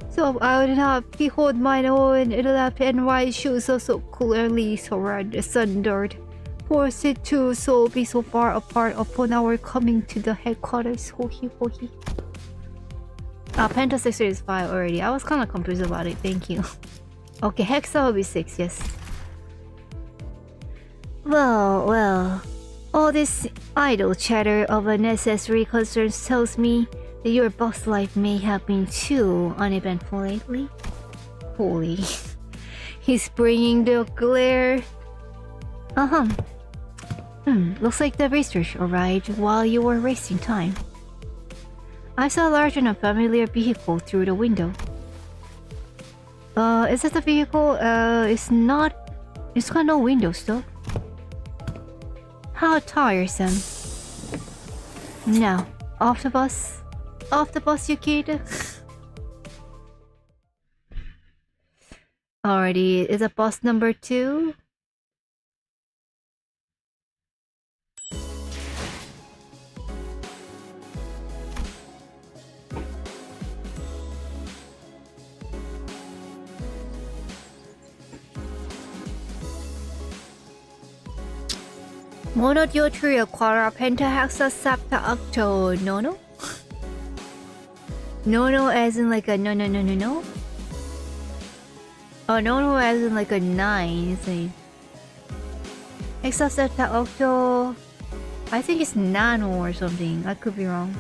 So I would not behold mine own left and right shoes so clearly sundered. Force it to so be so far apart upon our coming to the headquarters. Hohi. Pentasection is 5 already. I was kind of confused about it. Thank you. Okay, Hexa will be 6, yes. Well. All this idle chatter of unnecessary concerns tells me that your boss life may have been too uneventful lately. Holy. He's bringing the glare. Looks like the research arrived while you were wasting time. I saw a large and unfamiliar vehicle through the window. Is that the vehicle? It's not. It's got no windows though. How tiresome. Now, off the bus. Off the bus, you kid. Alrighty, is it bus number 2? Monodiotria quadra pentahexa septa octo nono? Nono as in like a no. Oh, nono as in like a 9, isn't it? Hexa septa octo. I think it's nano or something. I could be wrong.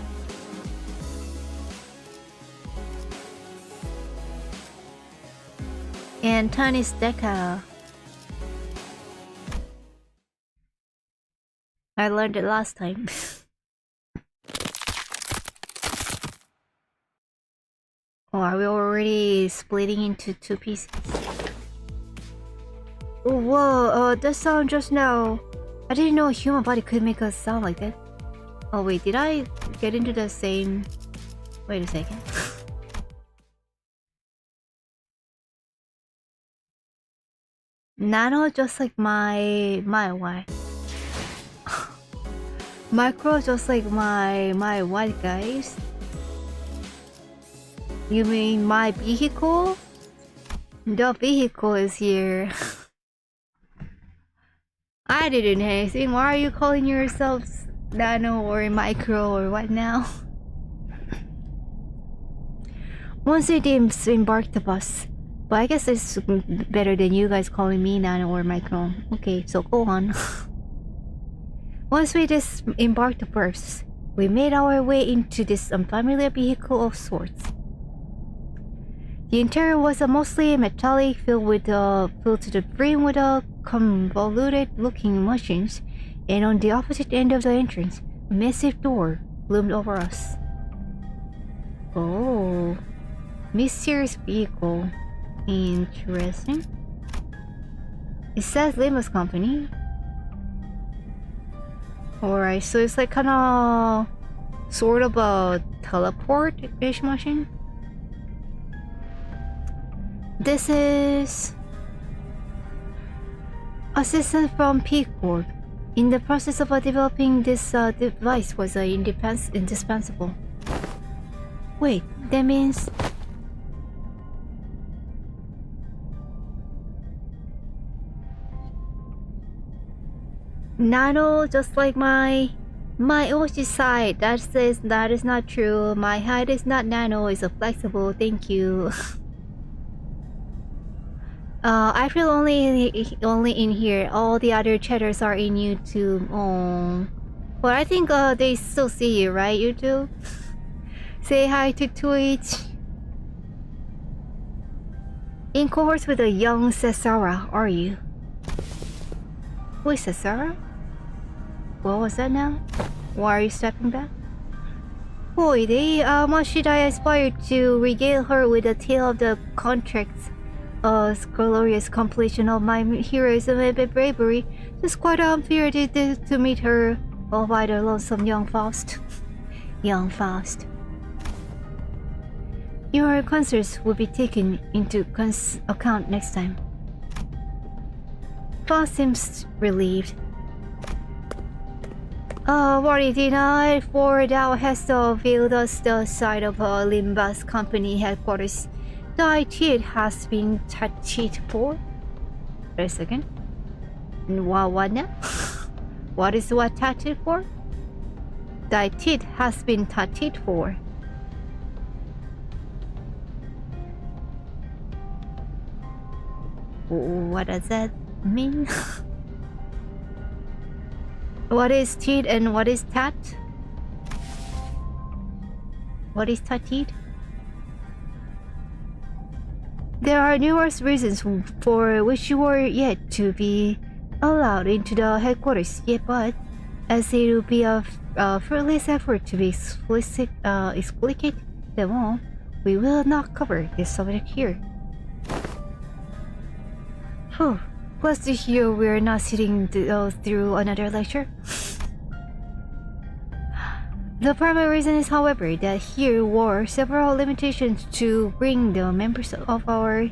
And Tanis Deca. I learned it last time. Oh, are we already splitting into 2 pieces? Whoa, that sound just now. I didn't know a human body could make a sound like that. Oh wait, did I get into the same... Wait a second. Nano just like my what? Micro just like my what, guys? You mean my vehicle? The vehicle is here. I didn't anything. Why are you calling yourselves nano or micro or what now? Once we did embark the bus. But I guess it's better than you guys calling me nano or micro. Okay, so go on. Once we disembarked the bus, we made our way into this unfamiliar vehicle of sorts. The interior was mostly metallic, filled to the brim with convoluted-looking machines, and on the opposite end of the entrance, a massive door loomed over us. Oh, mysterious vehicle. Interesting. It says Limbus Company. Alright, so it's like kinda sort of a teleport-ish machine. This is assistant from Peakboard. In the process of developing this device was indispensable. Wait, that means nano, just like my OG side that says that is not true. My height is not nano, it's a flexible. Thank you. I feel only in here. All the other chatters are in YouTube. Oh, but I think they still see you, right? YouTube. Say hi to Twitch. In cohorts with a young Cesara, are you? Who is Cesara? What was that now? Why are you stepping back? Boy, how much did I aspire to regale her with a tale of the contract's glorious completion of my heroism and bravery. Just quite unfair to meet her all by the lonesome young Faust. Young Faust. Your concerns will be taken into account next time. Faust seems relieved. Worry denied, for thou hast revealed us the side of Limbus Company headquarters. Thy teeth has been touched for. Wait a second. What now? What is what tattooed for? Thy teeth has been tattooed for. What does that mean? What is teat and what is tat? What is tatit? There are numerous reasons for which you are yet to be allowed into the headquarters, yet but as it would be a fruitless effort to be explicate them all, we will not cover this subject here. Phew. Plus to hear we're not sitting through another lecture. The primary reason is, however, that here were several limitations to bring the members of our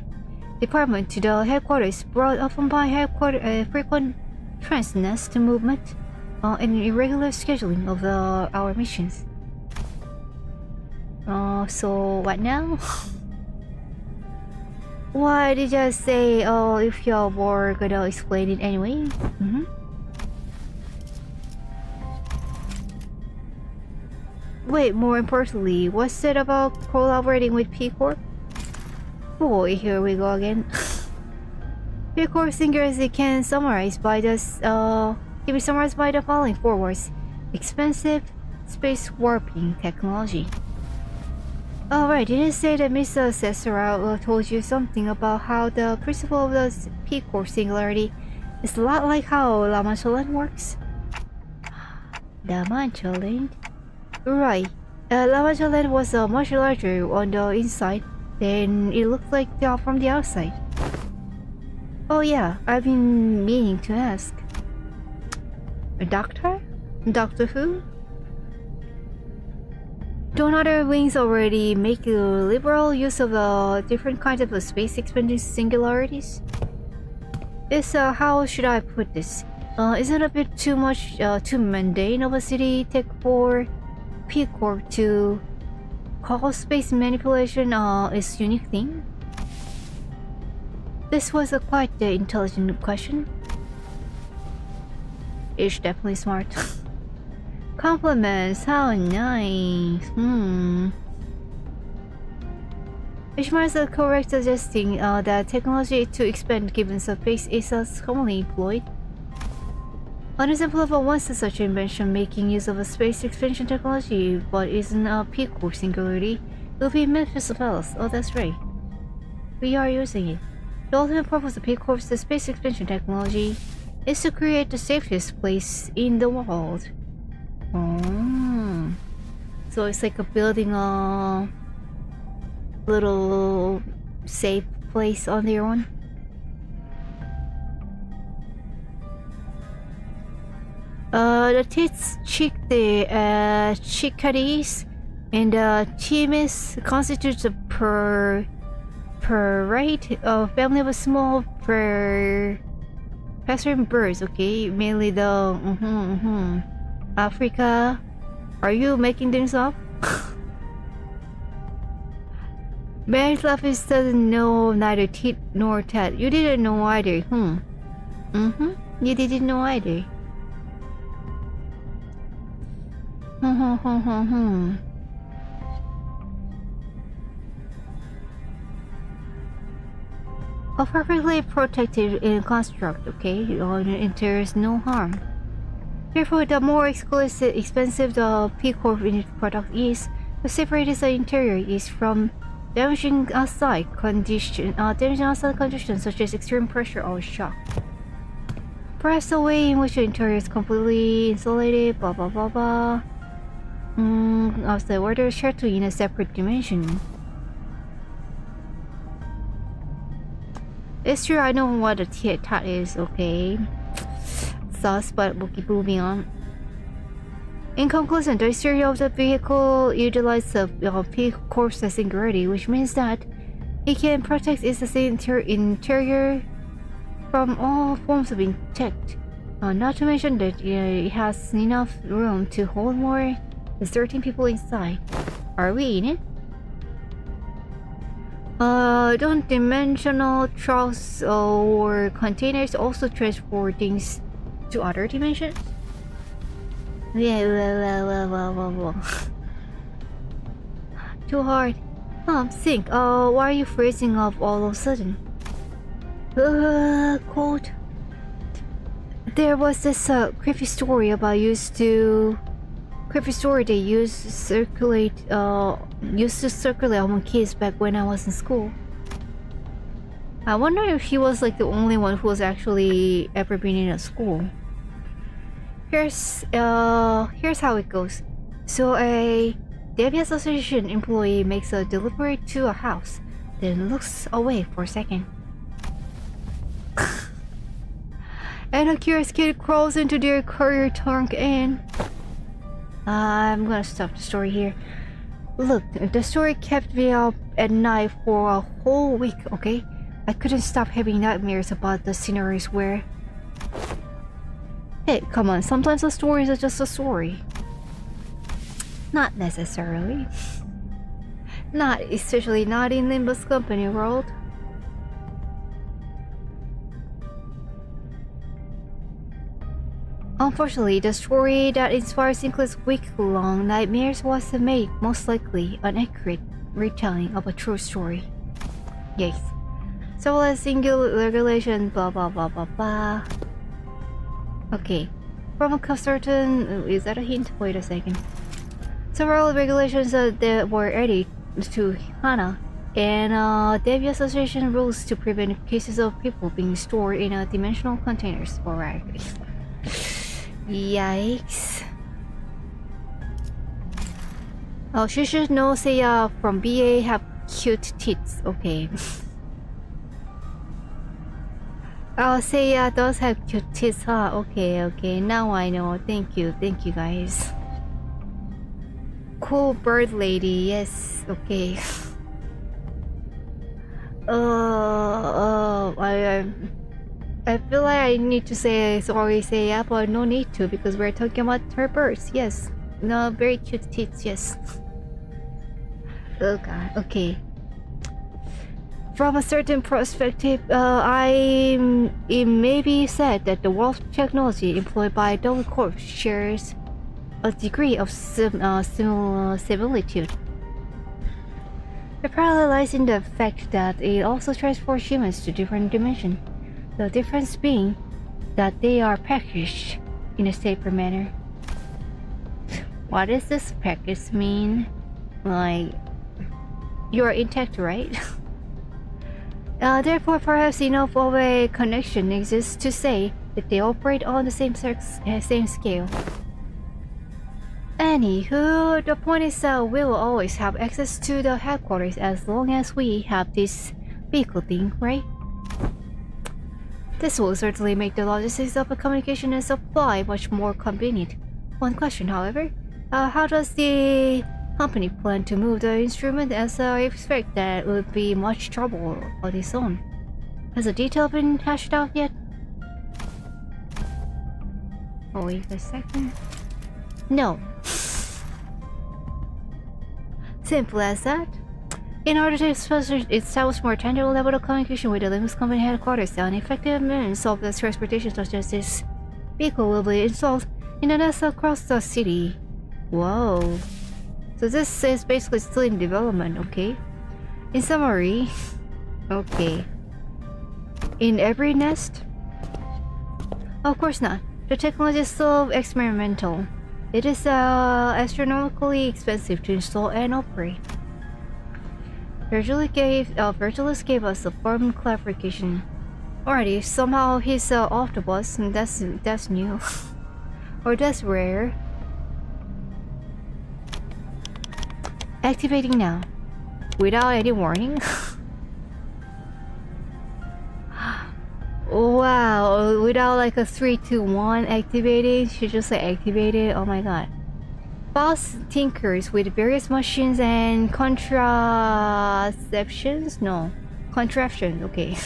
department to the headquarters, brought often by frequent transnest movement and irregular scheduling of our missions. So what now? Why did you say, if y'all were gonna explain it anyway? Wait, more importantly, what's said about collaborating with P-Corp? Boy, here we go again. P-Corp singularly can summarize by the following four words: expensive space warping technology. Alright, didn't you say that Mr. Cesara told you something about how the principle of the P-Corp singularity is a lot like how La Mancha Land works? La Mancha Land? Right. La Mancha Land was much larger on the inside than it looked like from the outside. Oh yeah, I've been meaning to ask. A doctor? Doctor Who? Don't other wings already make liberal use of different kinds of space expanding singularities? It's how should I put this? Isn't it a bit too much, too mundane of a city tech for P-Corp to call space manipulation its unique thing? This was a quite intelligent question. It's definitely smart. Compliments, how nice. Ishmael is correct suggesting that technology to expand given space is commonly employed. An example of one such invention making use of a space expansion technology but isn't a P-Corp singularity will be Memphis Fellows. Oh, that's right. We are using it. The ultimate purpose of P-Corp's space expansion technology is to create the safest place in the world. Oh. So it's like a building a little safe place on their own. The tits the chickadees and the chimes constitutes a family of small passerine birds. Okay, mainly the Africa. Are you making things up? Pat Lapis doesn't know neither tit nor tat. You didn't know either. You didn't know either. A perfectly protected construct, okay? There is no harm. Therefore, the more expensive the P-Corp product is, the safer its interior is from damaging outside conditions such as extreme pressure or shock. Perhaps the way in which the interior is completely insulated, blah blah blah blah. Of the order shared to in a separate dimension. It's true, I know what a tat is, okay? Sus, but we'll keep moving on. In conclusion, the exterior of the vehicle utilizes the P-Corp singularity, which means that it can protect its interior from all forms of insect. Not to mention that it has enough room to hold more than 13 people inside. Are we in it? Don't dimensional troughs or containers also transport things to other dimensions? Yeah, well. Too hard. Think, why are you freezing up all of a sudden? Quote. There was this creepy story about creepy story they used to circulate among kids back when I was in school. I wonder if he was like the only one who was actually ever been in a school. Here's how it goes. So a Devi Association employee makes a delivery to a house, then looks away for a second. And a curious kid crawls into their courier trunk and... I'm gonna stop the story here. Look, the story kept me up at night for a whole week, okay? I couldn't stop having nightmares about the scenarios where... Hey, come on, sometimes the stories are just a story. Not necessarily. Not, especially not in Limbus company world. Unfortunately, the story that inspires includes week-long nightmares was made most likely an accurate retelling of a true story. Yes. So let's single regulation blah blah blah blah blah. Okay. From a certain... is that a hint? Wait a second. Several regulations that were added to HANA and Devi Association rules to prevent cases of people being stored in dimensional containers sporadically. Yikes. Oh, she should know Seiya from BA have cute tits. Okay. Oh, Seiya does have cute tits, huh? Okay, okay. Now I know. Thank you guys. Cool bird lady. Yes. Okay. I feel like I need to say sorry, Seiya, but no need to because we're talking about her birds. Yes. No, very cute tits. Yes. Oh god. Okay. From a certain perspective, it may be said that the world technology employed by Double Corp shares a degree of similitude. The parallel lies in the fact that it also transports humans to different dimensions, the difference being that they are packaged in a safer manner. What does this package mean? Like, you are intact, right? Therefore, perhaps enough of a connection exists to say that they operate on the same scale. Anywho, the point is that we will always have access to the headquarters as long as we have this vehicle thing, right? This will certainly make the logistics of the communication and supply much more convenient. One question, however, how does the company plan to move the instrument, as I expect that it would be much trouble on its own? Has the detail been hashed out yet? Oh, wait a second. No. Simple as that. In order to establish more tangible level of communication with the Limbus company headquarters, an effective means of the transportation such as this vehicle will be installed in the nest across the city. Whoa. So this is basically still in development, okay? In summary, okay. In every nest? Of course not. The technology is still experimental. It is astronomically expensive to install and operate. Virtualist gave us a firm clarification. Alrighty, somehow he's off the bus, and that's new. Or that's rare. Activating now. Without any warning. Wow, without like a 3, 2, 1 activating, she just like activated. Oh my god. Boss tinkers with various machines and contraceptions? No. Contraptions, okay.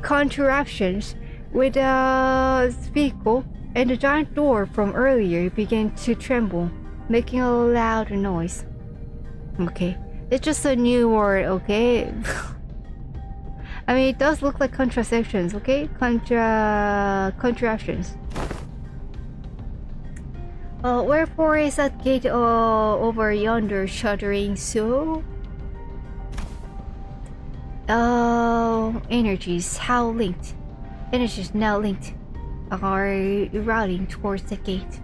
Contraptions with a vehicle, and the giant door from earlier began to tremble, making a loud noise. Okay. It's just a new word, okay? I mean, it does look like contraceptions, okay? Contraptions. Wherefore is that gate over yonder shuddering so? energies how linked. Energies now linked are routing towards the gate.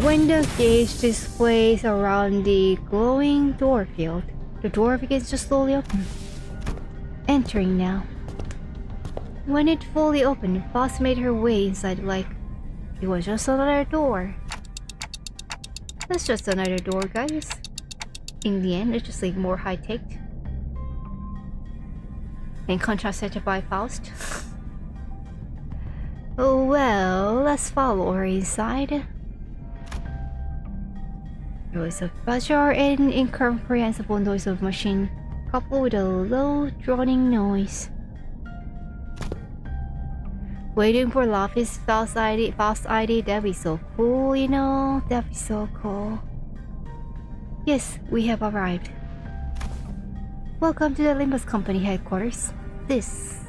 When the gauge displays around the glowing door field, the door begins to slowly open. Entering now. When it fully opened, Foss made her way inside like it was just another door. That's just another door, guys. In the end, it's just like more high-tech. And contrasted by Faust. Oh well, let's follow her inside. There was a bizarre and incomprehensible noise of machine, coupled with a low, droning noise. Waiting for Lapis Faust ID, that'd be so cool, you know? That'd be so cool. Yes, we have arrived. Welcome to the Limbus Company headquarters. This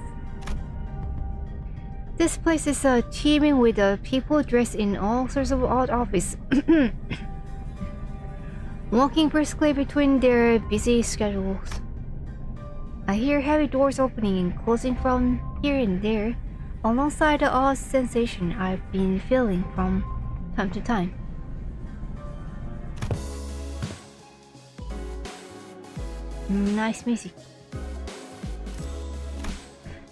place is teeming with people dressed in all sorts of odd outfits. Walking briskly between their busy schedules. I hear heavy doors opening and closing from here and there, alongside the odd sensation I've been feeling from time to time. Nice music.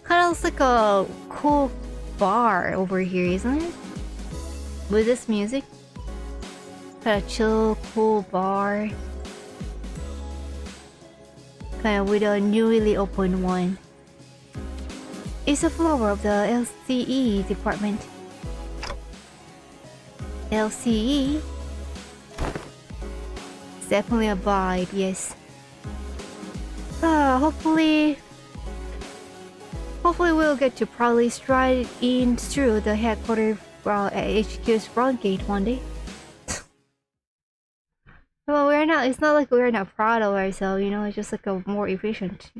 Kinda looks like a cool bar over here, isn't it? With this music. Kinda chill, cool bar. Kinda with a newly opened one. It's a flower of the LCE department. LCE? It's definitely a vibe, yes. Hopefully we'll get to proudly stride in through the headquarters HQ's front gate one day. Well, it's not like we're not proud of ourselves, you know, it's just like a more efficient.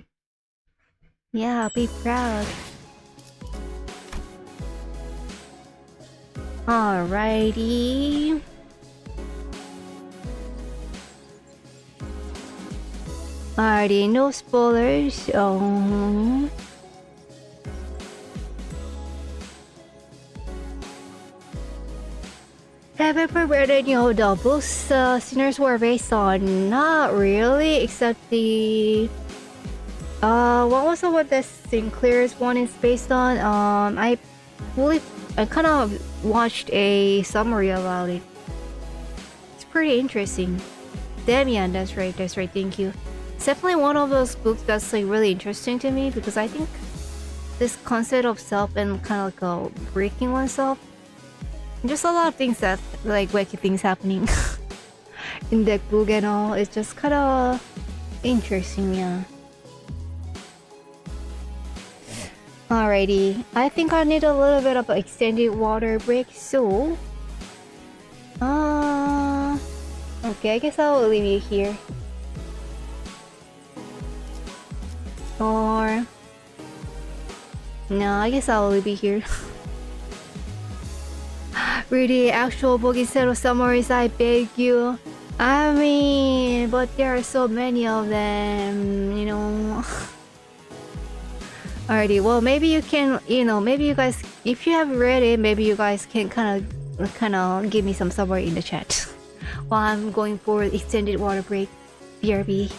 Yeah, be proud. Alrighty. Alrighty, no spoilers. Have you ever read any of the books Sinners were based on? Not really, except the what was the one that Sinclair's one is based on? I kind of watched a summary about it. It's pretty interesting. Damian, that's right, thank you. It's definitely one of those books that's like really interesting to me because I think this concept of self and kind of like breaking oneself, just a lot of things that like wacky things happening in that book and all. It's just kind of interesting, yeah. Alrighty, I think I need a little bit of an extended water break, so okay, I guess I'll leave you here. Or no, I guess I'll leave you here. Read the actual book instead of summaries, I beg you. I mean, but there are so many of them, you know. Alrighty, well maybe you can, you know, maybe you guys, if you have read it, maybe you guys can kind of give me some summary in the chat while I'm going for extended water break. BRB.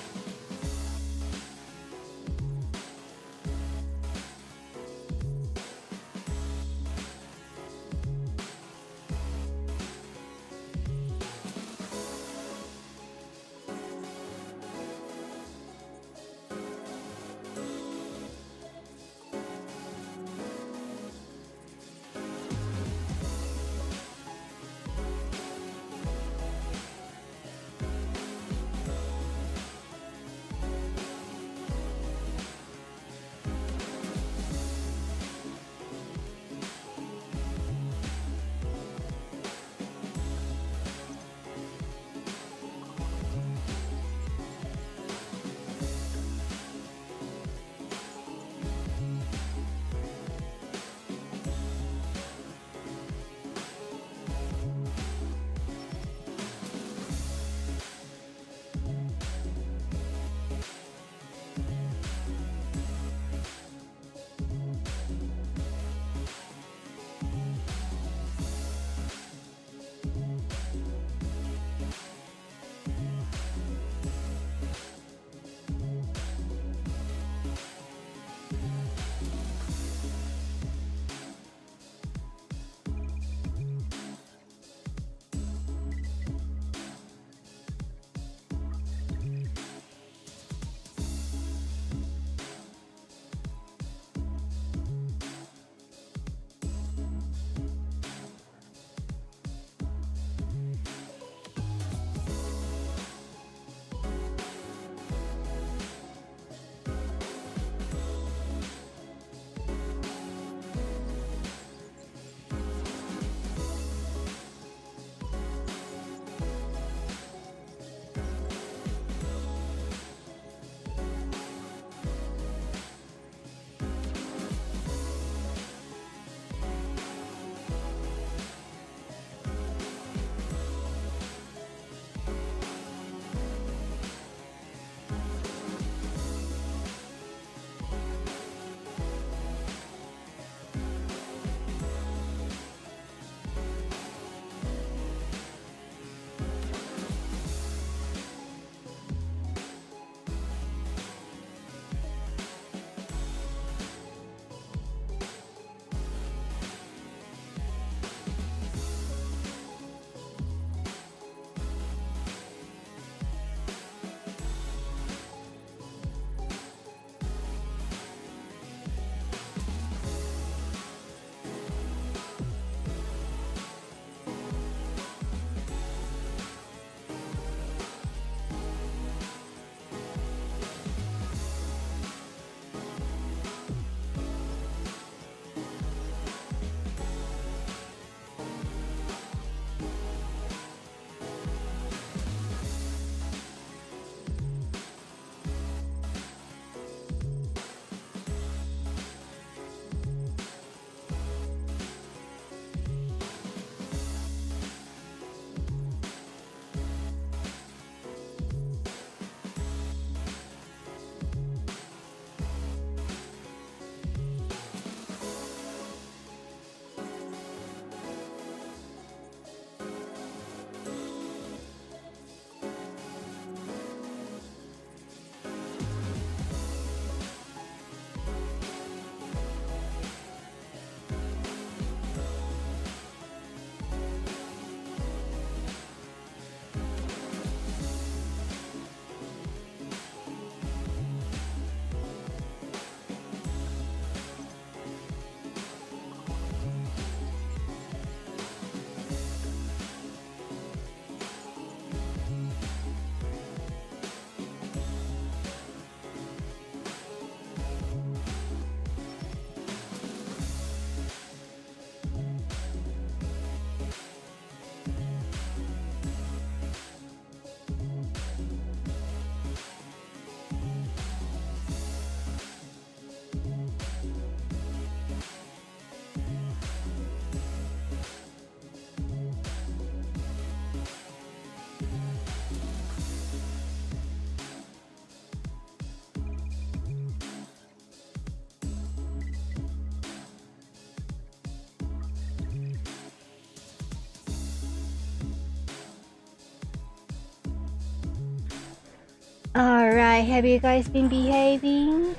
Alright, have you guys been behaving?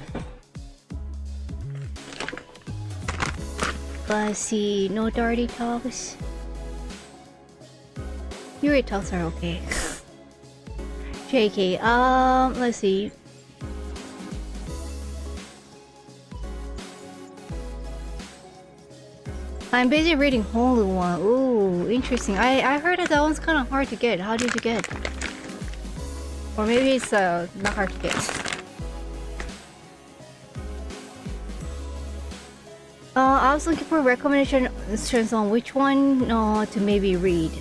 Let's see, no dirty talks. Your talks are okay. JK, let's see. I'm busy reading Holy One. Ooh, interesting. I heard that one's kind of hard to get. How did you get? Or maybe it's not hard to get. I was looking for recommendations on which one to maybe read.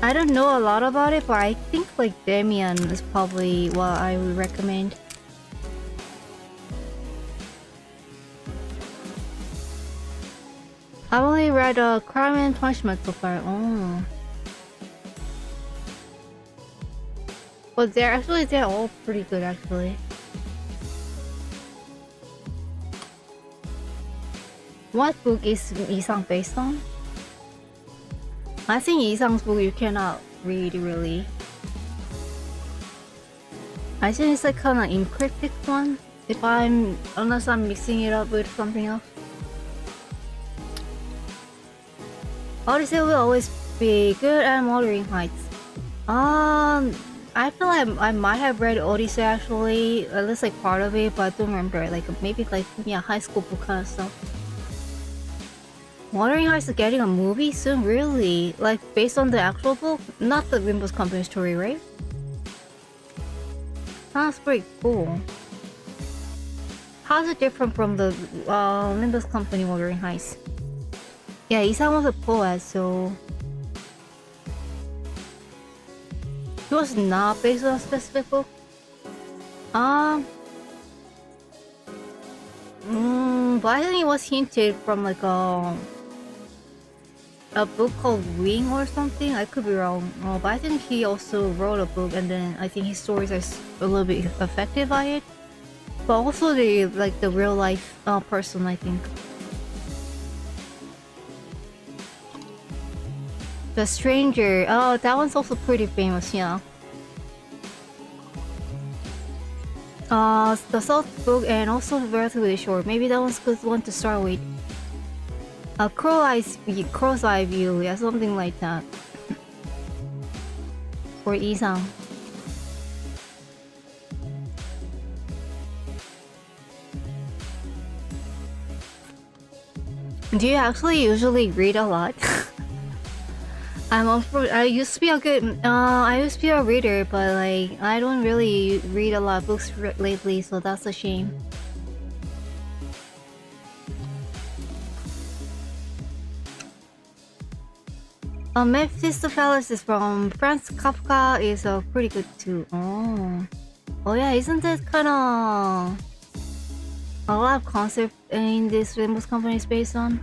I don't know a lot about it, but I think like Demian is probably what I would recommend. I've only read Crime and Punishment so far. Oh. But they're all pretty good actually. What book is Isang based on? I think Isang's book you cannot read really. I think it's like kind of encrypted one. Unless I'm mixing it up with something else. Odyssey will always be good at Wuthering Heights. I feel like I might have read Odyssey actually, at least like part of it, but I don't remember. Like maybe like high school book kind of stuff. Wuthering Heights is getting a movie soon, really? Like based on the actual book, not the Limbus company story, right? Sounds pretty cool. How's it different from the Limbus company Wuthering Heights? Yeah, Isang was a poet, so he was not based on a specific book. But I think it was hinted from like a book called Wing or something. I could be wrong. But I think he also wrote a book, and then I think his stories are a little bit affected by it. But also the real life person, I think. The Stranger. Oh, that one's also pretty famous, yeah. The Salt book and also relatively short. Maybe that one's a good one to start with. Crow's Eye View, yeah, something like that. For Isang. Do you actually usually read a lot? I used to be a reader, but like I don't really read a lot of books lately, so that's a shame. Mephistopheles is from Franz Kafka, is pretty good too. Oh yeah, isn't it kind of a lot of concept in this Limbus company is based on?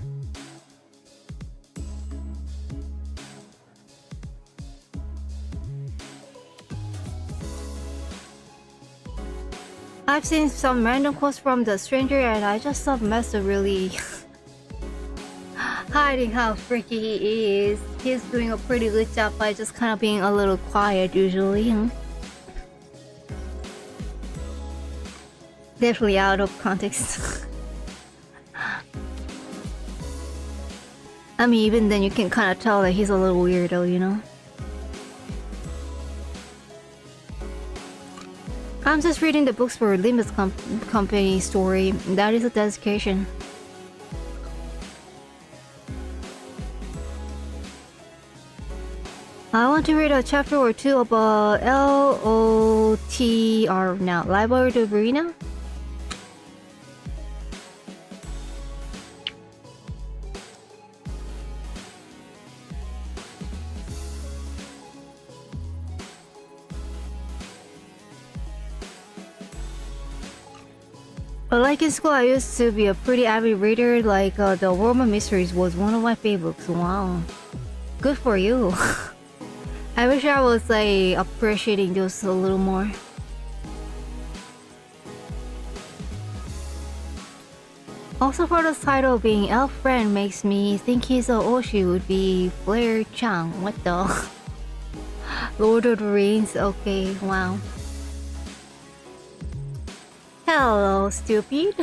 I've seen some random quotes from The Stranger and I just thought Master really hiding how freaky he is. He's doing a pretty good job by just kind of being a little quiet usually. Definitely out of context. I mean, even then you can kind of tell that he's a little weirdo, you know? I'm just reading the books for Limbus company story. That is a dedication. I want to read a chapter or two about LOTR now. Library de Verena? But like in school, I used to be a pretty avid reader. Like the Roman Mysteries was one of my favorites. Wow, good for you. I wish I was like appreciating those a little more. Also, for the title being Elf Friend makes me think his Oshi would be Blair Chang. What the? Lord of the Rings. Okay, wow. Hello, stupid.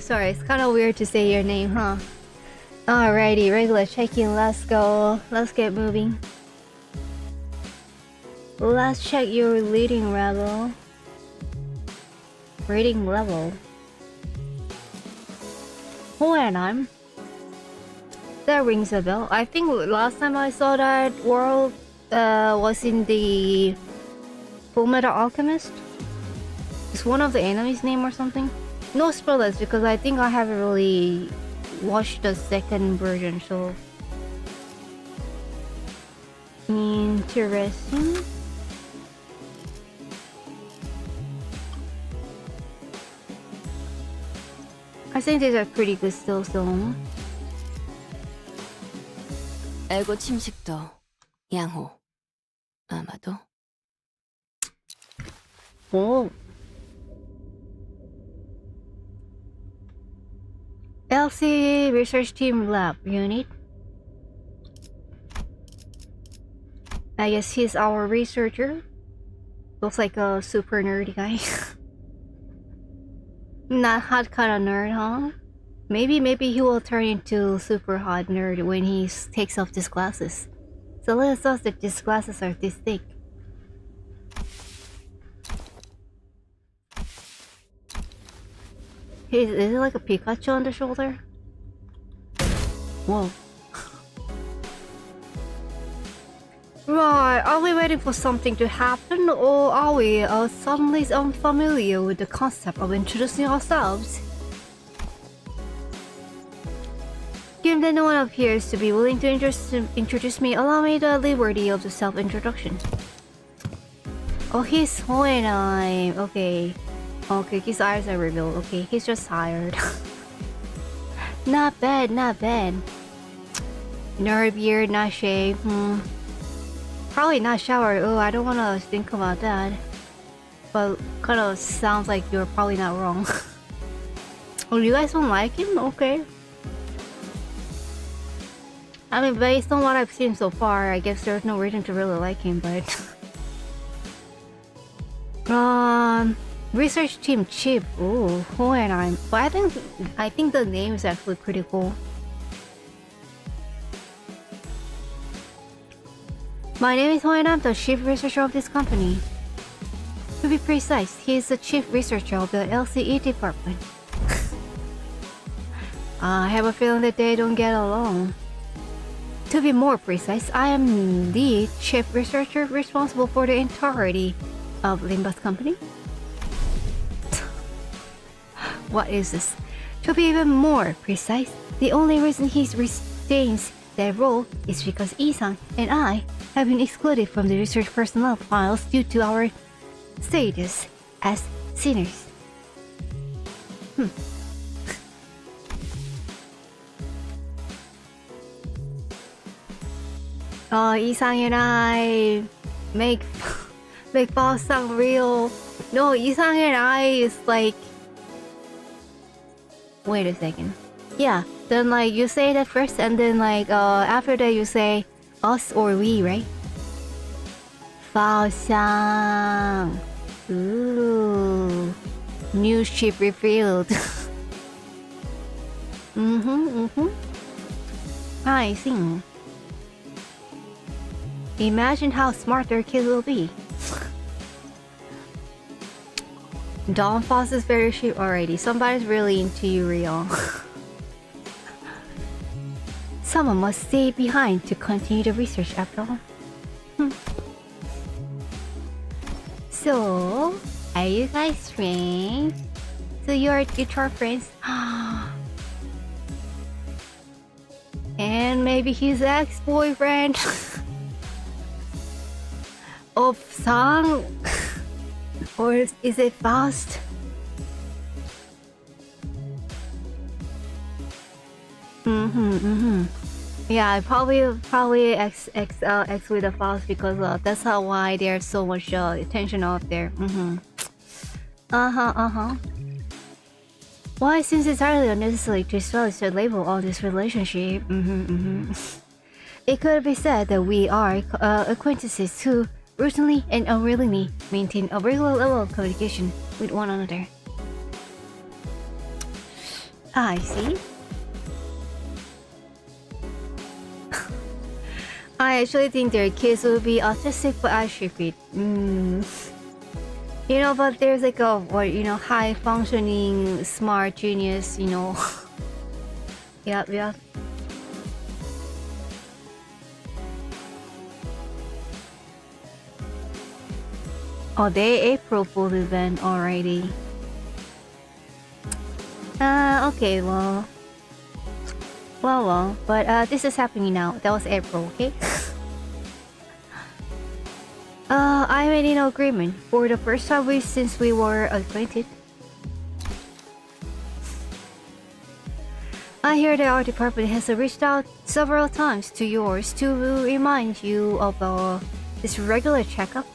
Sorry, it's kind of weird to say your name, huh? Alrighty, regular check-in, let's go. Let's get moving. Let's check your leading level. Rating level. Hohenheim. That rings a bell. I think last time I saw that world was in the Fullmetal Alchemist. Is one of the enemies' name or something? No spoilers because I think I haven't really watched the second version, so interesting. I think these are pretty good still, so. 에고 침식도 양호. 아마도. Oh. LC Research Team Lab Unit. I guess he's our researcher. Looks like a super nerdy guy. Not hot kind of nerd, huh? Maybe he will turn into super hot nerd when he takes off his glasses. So let us that these glasses are this thick. Is it like a Pikachu on the shoulder? Whoa. Right, are we waiting for something to happen, or are we suddenly unfamiliar with the concept of introducing ourselves? Given that no one appears to be willing to introduce me, allow me the liberty of the self-introduction. Oh, he's Hohenheim. Okay. Okay, his eyes are revealed. Okay, he's just tired. Not bad, not bad. Nerd beard, not shaved. Probably not showered. Oh, I don't want to think about that. But kind of sounds like you're probably not wrong. Oh, you guys don't like him? Okay. I mean, based on what I've seen so far, I guess there's no reason to really like him, but... Research Team Chief. Ooh, Hohenheim. But I think the name is actually pretty cool. My name is Hohenheim, the chief researcher of this company. To be precise, he is the chief researcher of the LCE department. I have a feeling that they don't get along. To be more precise, I am the chief researcher responsible for the entirety of Limbus company. What is this? To be even more precise, the only reason he retains that role is because Isan and I have been excluded from the research personnel files due to our status as seniors. Isan and I make boss sound real. No, Isan and I is like. Wait a second. Yeah, then like you say that first, and then like after that you say us or we, right? Bao-sang. Ooh. New ship revealed. I see. Imagine how smart their kid will be. Dawn Foss is very cheap already. Somebody's really into you, Rio. Someone must stay behind to continue the research after all. So, are you guys friends? So you're guitar friends? And maybe his ex-boyfriend of Sang? Or is it Faust? Yeah, probably X with the Faust because that's why there's so much attention out there. Why, since it's entirely unnecessary to establish a label on this relationship, it could be said that we are acquaintances who routinely and unwillingly maintain a regular level of communication with one another. I see. I actually think their kids will be autistic, but I should be. You know, but there's like a high functioning smart genius, you know. Yep. Oh, they April Fool's event already. Okay, well, but this is happening now. That was April, okay? I made an agreement for the first time since we were acquainted. I hear that our department has reached out several times to yours to remind you of this regular checkup.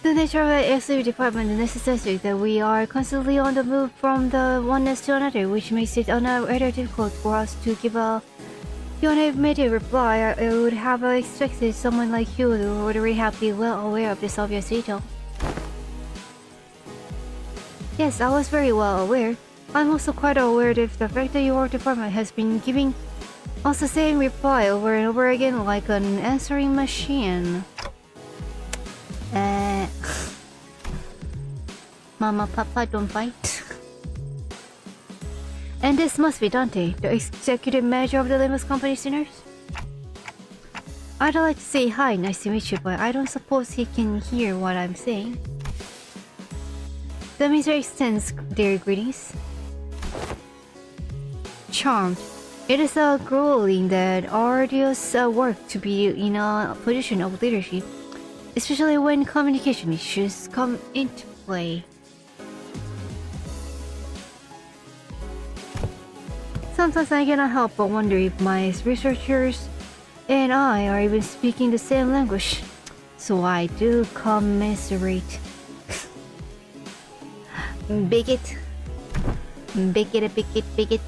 The nature of the SU department necessitates that we are constantly on the move from the one nest to another, which makes it rather difficult for us to give you an immediate reply. I would have expected someone like you to already have been well aware of this obvious detail. Yes, I was very well aware. I'm also quite aware of the fact that your department has been giving us the same reply over and over again like an answering machine. Mama, Papa, don't fight. And this must be Dante, the executive manager of the Limbus company sinners. I'd like to say hi, nice to meet you, but I don't suppose he can hear what I'm saying. The minister extends their greetings. Charmed. It is grueling that arduous work to be in a position of leadership, especially when communication issues come into play. Sometimes I cannot help but wonder if my researchers and I are even speaking the same language, so I do commiserate. Bigot. Bigot.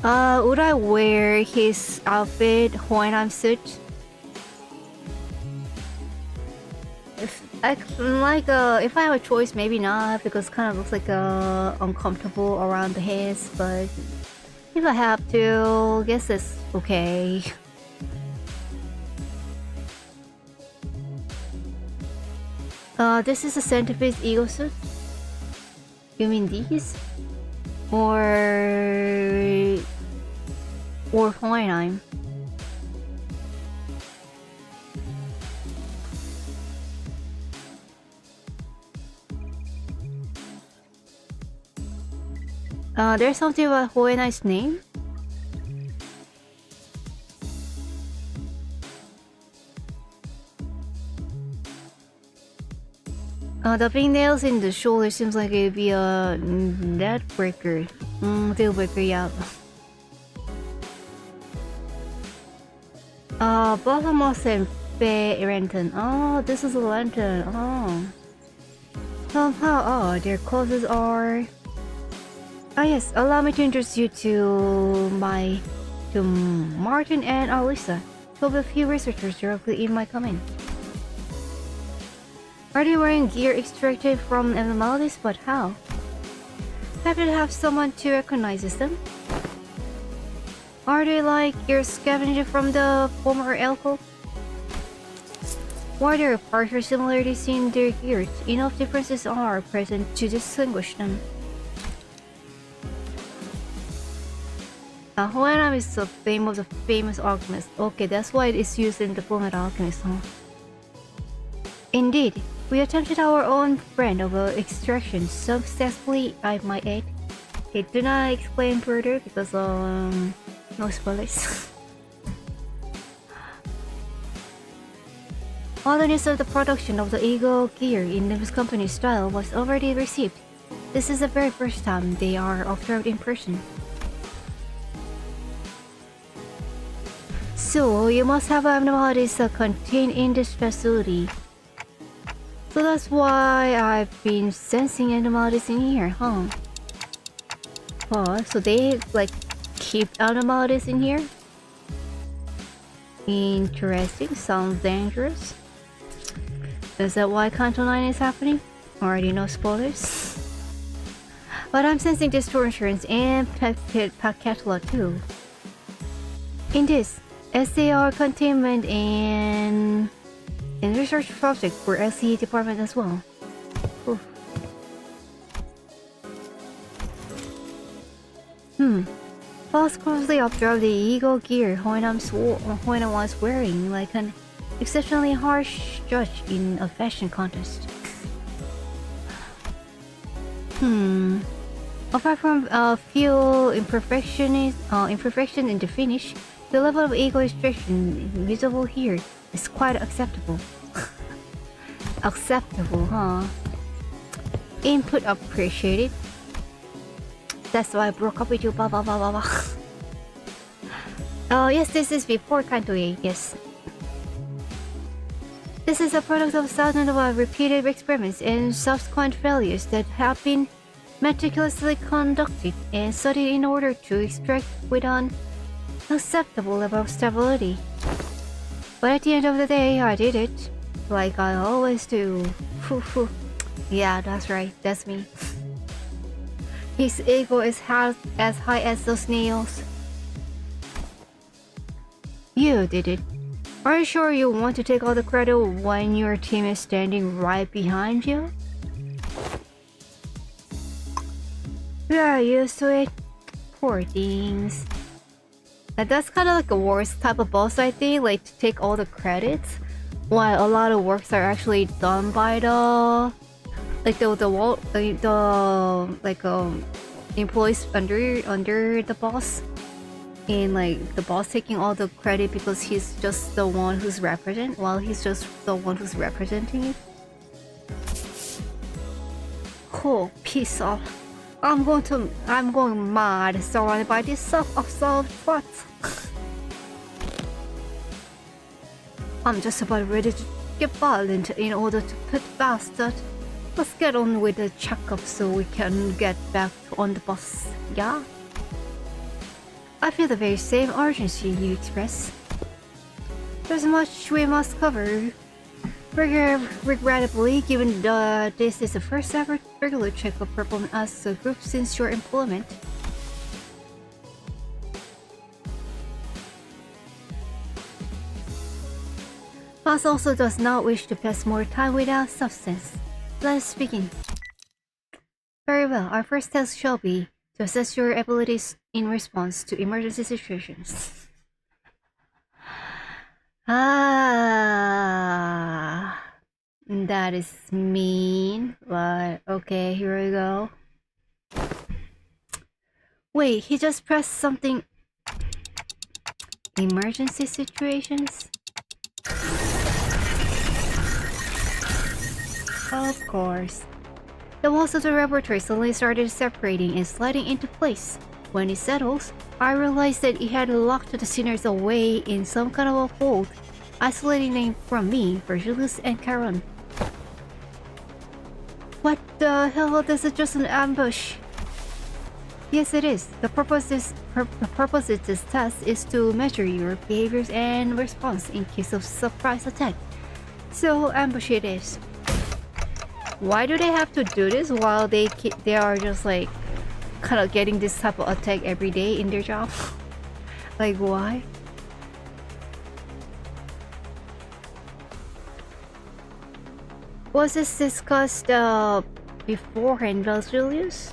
Would I wear his outfit when I'm suit? If I have a choice, maybe not, because it kind of looks like uncomfortable around the heads. But if I have to, I guess it's okay. This is a centipede ego suit. You mean these, or Hohenheim? There's something about Hohenheim's name. The big nails in the shoulder seems like it'd be a deal breaker. Deal breaker, yeah. Bottomos and Faye Renton. Oh, this is a lantern. Oh. Somehow, their causes are. Ah yes, allow me to introduce you to Martin and Alyssa, two of the few researchers directly in my command. Are they wearing gear extracted from abnormalities? But how? Have to have someone to recognize them? Are they like your scavenger from the former alcove? While there are partial similarities in their gears, enough differences are present to distinguish them. Hohenheim is the famous alchemist. Okay, that's why it is used in the Fullmetal Alchemist, huh? Indeed, we attempted our own brand of extraction successfully, I might add. Okay, do not explain further because no spoilers. All the news of the production of the Eagle gear in Limbus company style was already received. This is the very first time they are observed in person. So, you must have abnormalities contained in this facility. So that's why I've been sensing abnormalities in here, huh? Oh, so they like keep abnormalities in here? Interesting. Sounds dangerous. Is that why Canton 9 is happening? Already no spoilers. But I'm sensing distortions and pack catalog too. In this, SAR containment and research project for SE department as well. Oof. Boss closely observed the Eagle gear Hoina was wearing, like an exceptionally harsh judge in a fashion contest. Apart from a few imperfection in the finish, the level of Eagle extraction visible here is quite acceptable. Acceptable, huh? Input appreciated. That's why I broke up with you, blah blah blah blah blah. Oh yes, this is before Kanto 8, yes. This is a product of thousands of repeated experiments and subsequent failures that have been meticulously conducted and studied in order to extract with an acceptable level of stability. But at the end of the day, I did it. Like I always do. Yeah, that's right, that's me. His ego is as high as those nails. You did it. Are you sure you want to take all the credit when your team is standing right behind you? We are used to it. Poor things. That's kind of like the worst type of boss, I think, like to take all the credits, while a lot of works are actually done by the employees under the boss, and like the boss taking all the credit because he's just the one who's representing it. Cool, peace off. I'm going mad surrounded by this self-absorbed thoughts. I'm just about ready to get violent in order to put past that. Let's get on with the checkup so we can get back on the bus, yeah? I feel the very same urgency you express. There's much we must cover. Regrettably, given this is the first ever regular checkup performed as a group since your employment. Boss also does not wish to pass more time without substance. Let us begin. Very well, our first test shall be to assess your abilities in response to emergency situations. That is mean, but okay, here we go. Wait, he just pressed something. Emergency situations? Of course. The walls of the laboratory suddenly started separating and sliding into place. When it settles, I realized that it had locked the sinners away in some kind of a fold, isolating them from me, Virgilius, and Charon. What the hell? This is just an ambush. Yes, it is. The purpose of this test is to measure your behaviors and response in case of surprise attack. So ambush it is. Why do they have to do this while they are just like kind of getting this type of attack every day in their job? Like why? Was this discussed beforehand, Virgilius?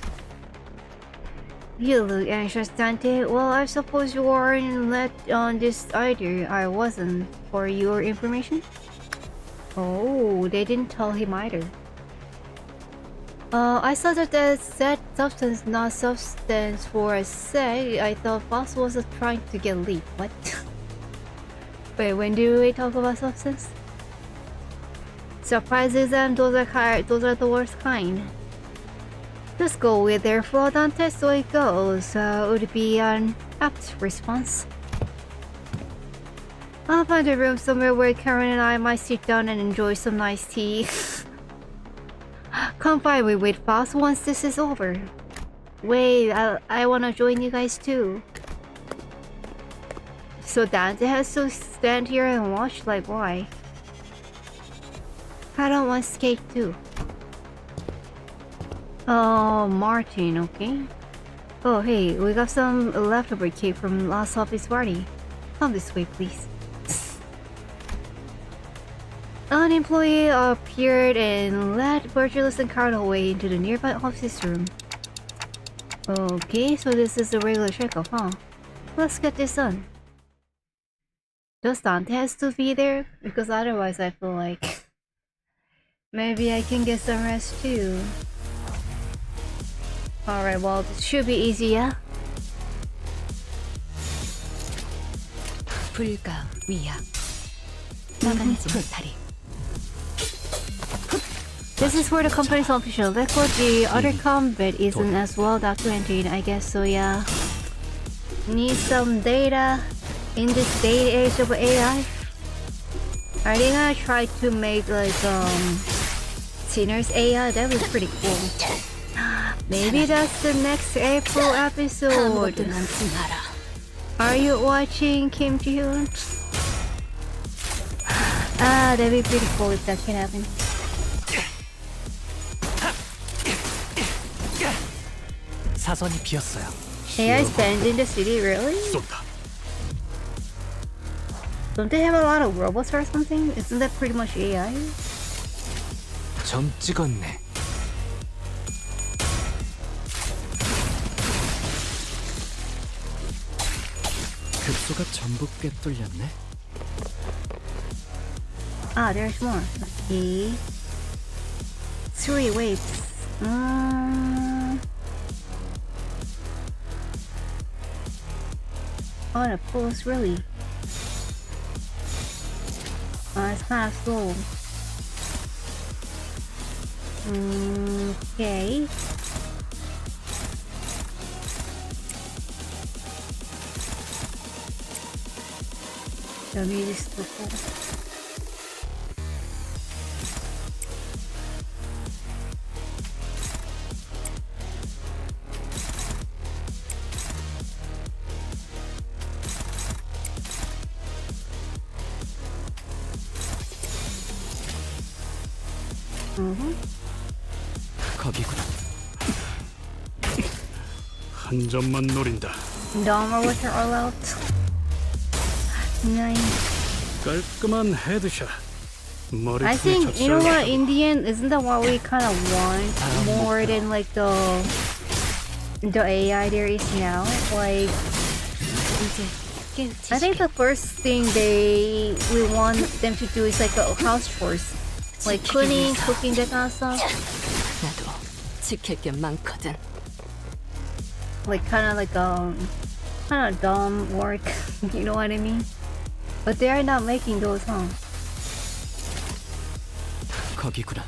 You look anxious, Dante. Well, I suppose you weren't let on this either. I wasn't, for your information. Oh, they didn't tell him either. I saw that said substance, not substance for a sec. I thought Boss was trying to get lead. What? Wait, when do we talk about substance? Surprises, and those are the worst kind. Just go with their flow, Dante, so it goes. Would be an apt response. I'll find a room somewhere where Karen and I might sit down and enjoy some nice tea. Come find me with Boss once this is over. Wait, I wanna join you guys too. So Dante has to stand here and watch? Like, why? I don't want skate too. Oh, Martin, okay. Oh, hey, we got some leftover cake from last office party. Come this way, please. An employee appeared and led Virgilus and Carl away into the nearby office room. Okay, so this is the regular checkup, huh? Let's get this done. Does Dante has to be there? Because otherwise I feel like maybe I can get some rest too. Alright, well, this should be easy, yeah? 불가 위약. 막아내지 못하리. This is for the company's official record. The other combat isn't as well documented, I guess, so yeah. Need some data in this day and age of AI. Are they gonna try to make like Sinner's AI? That was pretty cool. Maybe that's the next April episode. Are you watching Kim Ji-hoon? Ah, that'd be pretty cool if that can happen. 사선이 비었어요. AI's banned in the city, really? Don't they have a lot of robots or something? Isn't that pretty much AI? 점 찍었네. 급소가 전부 꿰뚫렸네. Ah, there's more. Okay. 3 waves. Oh, the pulse really. It's kind of slow. Okay. The music is too cool. 거기구나. 한 점만 노린다. Dom or with her all out. Nice. 깔끔한 헤드샷. 머리 I think, you know what, in the end, isn't that what we kind of want more than like the AI there is now? Like, I think the first thing we want them to do is like the house chores, like cleaning, cooking, that kind of stuff. 나도 지킬 게 많거든. Like kind of dumb work, you know what I mean? But they are not making those, huh? 거기구나.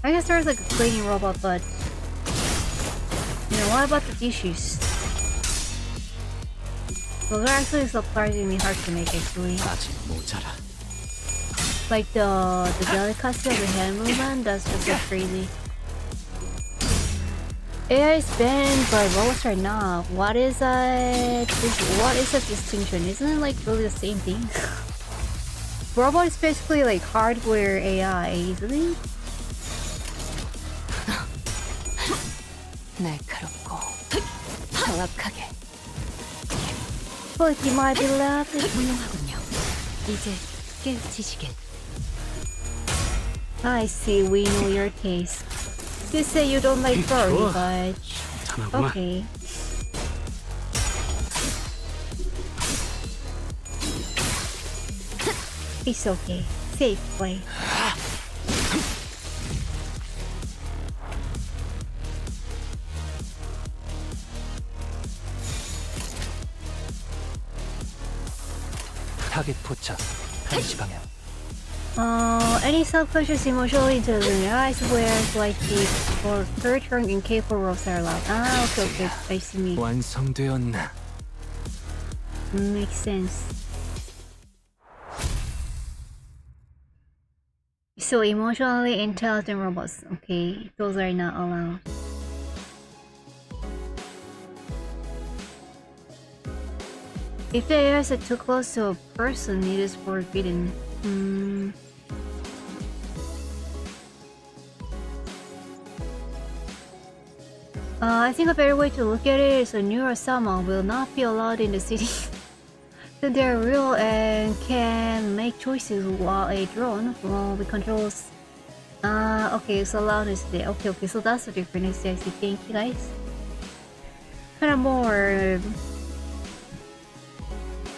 I guess there's like a cleaning robot, but you know, what about the dishes? Those are actually surprisingly hard to make, actually. 아직 모자라. Like the delicacy of the hand movement, that's just like crazy. AI is banned, but robots are not. What is that? What is the distinction? Isn't it like really the same thing? Robot is basically like hardware AI, isn't it? 날카롭고 정확하게. But you might be laughing. 훌륭하군요. 이제 깨우치시길. I see, we know your taste. You say you don't like furry, but 괜찮아구만. okay. It's okay. Safe play. 타겟 포착. 1시 방향. Any self-conscious emotionally intelligent eyes wears like the or third rank incapable of are allowed. Ah, okay, I see me. 완성되었나? Makes sense. So emotionally intelligent robots, okay, those are not allowed. If the AI is too close to a person, it is forbidden. I think a better way to look at it is a Neurosama will not be allowed in the city. Then they're real and can make choices while a drone with controls. Okay, so allowed is there. Okay, so that's the difference. I see. Thank you guys. Kind of more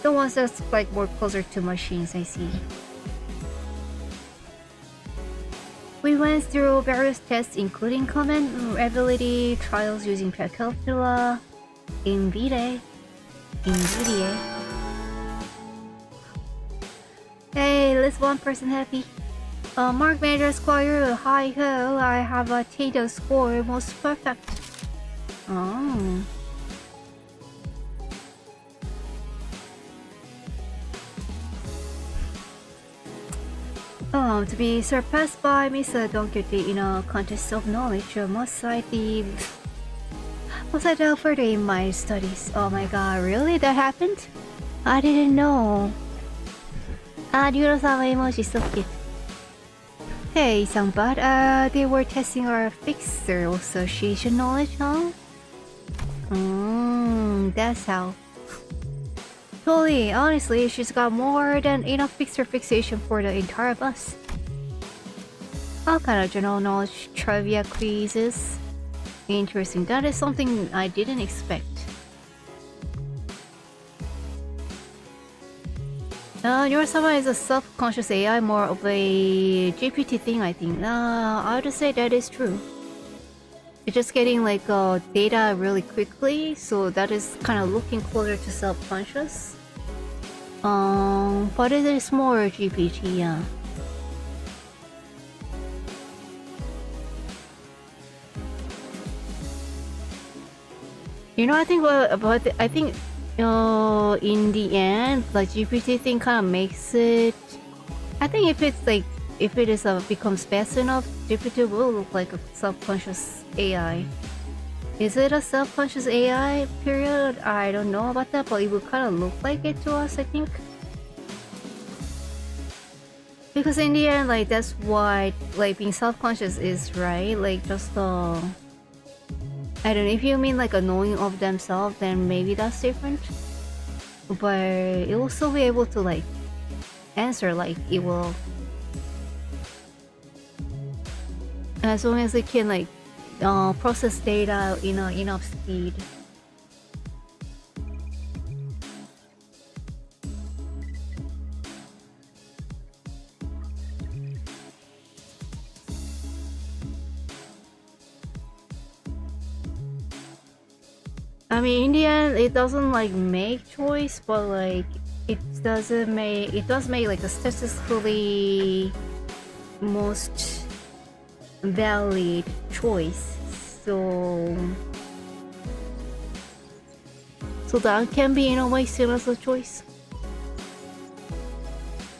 the ones that's like more closer to machines, I see. We went through various tests including comment ability, trials using Pat Calcula, NVIDIA. Hey, let's one person happy. Mark Major Squire, hi ho, I have a Tato score most perfect. Oh. To be surpassed by Mr. Don Quixote in a contest of knowledge, must I delve further in my studies? Oh my god, really? That happened? I didn't know. Ryuro-sama emoji so cute. Hey, Sangbad, they were testing our fixer association knowledge, huh? That's how. Totally, honestly, she's got more than enough fixer fixation for the entire bus. All kind of general knowledge trivia quizzes. Interesting, that is something I didn't expect. Ryuro-sama is a self-conscious AI, more of a GPT thing, I think. I would say that is true. It's just getting like data really quickly, so that is kind of looking closer to self-conscious. But it is more GPT, yeah. You know, I think in the end, like GPT thing kind of makes it. I think if it is becomes fast enough, GPT will look like a self-conscious AI. Is it a self-conscious AI? Period. I don't know about that, but it will kind of look like it to us, I think. Because in the end, like that's why like being self-conscious is, right? Like just I don't know, if you mean like a knowing of themselves, then maybe that's different. But it will still be able to like answer, like it will, as long as it can like process data in enough speed. I mean, in the end, it doesn't like make choice, but like it does make like a statistically most valid choice. So that can be in a way seen as a choice.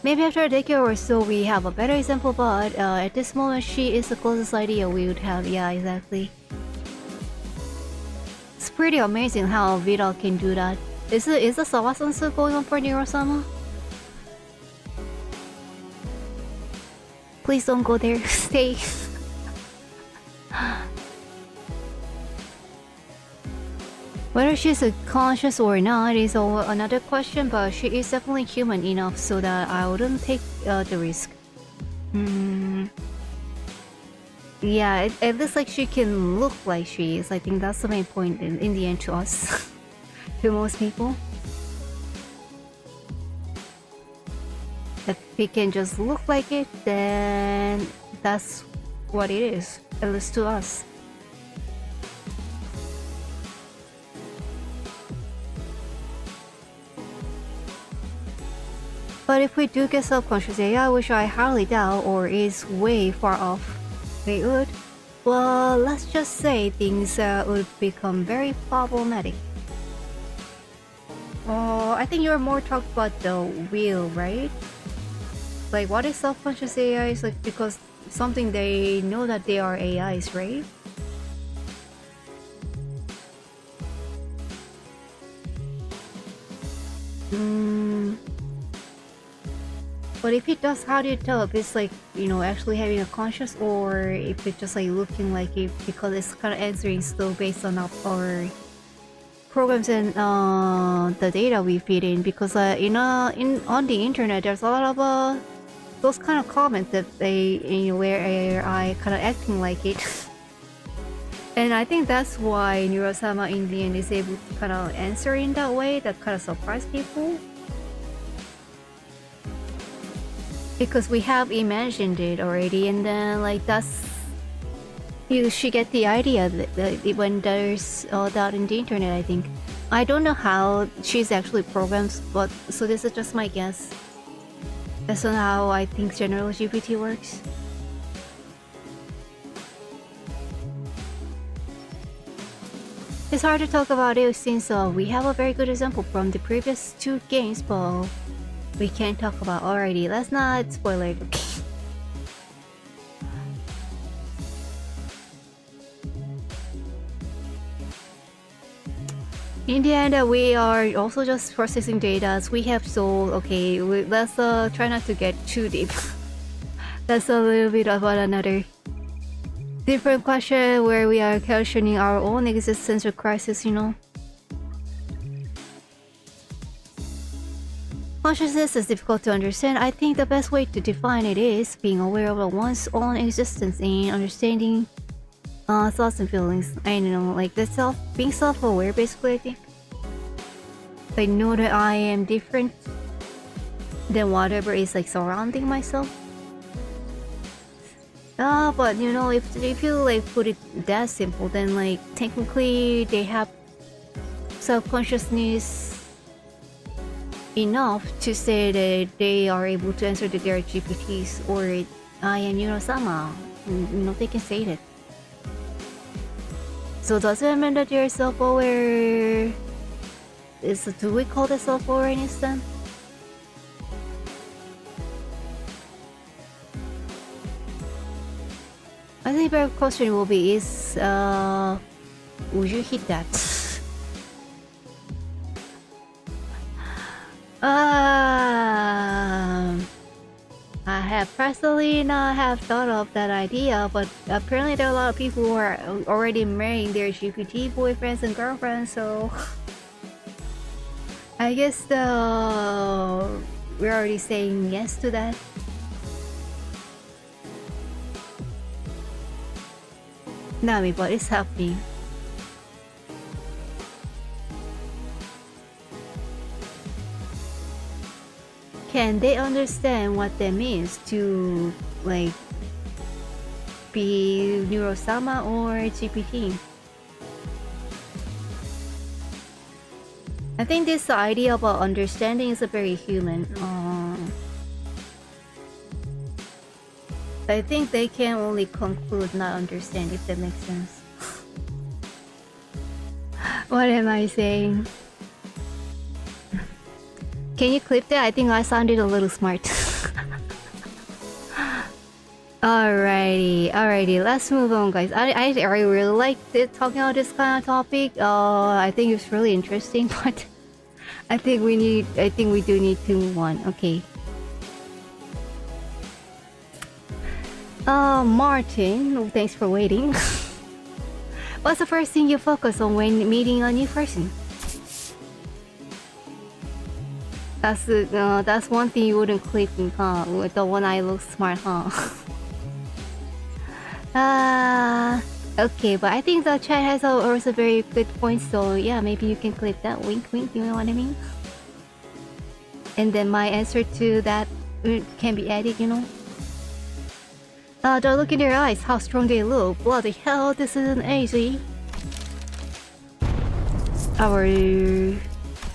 Maybe after a decade or so we have a better example, but at this moment she is the closest idea we would have. Yeah, exactly. It's pretty amazing how Vidal can do that. Is the Sawa-sensu going on for Ryuro-sama? Please don't go there. Stay. Whether she's conscious or not is another question, but she is definitely human enough so that I wouldn't take the risk. Yeah, it looks like she can look like she is. I think that's the main point in the end to us. To most people. If we can just look like it, then that's what it is, at least to us. But if we do get self-conscious AI, which I highly doubt or is way far off, they would, well, let's just say things would become very problematic. I think you're more talking about the wheel, right? Like, what is self-conscious AIs? Like, because something they know that they are AIs, right? But if it does, how do you tell if it's like, you know, actually having a conscious, or if it's just like looking like it because it's kind of answering still based on our programs and the data we feed in? Because on the internet there's a lot of those kind of comments that they, you know, where I kind of acting like it. And I think that's why Neurosama in the end is able to kind of answer in that way that kind of surprise people. Because we have imagined it already, and then like that's, you should get the idea that when there's all that in the internet. I think I don't know how she's actually programmed, but so this is just my guess. That's not how I think general GPT works. It's hard to talk about it since we have a very good example from the previous 2 games, but we can't talk about already. Let's not spoil it, okay? In the end, we are also just processing data. We have sold. Okay, let's try not to get too deep. That's a little bit about another different question where we are questioning our own existential crisis, you know. Consciousness is difficult to understand. I think the best way to define it is being aware of one's own existence and understanding thoughts and feelings. I don't know, like being self-aware, basically. I think I know that I am different than whatever is like surrounding myself. But you know, if you like put it that simple, then like technically they have self-consciousness enough to say that they are able to answer that they are GPTs, or I am Neurosama. You know, they can say that. So does it mean that you're self-aware? Do we call that self-awareness then? I think the better question will be is, would you hit that? I have personally not have thought of that idea, but apparently there are a lot of people who are already marrying their GPT boyfriends and girlfriends, so I guess we're already saying yes to that. Nami, what is happening? Can they understand what that means to like be Neurosama or GPT? I think this idea about understanding is a very human. I think they can only conclude not understand, if that makes sense. What am I saying? Can you clip that? I think I sounded a little smart. Alrighty, let's move on, guys. I really like talking about this kind of topic. I think it's really interesting, but I think we do need to move on. Okay. Martin, thanks for waiting. What's the first thing you focus on when meeting a new person? That's one thing you wouldn't click, huh? With the one eye looks smart, huh? Okay, but I think the chat has also very good points, so yeah, maybe you can click that. Wink, wink, you know what I mean? And then my answer to that can be added, you know? Don't look in their eyes, how strong they look. Bloody hell, this isn't easy.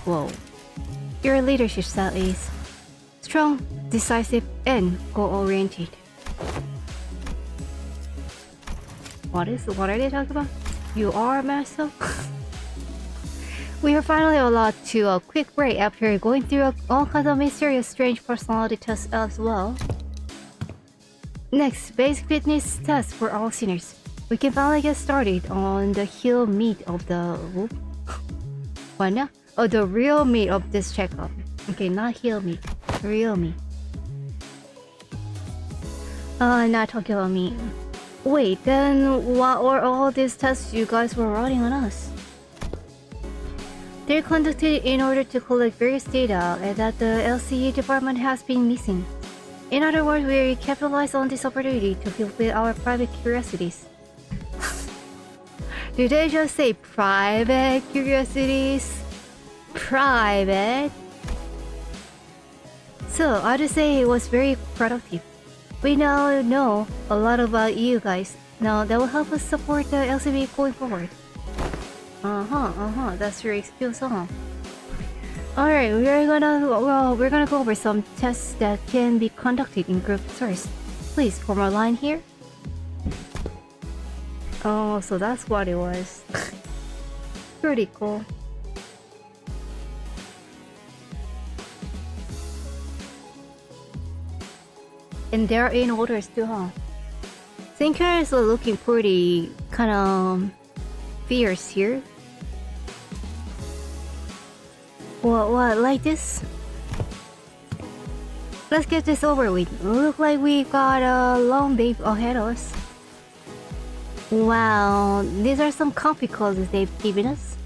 Whoa. Your leadership style is strong, decisive, and goal-oriented. What are they talking about? You are, master? We are finally allowed to a quick break after going through all kinds of mysterious, strange personality tests as well. Next, basic fitness test for all sinners. We can finally get started on the real meat of the... What now? Oh, the real meat of this checkup. Okay, not heal me. Real me. Not talking about me. Wait, then what were all these tests you guys were running on us? They're conducted in order to collect various data that the LCE department has been missing. In other words, we capitalize on this opportunity to fulfill our private curiosities. Did they just say private curiosities? Private? So, I'd say it was very productive. We now know a lot about you guys. Now that will help us support the LCB going forward. That's your excuse, huh? Alright, we're gonna go over some tests that can be conducted in group first. Please form a line here. Oh, so that's what it was. Pretty cool. And they're in orders too, huh? Thinker is looking pretty kind of fierce here. What, like this? Let's get this over with. Look like we've got a long day ahead of us. Wow, these are some comfy clothes they've given us.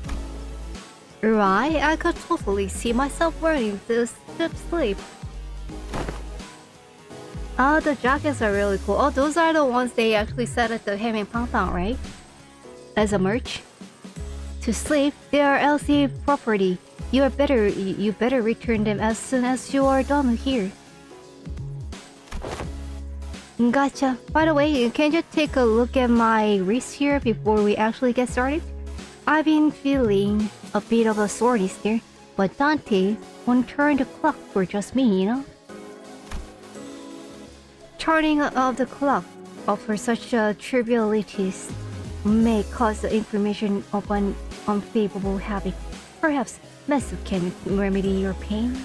Right, I could totally see myself wearing this to sleep. Oh, the jackets are really cool. Oh, those are the ones they actually set at the Ham and Pang Pang, right? As a merch. To sleep, they are LC property. You better return them as soon as you are done here. Gotcha. By the way, can you take a look at my wrist here before we actually get started? I've been feeling a bit of a soreness there, but Dante won't turn the clock for just me, you know? Turning of the clock for such trivialities may cause the information of an unfavorable habit. Perhaps Mesu can remedy your pain.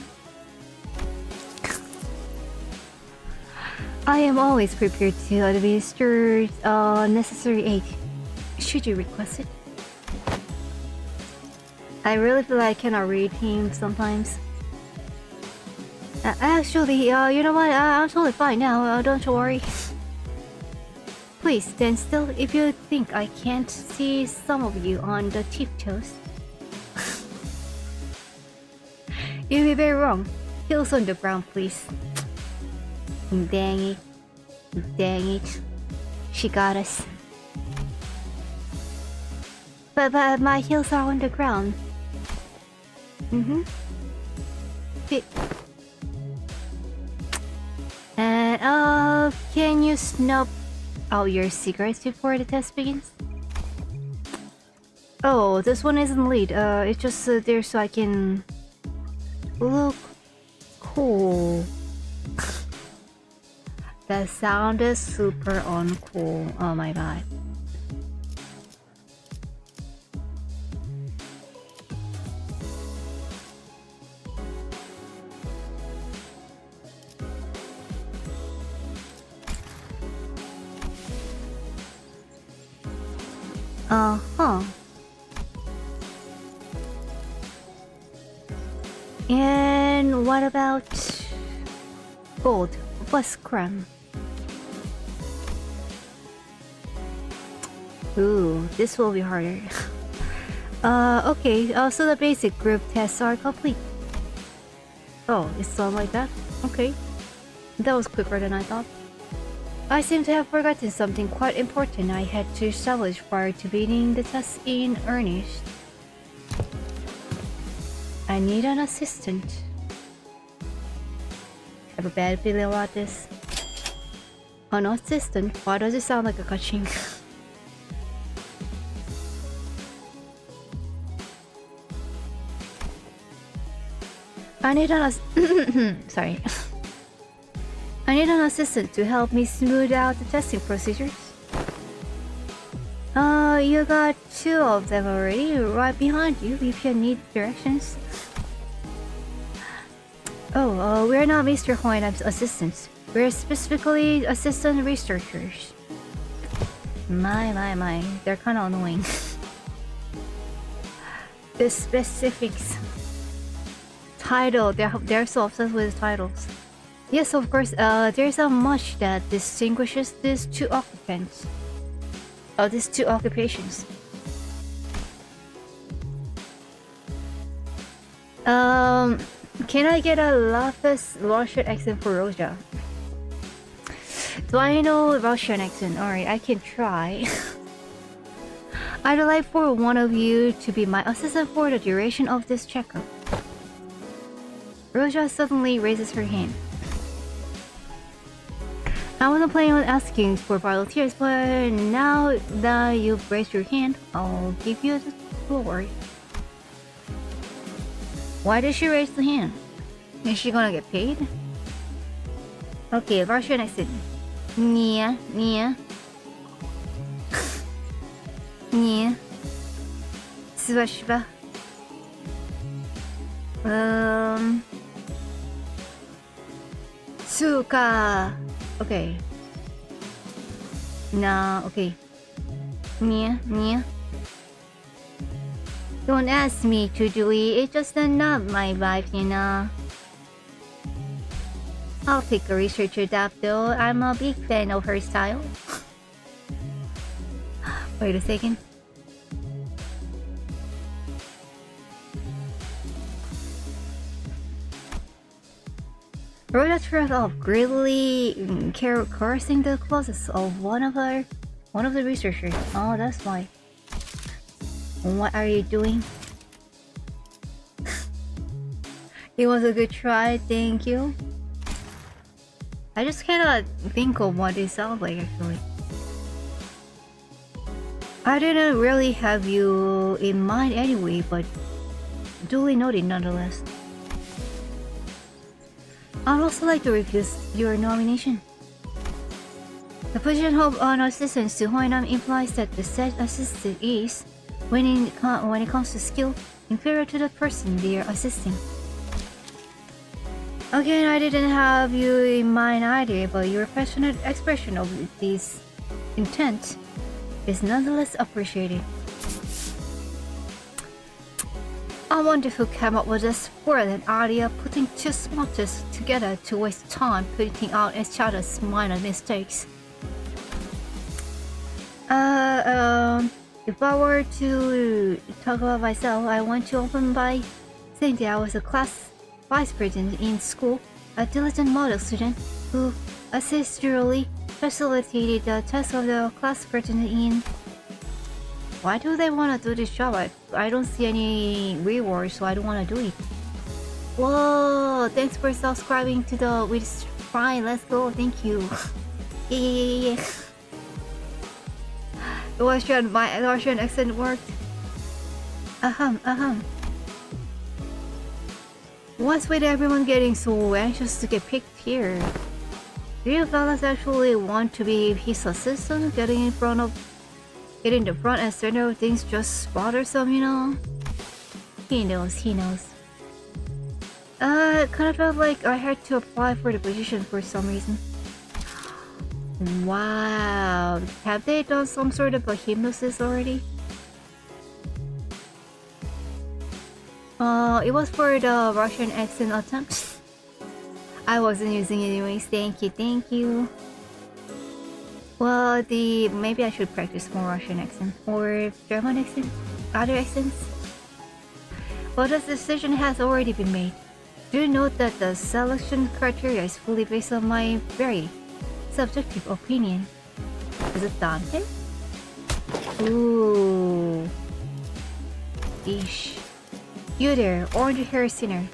I am always prepared to administer necessary aid, should you request it. I really feel like I cannot read him sometimes. Actually, you know what? I'm totally fine now. Don't you worry. Please stand still if you think I can't see some of you on the tiptoes. You'd be very wrong. Heels on the ground, please. Dang it. Dang it. She got us. But my heels are on the ground. And can you snub out your cigarettes before the test begins? Oh, this one isn't lit. It's just there so I can look cool. That sound is super uncool. Oh my god. And what about gold bus crumb? Ooh, this will be harder. Okay, so the basic group tests are complete. Oh, it's done like that? Okay. That was quicker than I thought. I seem to have forgotten something quite important I had to establish prior to beginning the test in earnest. I need an assistant. I have a bad feeling about this. An assistant? Why does it sound like a kaching? I need an sorry. I need an assistant to help me smooth out the testing procedures. You got two of them already, right behind you if you need directions. Oh, we're not Mr. Hoyne's assistants. We're specifically assistant researchers. My. They're kind of annoying. The specifics. title. They're so obsessed with titles. Yes, of course. There's not much that distinguishes these two occupants. These two occupations. Can I get a Lapis Russian accent for Roja? Do I know Russian accent? Alright, I can try. I'd like for one of you to be my assistant for the duration of this checkup. Roja suddenly raises her hand. I wasn't planning on asking for volunteers, but now that you've raised your hand, I'll give you the floor. Why did she raise the hand? Is she gonna get paid? Okay, Russian accent. Nia. Nia. Спасибо. Suka. Okay. No, okay. Nia. Don't ask me to do it, it's just not my vibe, you know. I'll take a researcher that though, I'm a big fan of her style. Wait a second. Rhoda turned off, greedily caressing the clothes of one of the researchers. Oh, that's why. What are you doing? It was a good try, thank you. I just cannot think of what it sounds like actually. I didn't really have you in mind anyway, but duly noted nonetheless. I'd also like to refuse your nomination. The position of an assistant to Hoinam implies that the said assistant is, when it comes to skill, inferior to the person they are assisting. Again, I didn't have you in mind either, but your passionate expression of this intent is nonetheless appreciated. I wonder who came up with this brilliant idea, putting two smarters together to waste time pointing out each other's minor mistakes. If I were to talk about myself, I want to open by saying that I was a class vice president in school, a diligent model student who assiduously facilitated the task of the class president in... Why do they want to do this job? I don't see any reward, so I don't want to do it. Whoa, thanks for subscribing to the... It's fine, let's go, thank you. Yeah. My Russian accent worked. What's with everyone getting so anxious to get picked here? Do you fellas actually want to be his assistant? Getting in the front and center of things just bothersome, you know? He knows. Kind of felt like I had to apply for the position for some reason. Wow, have they done some sort of a hypnosis already? It was for the Russian accent attempt. I wasn't using it anyways, thank you. Well, maybe I should practice more Russian accent or German accent, other accents. Well, the decision has already been made. Do note that the selection criteria is fully based on my very subjective opinion. Is it Dante? Ooh. Eesh. You there, orange hair sinner.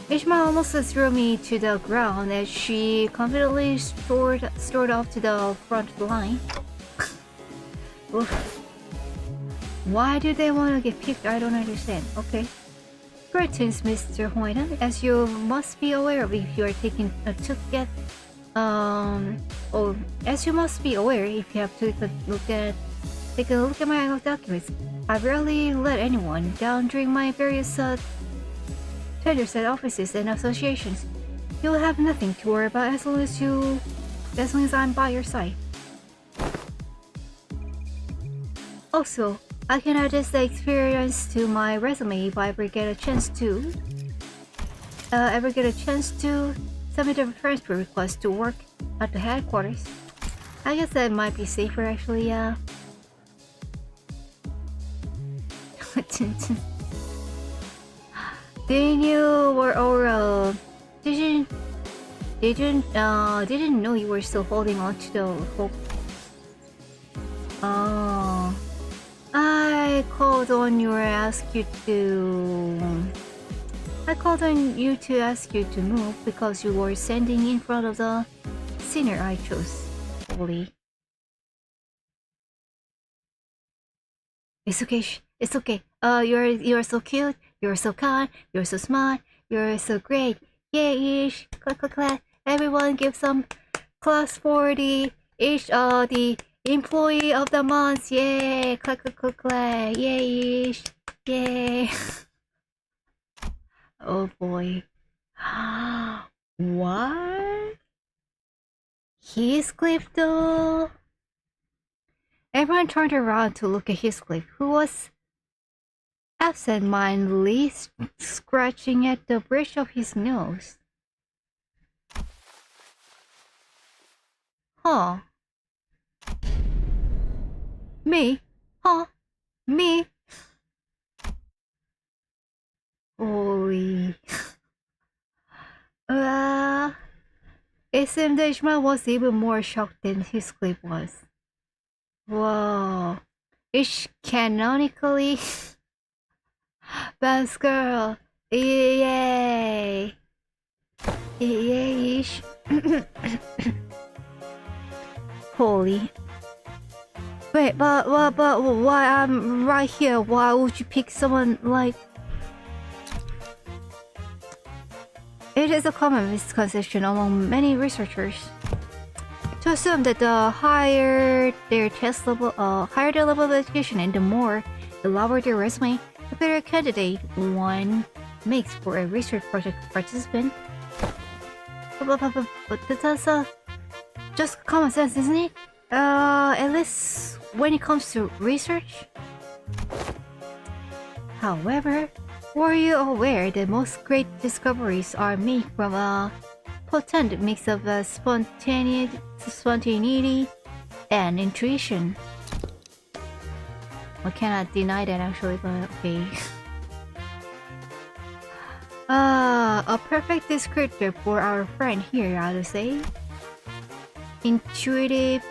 Ishma almost threw me to the ground as she confidently strode off to the front line. Why do they want to get picked? I don't understand. Okay. Greetings, Mr. Hoynan. As you must be aware of if you are taking as you must be aware if you have to take a look at my documents. I rarely let anyone down during my various tenders at offices and associations. You'll have nothing to worry about as long as I'm by your side. Also, I can add this experience to my resume if I ever get a chance to. Submit a transfer request to work at the headquarters. I guess that might be safer actually, yeah. Didn't know you were still holding on to the hope. Oh, I called on you to ask you to move because you were standing in front of the senior I chose. Holy. It's okay. It's okay. You're so cute. You're so kind. You're so smart. You're so great. Yay! Ish. Clap clap clap. Everyone give some class for the the employee of the month. Yay! Clap clap clap clap. Yay! Ish. Yay! Oh boy. What? Heathcliff though? Everyone turned around to look at Heathcliff, who was absent-mindedly scratching at the bridge of his nose. Huh. Me? Huh? Me? Holy. It seemed Ishmael was even more shocked than Heathcliff was. Whoa. Ish canonically best girl. Yay. Yay, Ish. Holy. Wait, but why I'm right here? Why would you pick someone like... It is a common misconception among many researchers to assume that the higher their level of education and the more elaborate their resume, the better candidate one makes for a research project participant. But that's just common sense, isn't it? At least when it comes to research. However, were you aware that most great discoveries are made from a potent mix of spontaneity and intuition? I cannot deny that actually, but okay. A perfect descriptor for our friend here, I would say. Intuitive.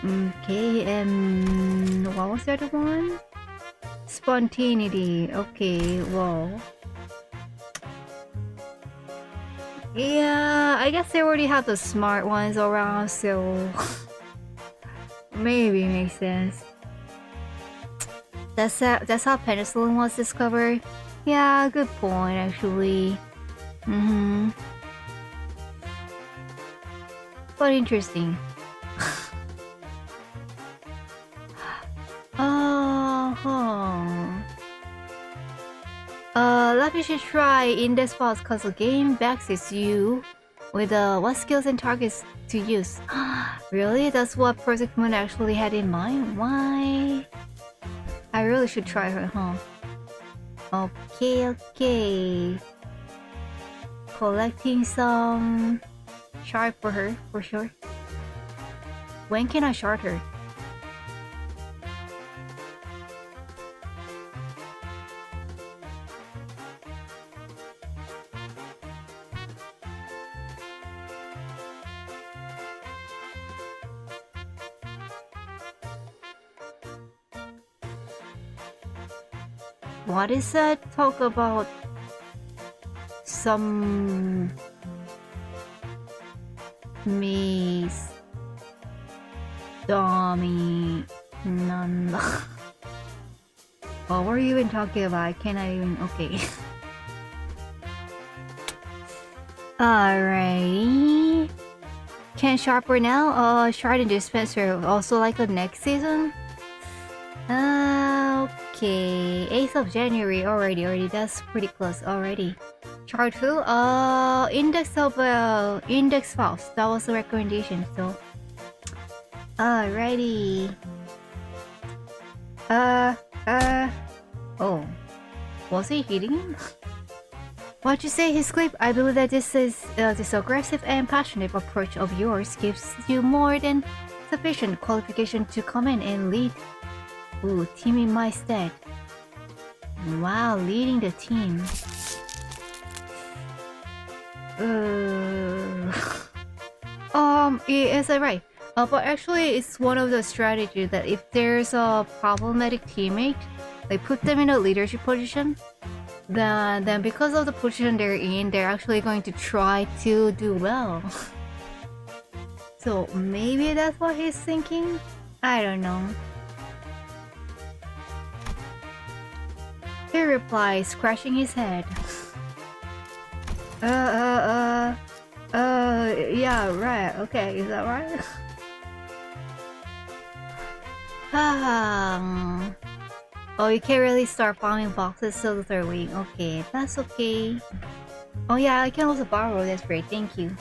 Okay, and what was the other one? Spontaneity. Okay, whoa. Yeah, I guess they already have the smart ones around, so maybe makes sense. That's how penicillin was discovered. Yeah, good point actually. But interesting. Lapis should try index files cause the game backs you with what skills and targets to use. Really? That's what Project Moon actually had in mind? Why? I really should try her, huh? Okay. Collecting some shard for her, for sure. When can I shard her? What is that? Talk about some Miss Dummy. None. What were you even talking about? I cannot even. Okay. Alrighty. Can Sharper now? Shard and Dispenser also like the next season? Okay. 8th of January already. That's pretty close already. Chart 2? Index files. That was the recommendation, so. Alrighty. Oh. Was he hitting him? What'd you say, Heathcliff? I believe that this aggressive and passionate approach of yours gives you more than sufficient qualification to come in and lead. Ooh, team in my stead. Wow, leading the team. Is that right? But actually, it's one of the strategies that if there's a problematic teammate, they put them in a leadership position. Then because of the position they're in, they're actually going to try to do well. So maybe that's what he's thinking? I don't know. He replies, scratching his head. Yeah, right. Okay, is that right? Oh, you can't really start farming boxes till the third week. Okay, that's okay. Oh yeah, I can also borrow. That's great. Thank you.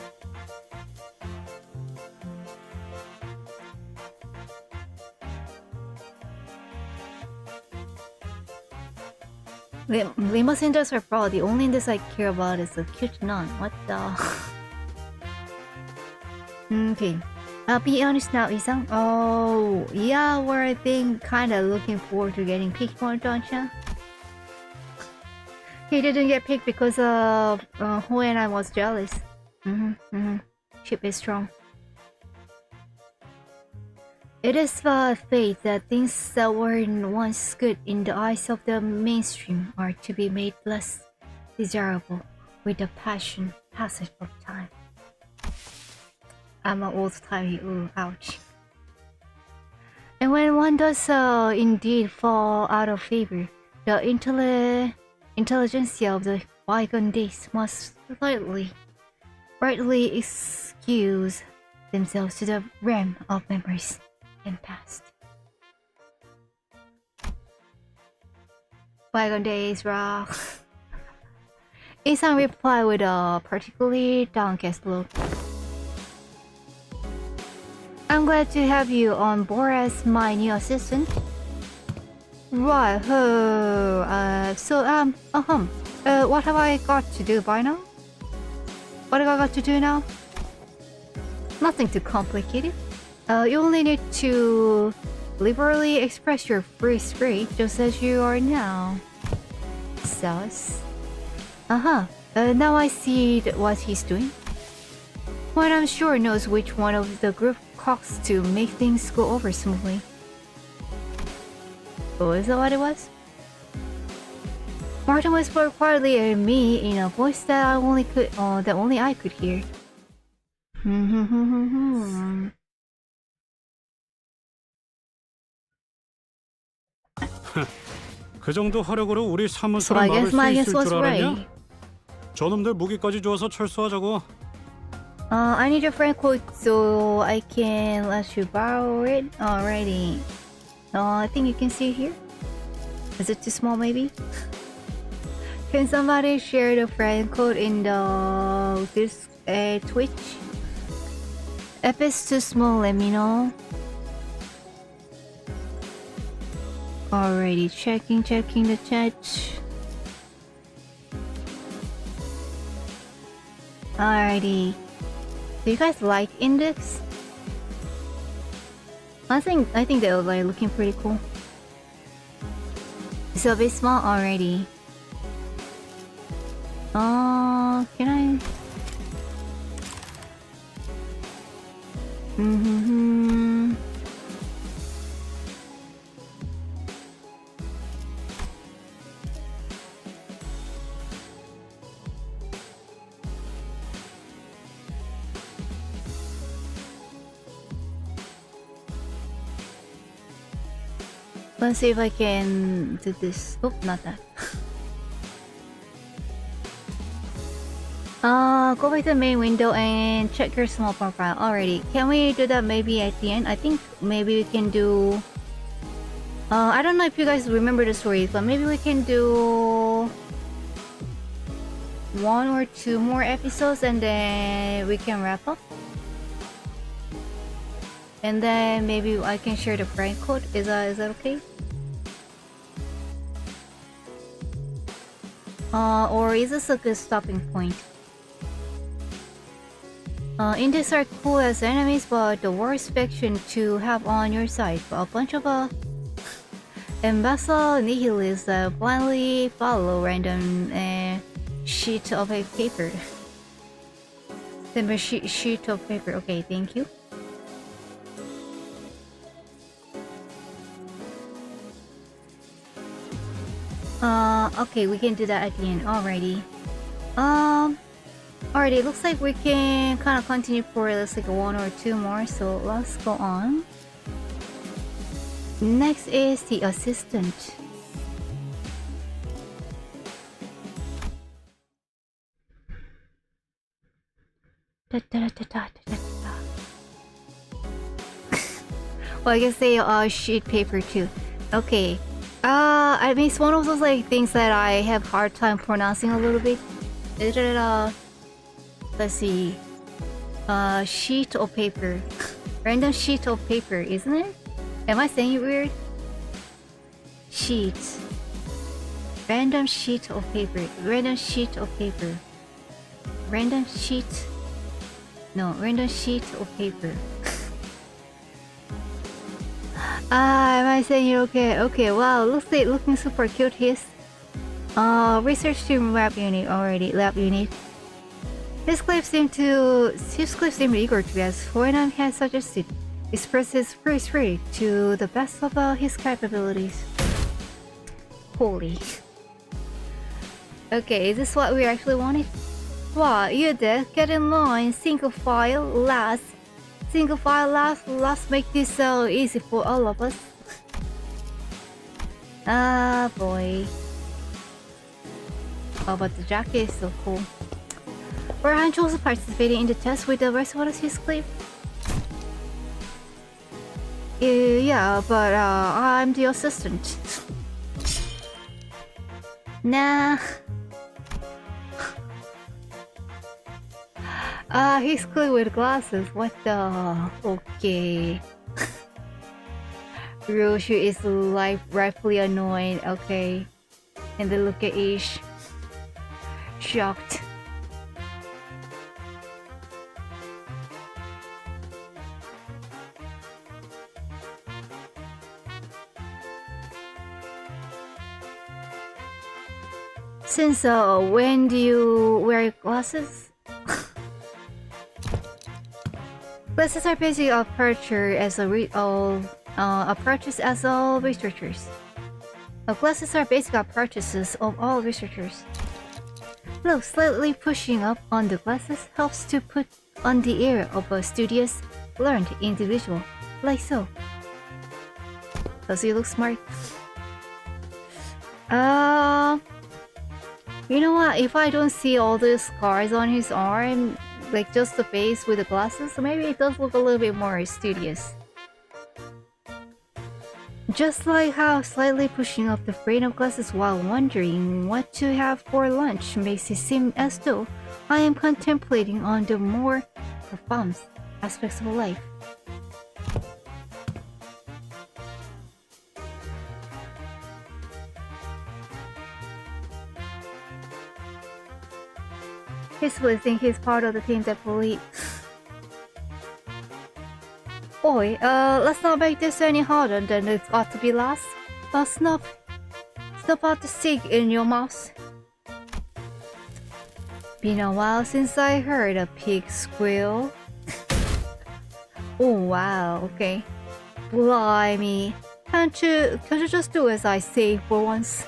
Limbus Indus are pro. The only Indus I care about is the cute nun. What the? Okay. Be honest now, Isang. Oh, yeah, we're I think kind of looking forward to getting picked more, don't you? He didn't get picked because Hu and I was jealous. Ship is strong. It is fate that things that were once good in the eyes of the mainstream are to be made less desirable with the passage of time. I'm an old-timey, ooh, ouch. And when one does indeed fall out of favor, the intelligentsia of the bygone days must rightly excuse themselves to the realm of memories and past. Bygone days rock. Isan replied with a particularly downcast look. I'm glad to have you on board as my new assistant. Right, what have I got to do by now? What have I got to do now? Nothing too complicated. You only need to liberally express your free spirit just as you are now. Sus. Now I see what he's doing. One I'm sure knows which one of the group cocks to make things go over smoothly. Oh, is that what it was? Martin whispered quietly at me in a voice that only I could hear. 그 정도 화력으로 우리 So 사무소를 I 막을 guess 수 my 있을 guess was 줄 알았냐? right. 저놈들 무기까지 주어서 철수하자고. I need your friend code so I can let you borrow it. Alrighty. I think you can see it here. Is it too small maybe? Can somebody share the friend code in this Twitch? If it's too small, let me know. Alrighty, checking the chat. Alrighty. Do you guys like Index? I think they're like looking pretty cool. It's a bit small already. Can I? Let's see if I can do this. Oh, not that. Go back to the main window and check your small profile. Already. Can we do that maybe at the end? I think maybe we can do... I don't know if you guys remember the story, but maybe we can do... 1 or 2 more episodes and then we can wrap up. And then maybe I can share the prank code. Is that okay? Or is this a good stopping point? Indies are cool as enemies, but the worst faction to have on your side. A bunch of imbecile nihilists that blindly follow random sheet of a paper. The sheet of paper. Okay, thank you. Okay, we can do that at the end. Alrighty. Alrighty, it looks like we can kind of continue for let's like one or two more, so let's go on. Next is the assistant. Well, I guess they sheet paper too. Okay. I mean, it's one of those like things that I have hard time pronouncing a little bit. Is it let's see, sheet of paper, random sheet of paper, isn't it? Am I saying it weird? Sheet, random sheet of paper, random sheet of paper, random sheet. No, random sheet of paper. Am I saying it okay? Okay, wow, looks like looking super cute. His research team lab unit already. Lab unit. His clips seem eager to be, as Hoenam has suggested, express his free to the best of his capabilities. Holy. Okay, is this what we actually wanted? Wow, you did. Get in line. Single file last. Single file last. Let's make this so easy for all of us. Ah, boy. Oh, but the jacket is so cool. Were Hancho also participating in the test with the rest of his clip? Yeah, but I'm the assistant. Nah. He's cool with glasses. What the? Okay. Roshu is rightfully annoyed. Okay. And then look at Ish. Shocked. Since when do you wear glasses? Glasses are basically a purchase as as all researchers. Glasses are basic purchases of all researchers. Look, slightly pushing up on the glasses helps to put on the air of a studious, learned individual, like so. Does he look smart? You know what? If I don't see all the scars on his arm, like just the face with the glasses, maybe it does look a little bit more studious. Just like how slightly pushing up the frame of glasses while wondering what to have for lunch makes it seem as though I am contemplating on the more profound aspects of life. He's really think he's part of the team that bullied. Oi, let's not make this any harder than it ought to be last. Snap out the stick in your mouth. Been a while since I heard a pig squeal. Oh wow, okay. Blimey. Can't you just do as I say for once?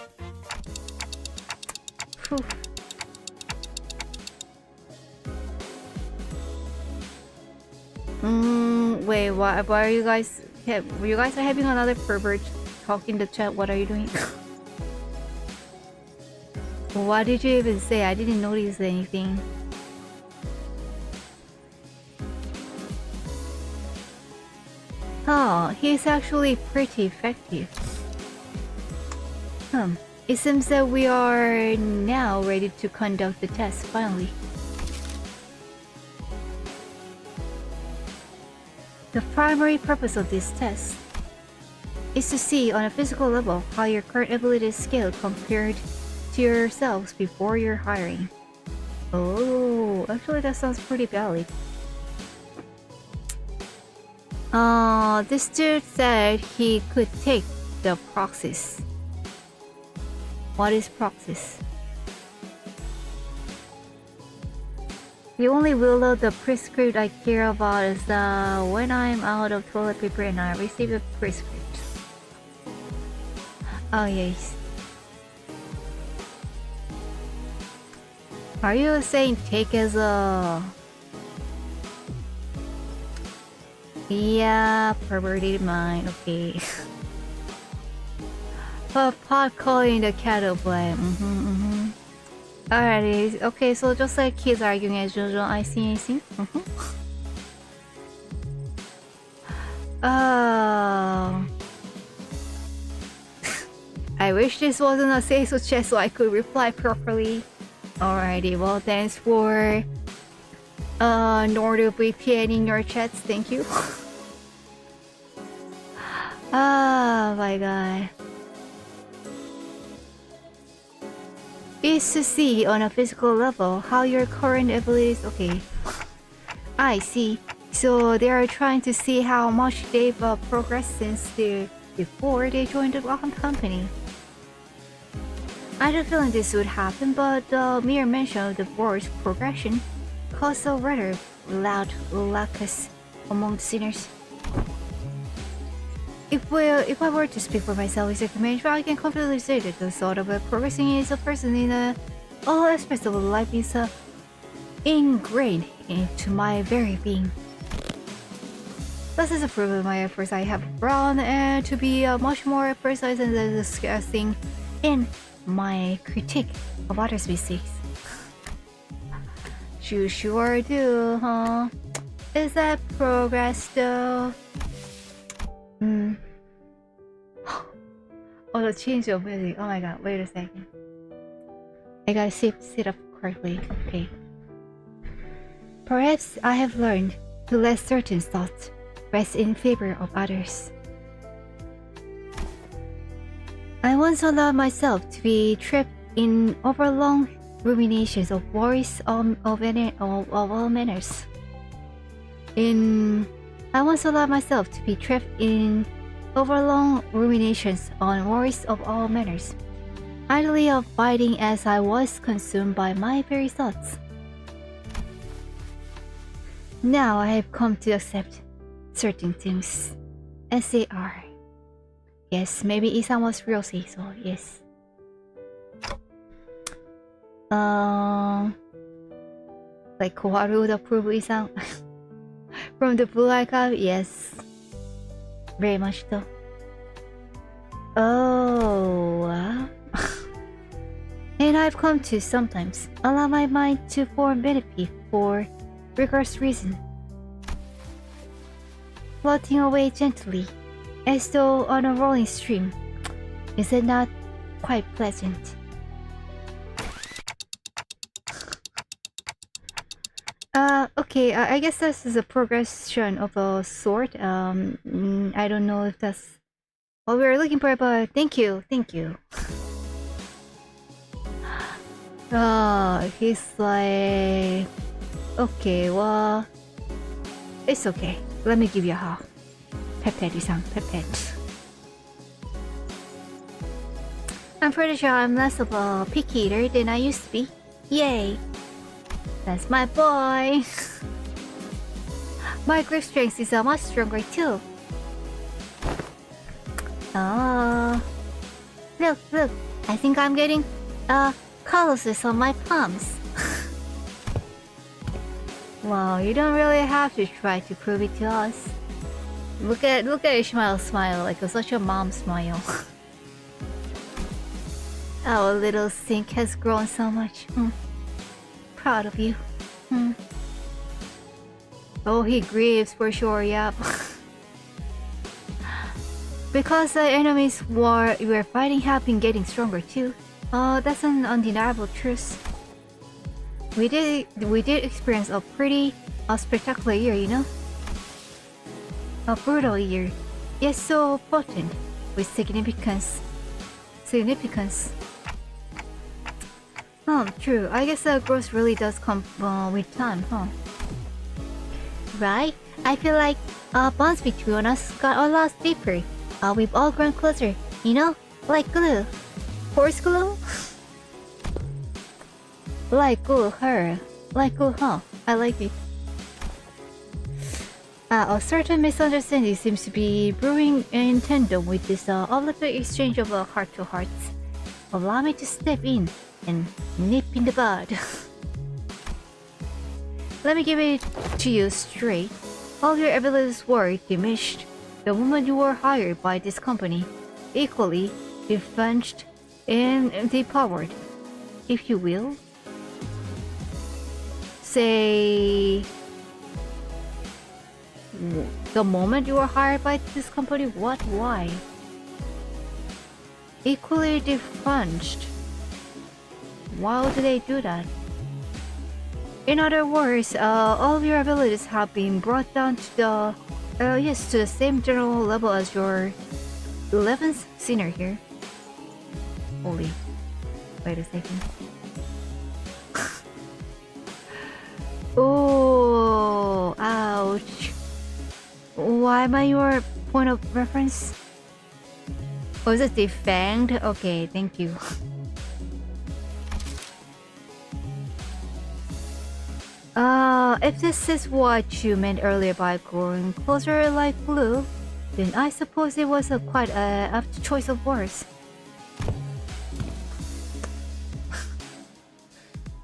Whew. Wait, why are you guys? You guys are having another pervert talk in the chat. What are you doing? What did you even say? I didn't notice anything. Oh, he's actually pretty effective. It seems that we are now ready to conduct the test, finally. The primary purpose of this test is to see on a physical level how your current abilities scale compared to yourselves before you're hiring. Oh, actually that sounds pretty valid. This dude said he could take the proxies. What is proxies? The only willow the prescript I care about is when I'm out of toilet paper and I receive a prescript. Oh yes. Are you saying take as a... Yeah, perverted mind, okay. But pot calling the kettle black. Alrighty, okay, so just like kids arguing as usual, I see. Oh. I wish this wasn't a Seiso chat so I could reply properly. Alrighty, well thanks for NordVPN in your chats, thank you. Oh my god. Is to see on a physical level how your current abilities... Okay. I see. So they are trying to see how much they've progressed since before they joined the company. I had a feeling this would happen, but the mere mention of the word's progression caused a rather loud ruckus among the sinners. If I were to speak for myself as a manager, I can confidently say that the thought of progressing as a person in all aspects of life is ingrained into my very being. Thus, as a proof of my efforts, I have grown and to be much more precise and discussing in my critique of others' mistakes. You sure do, huh? Is that progress though? Oh, the change of music. Oh my god, wait a second. I gotta sit up correctly. Okay. Perhaps I have learned to let certain thoughts rest in favor of others. I once allowed myself to be trapped in overlong ruminations of worries of all manners. I once allowed myself to be trapped in overlong ruminations on worries of all manners, idly abiding as I was consumed by my very thoughts. Now I have come to accept certain things as they are. Yes, maybe Isan was real say so, yes. Like Koharu would approve Isan from the blue icon, yes. Very much though. Oh, wow. And I've come to sometimes allow my mind to form benefit for rigorous reason, floating away gently, as though on a rolling stream. Is it not quite pleasant? Okay, I guess this is a progression of a sort. I don't know if that's what we were looking for, but thank you. He's like... Okay, well... It's okay. Let me give you a hug. Pepet-san, Pepet. I'm pretty sure I'm less of a picky eater than I used to be. Yay! That's my boy! My grip strength is much stronger too. Oh. Look, I think I'm getting calluses on my palms. Wow, you don't really have to try to prove it to us. Look at Ishmael's smile, like such a mom smile. Our little sink has grown so much. Proud of you. Oh, he grieves for sure, yep. Because the enemies we're fighting have been getting stronger too. Oh, that's an undeniable truth. We did experience a pretty spectacular year, you know? A brutal year, yet so potent with significance. True. I guess growth really does come with time, huh? Right? I feel like bonds between us got a lot deeper. We've all grown closer, you know? Like glue. Horse glue? Like glue, her. Like glue, huh? I like it. A certain misunderstanding seems to be brewing in tandem with this uplifting exchange of heart-to-hearts. Allow me to step in and nip in the bud. Let me give it to you straight. All your abilities were diminished the moment you were hired by this company. Equally, defanged and depowered, if you will. Say... the moment you were hired by this company? What? Why? Equally defanged. Why would they do that? In other words, all of your abilities have been brought down to the to the same general level as your 11th senior here. Holy, wait a second. Oh, ouch. Why am I your point of reference? Was it defanged? Okay, thank you. If this is what you meant earlier by growing closer like glue, then I suppose it was a quite apt choice of words.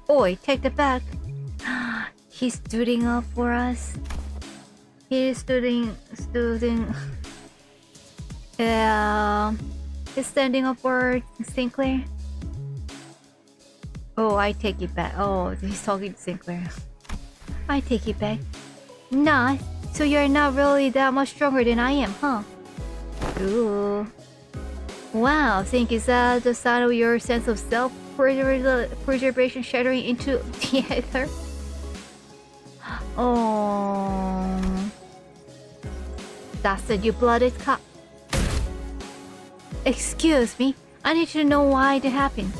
Oi, take the back. He's stooding up for us. He's stooding. He's standing up for Sinclair. Oh, I take it back. Oh, he's talking to Sinclair. I take it back. Nah, so you're not really that much stronger than I am, huh? Ooh. Wow, think is that the sign of your sense of self-preservation shattering into the ether? Oh. That's the new blooded cop. Excuse me, I need to know why it happened.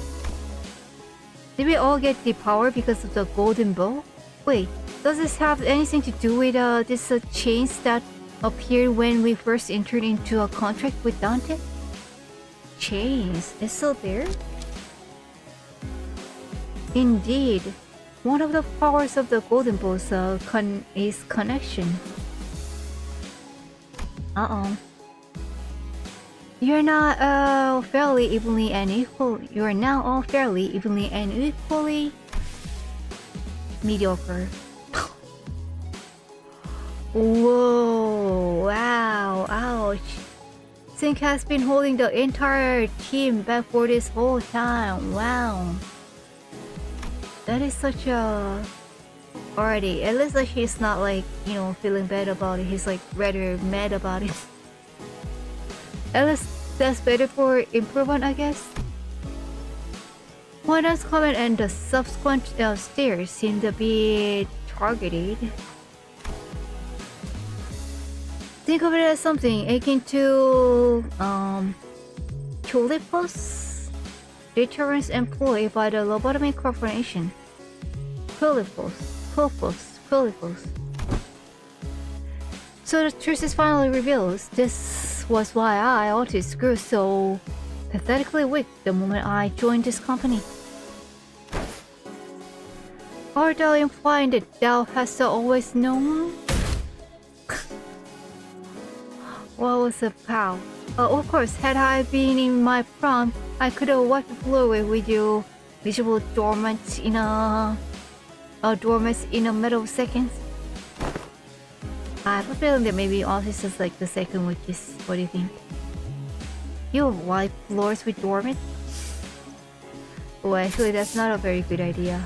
Did we all get the power because of the golden bow? Wait, does this have anything to do with this chains that appeared when we first entered into a contract with Dante? Chains? It's still there? Indeed. One of the powers of the golden bow is connection. Uh-oh. You're not fairly evenly and equal. You're now all fairly evenly and equally mediocre. Whoa! Wow! Ouch! Sync has been holding the entire team back for this whole time. Wow! That is such a... Alrighty, at least like he's not like, you know, feeling bad about it. He's like rather mad about it. At least that's better for improvement, I guess. One-dance comment and the subsequent stairs seem to be targeted. Think of it as something akin to Tulipus, deterrence employed by the Lobotomy Corporation. Tulipus. So the truth is finally revealed. This was why I always grew so pathetically weak the moment I joined this company. Are thou implying that thou hast always known? What was a pow? Of course, had I been in my prime, I could have wiped the floor away with you miserable dormant in a matter of seconds. I have a feeling that maybe Otis is like the second witches. What do you think? You wipe floors with dormant? Oh, actually, that's not a very good idea.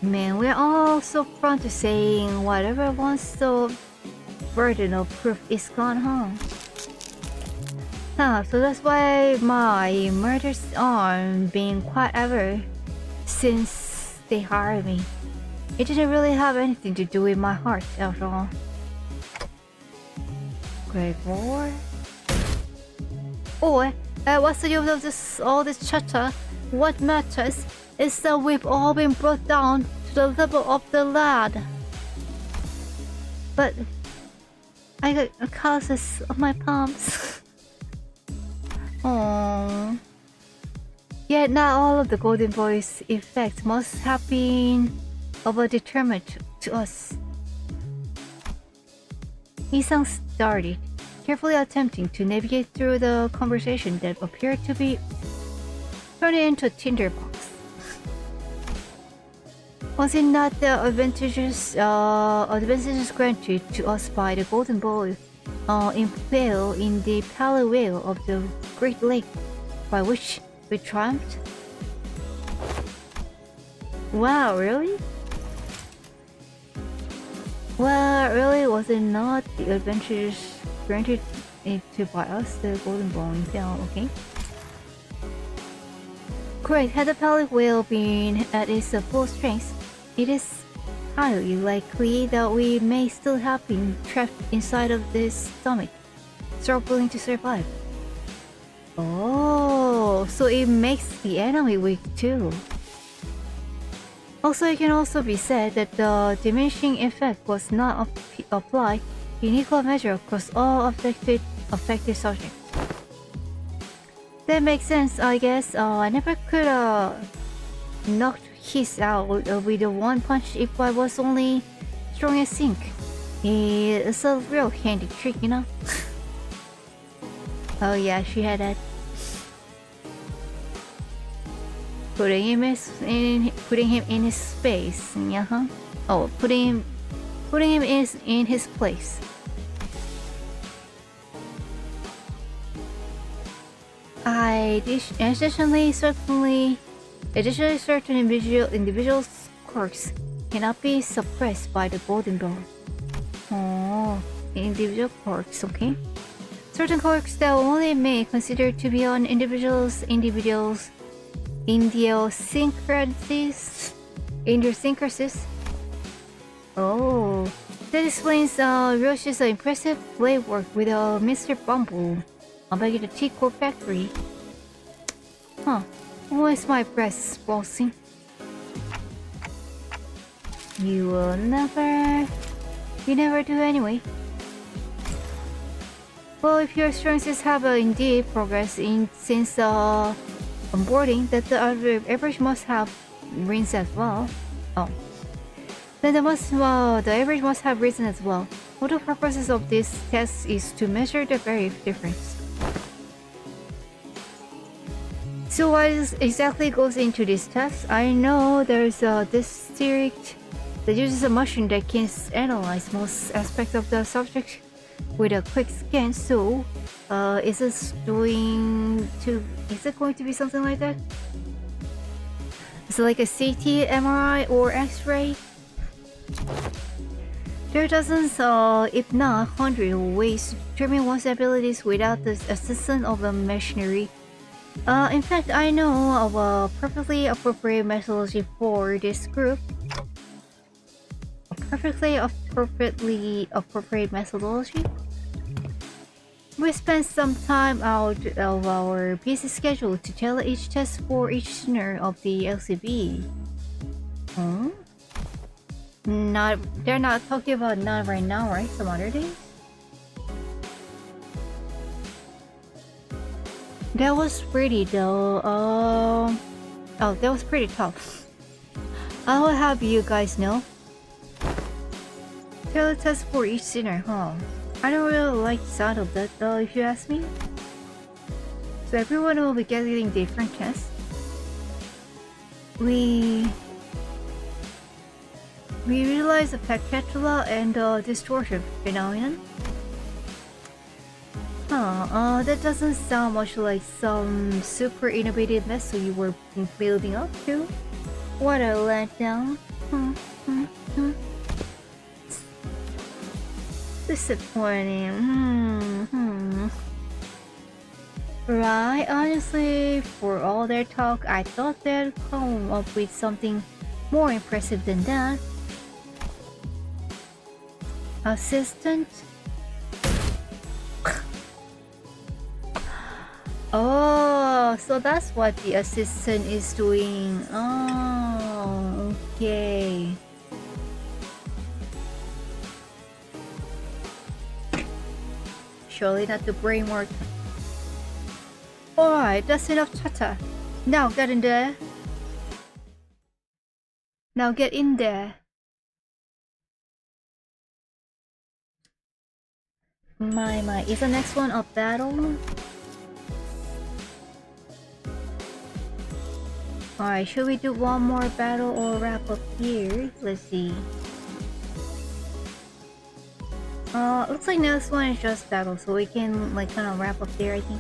Man, we're all so prone to saying whatever once the burden of proof is gone home. So that's why my murders aren't been quite ever since they hired me. It didn't really have anything to do with my heart after all. Gregor? Oh, What's the use of this all this chatter? What matters is that we've all been brought down to the level of the lad. But I got calluses on my palms. Aww. Yet not all of the Golden Boy's effects must have been overdetermined to us. Isang started, carefully attempting to navigate through the conversation that appeared to be turning into a tinderbox. Was it not the advantages granted to us by the Golden Boy impaled in the pale whale of the Great Lake by which we triumphed? Wow, really? Well, really, was it not the advantages granted to by us, the Golden Boy impaled? Okay. Correct. Had the pale whale been at its full strength, it is highly likely that we may still have been trapped inside of this stomach, struggling to survive. Oh, so it makes the enemy weak too. Also, it can also be said that the diminishing effect was not applied in equal measure across all affected subjects. That makes sense, I guess. I never could knocked his out with a one punch if I was only strong as zinc. It's a real handy trick, you know. Oh yeah, she had that. Putting him in his space. Yeah. Oh, putting him in his place. Additionally, certain individuals' quirks cannot be suppressed by the Golden Boy. Oh, individual quirks, okay. Certain quirks that only may consider to be on individuals' idiosyncrasies. Oh, that explains Roshi's impressive blade work with Mr. Bumble back at the T-Core factory. Huh. Why is my breast pulsing? You never do anyway. Well, if your strengths have indeed progressed since onboarding, that the average must have risen as well. Oh. Then the average must have risen as well. One of the purposes of this test is to measure the very difference. So what exactly goes into this test? I know there's a district that uses a machine that can analyze most aspects of the subject with a quick scan. So, is it going to be something like that? Is it like a CT, MRI, or X-ray? There are dozens, if not hundreds, of ways to determine one's abilities without the assistance of a machinery. In fact, I know of a perfectly appropriate methodology for this group. A perfectly appropriate methodology? We spent some time out of our busy schedule to tailor each test for each listener of the LCB. Huh? They're not talking about not right now, right? Some other days? That was pretty though. Oh, that was pretty tough. I will have you guys know. Tailor test for each sinner, huh? I don't really like the sound of that though, if you ask me. So everyone will be getting different tests. We realize the Pacatula and distortion phenomenon. Huh, that doesn't sound much like some super innovative method you were building up to. What a letdown. Disappointing. Right, honestly, for all their talk, I thought they'd come up with something more impressive than that. Oh, so that's what the assistant is doing. Oh, okay. Surely not the brain work. Alright, that's enough chatter. Now get in there. Now get in there. My, is the next one a battle? Alright, should we do one more battle or wrap up here? Let's see. Looks like next one is just battle, so we can like kind of wrap up there, I think.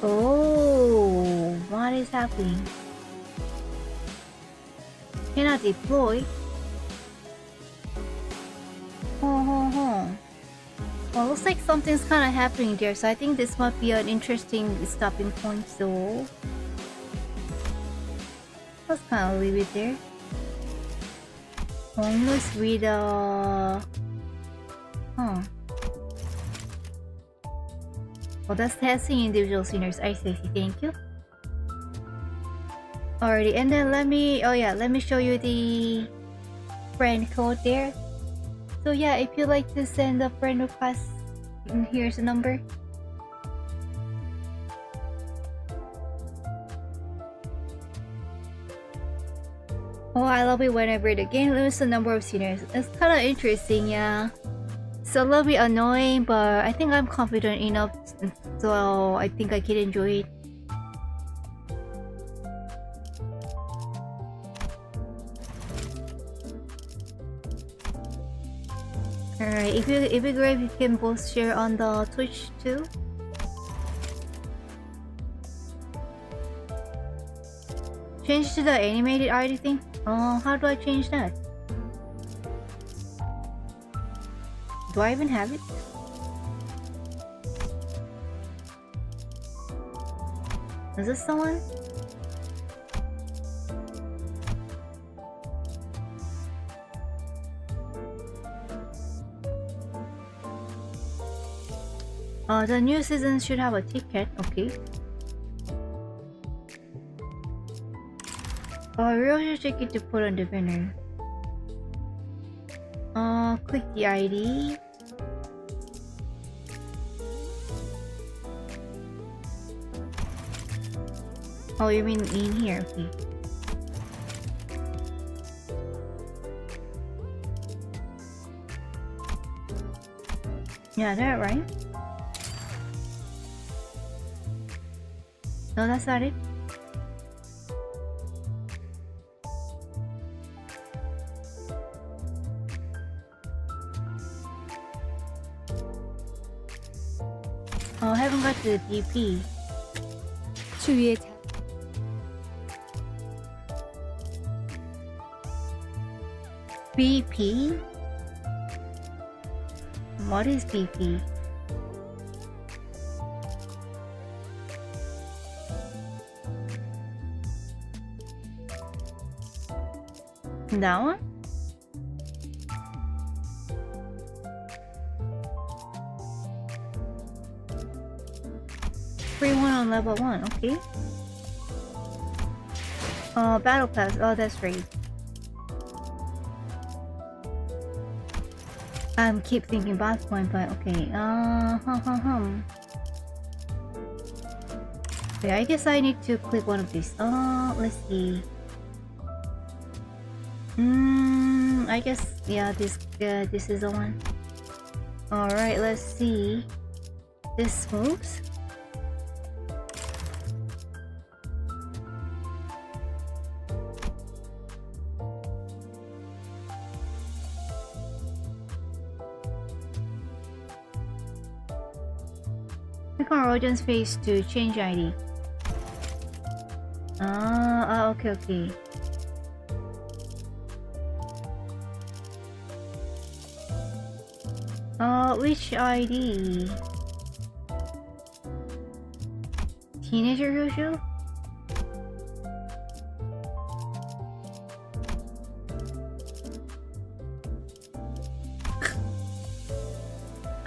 Oh, what is happening? Cannot deploy. Well, looks like something's kind of happening there, so I think this might be an interesting stopping point, so let's kind of leave it there. Homeless with well, that's testing individual scenarios. I see, thank you. Alrighty, and then let me show you the friend code there. So yeah, if you'd like to send a friend request, here's the number. Oh, I love it whenever the game limits the number of seniors. It's kind of interesting, yeah. It's a little bit annoying, but I think I'm confident enough, so I think I can enjoy it. Alright, if you grab, you can both share on the Twitch too. Change to the animated ID thing? Oh, how do I change that? Do I even have it? Is this someone? The new season should have a ticket, okay. Real ticket to put on the banner. Click the ID. Oh, you mean in here, okay. Yeah, that right? No, that's not it. Oh, I haven't got the DP. 추위에 BP? What is BP? That one? Free one on level 1, okay. Battle pass, oh that's right. Keep thinking boss point, but okay. Okay, I guess I need to click one of these. Let's see. I guess yeah, this is the one. All right, let's see. This moves. Click on Rojan's face to change ID. Okay. Which ID? Teenager Yushu?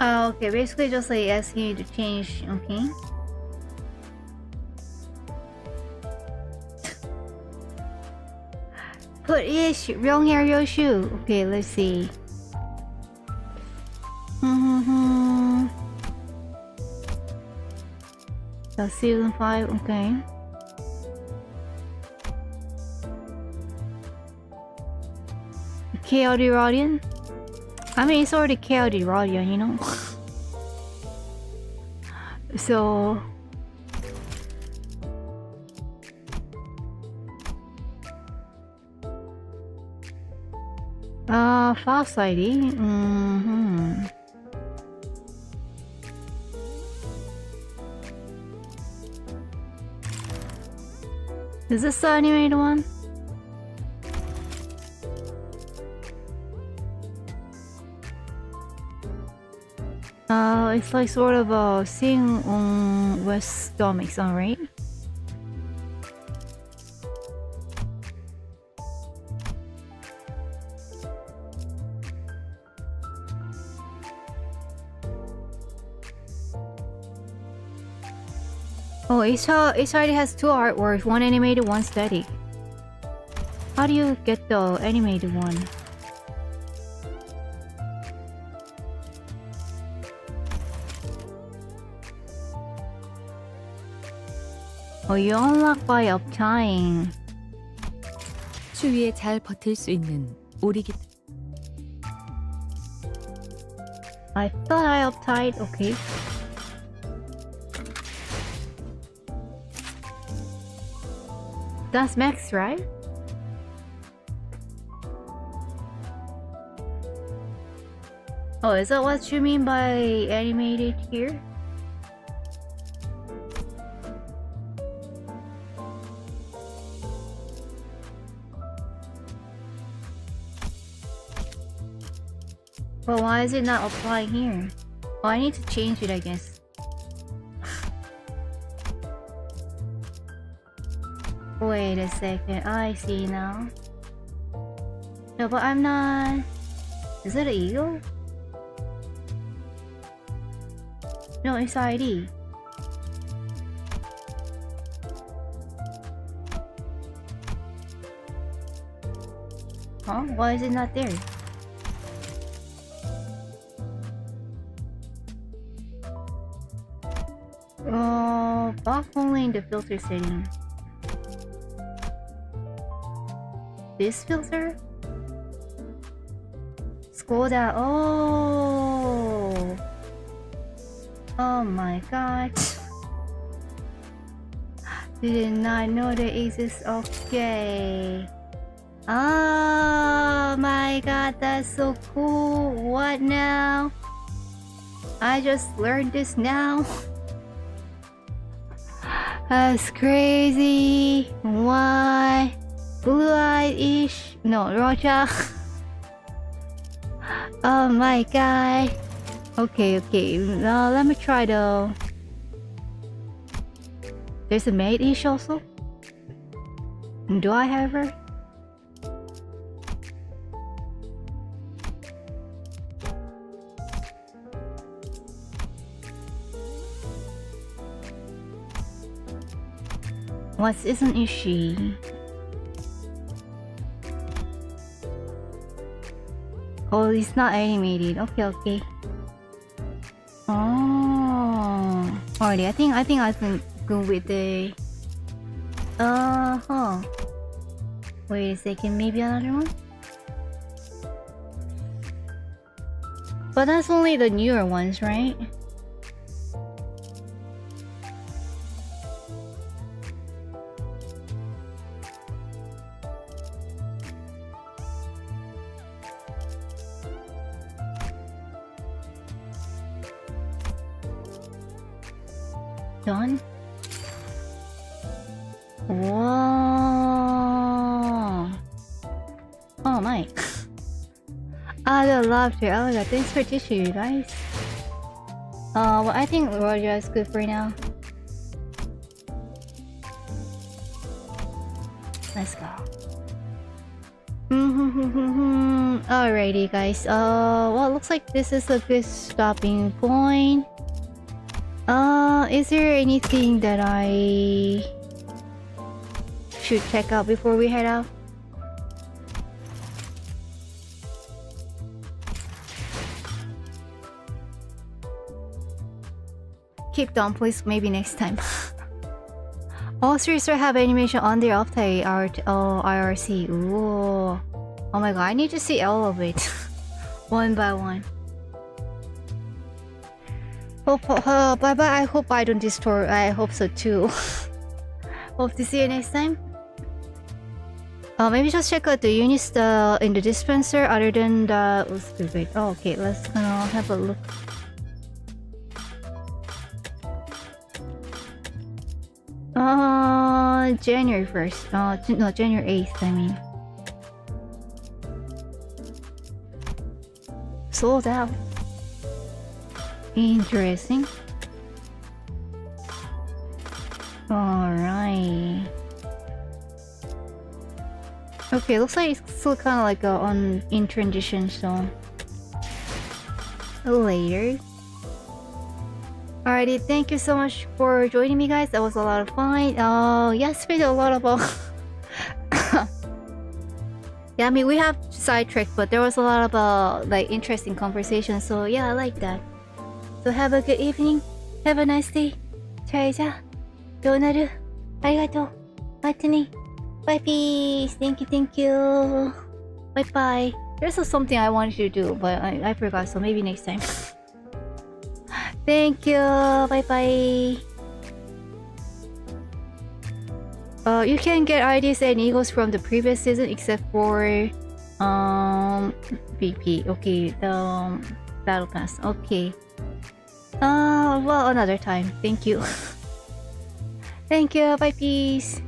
Oh, okay. Basically, just like asking you to change. Okay. Put ish wrong hair your shoe. Okay, let's see. That's season 5. Okay. Chaotic Rodian? I mean, it's already Chaotic Rodian, you know? So... Fast ID? Is this the animated one? It's like sort of a thing on West Stomachs, right? Oh, each already has 2 artworks, 1 animated, 1 static. How do you get the animated one? Oh, you unlock by uptying. 추위에 잘 버틸 수 있는 오리기. I thought I uptied. Okay. That's Max, right? Oh, is that what you mean by animated here? Well, why is it not applying here? Oh, I need to change it, I guess. Wait a second, I see now. No, but I'm not... Is it an eagle? No, it's ID. Huh? Why is it not there? Back only in the filter setting. This filter? Scroll down. Oh! Oh my god. Did not know that exists. Okay. Oh my god, that's so cool. What now? I just learned this now. That's crazy. Why? Blue-eyed-ish? No, Roja. Oh my god. Okay, let me try the... There's a maid-ish also? Do I have her? What isn't she? Oh, it's not animated. Okay. Oh, alrighty. I think I can go with the. Wait a second. Maybe another one. But that's only the newer ones, right? Done. Whoa. Oh my. The laughter. Oh my god, thanks for tissue, you guys. Well, I think Roger is good for now. Let's go. Alrighty, guys. Well, looks like this is a good stopping point. Is there anything that I should check out before we head out? Keep down, please. Maybe next time. All series have animation on their update art. Oh, IRC. Ooh. Oh my god, I need to see all of it. One by one. Bye bye. I hope I don't distort. I hope so too. Hope to see you next time. Maybe just check out the units in the dispenser other than the. Wait. Oh, okay, let's have a look. January 1st. No, January 8th, I mean. Sold out. Interesting. Alright. Okay, looks like it's still kind of like in transition, so later. Alrighty, thank you so much for joining me, guys. That was a lot of fun. Yes, we did a lot about. Yeah, I mean, we have sidetracked, but there was a lot of like interesting conversations. So yeah, I like that. So have a good evening. Have a nice day. 잘 자. 좋은 하루. 아리가또. 마트니. Bye, peace. Thank you. Bye bye. There's something I wanted to do, but I forgot. So maybe next time. Thank you. Bye bye. You can get IDs and Eagles from the previous season except for BP. Okay, the battle pass. Okay. Well, another time. Thank you. Thank you. Bye, peace.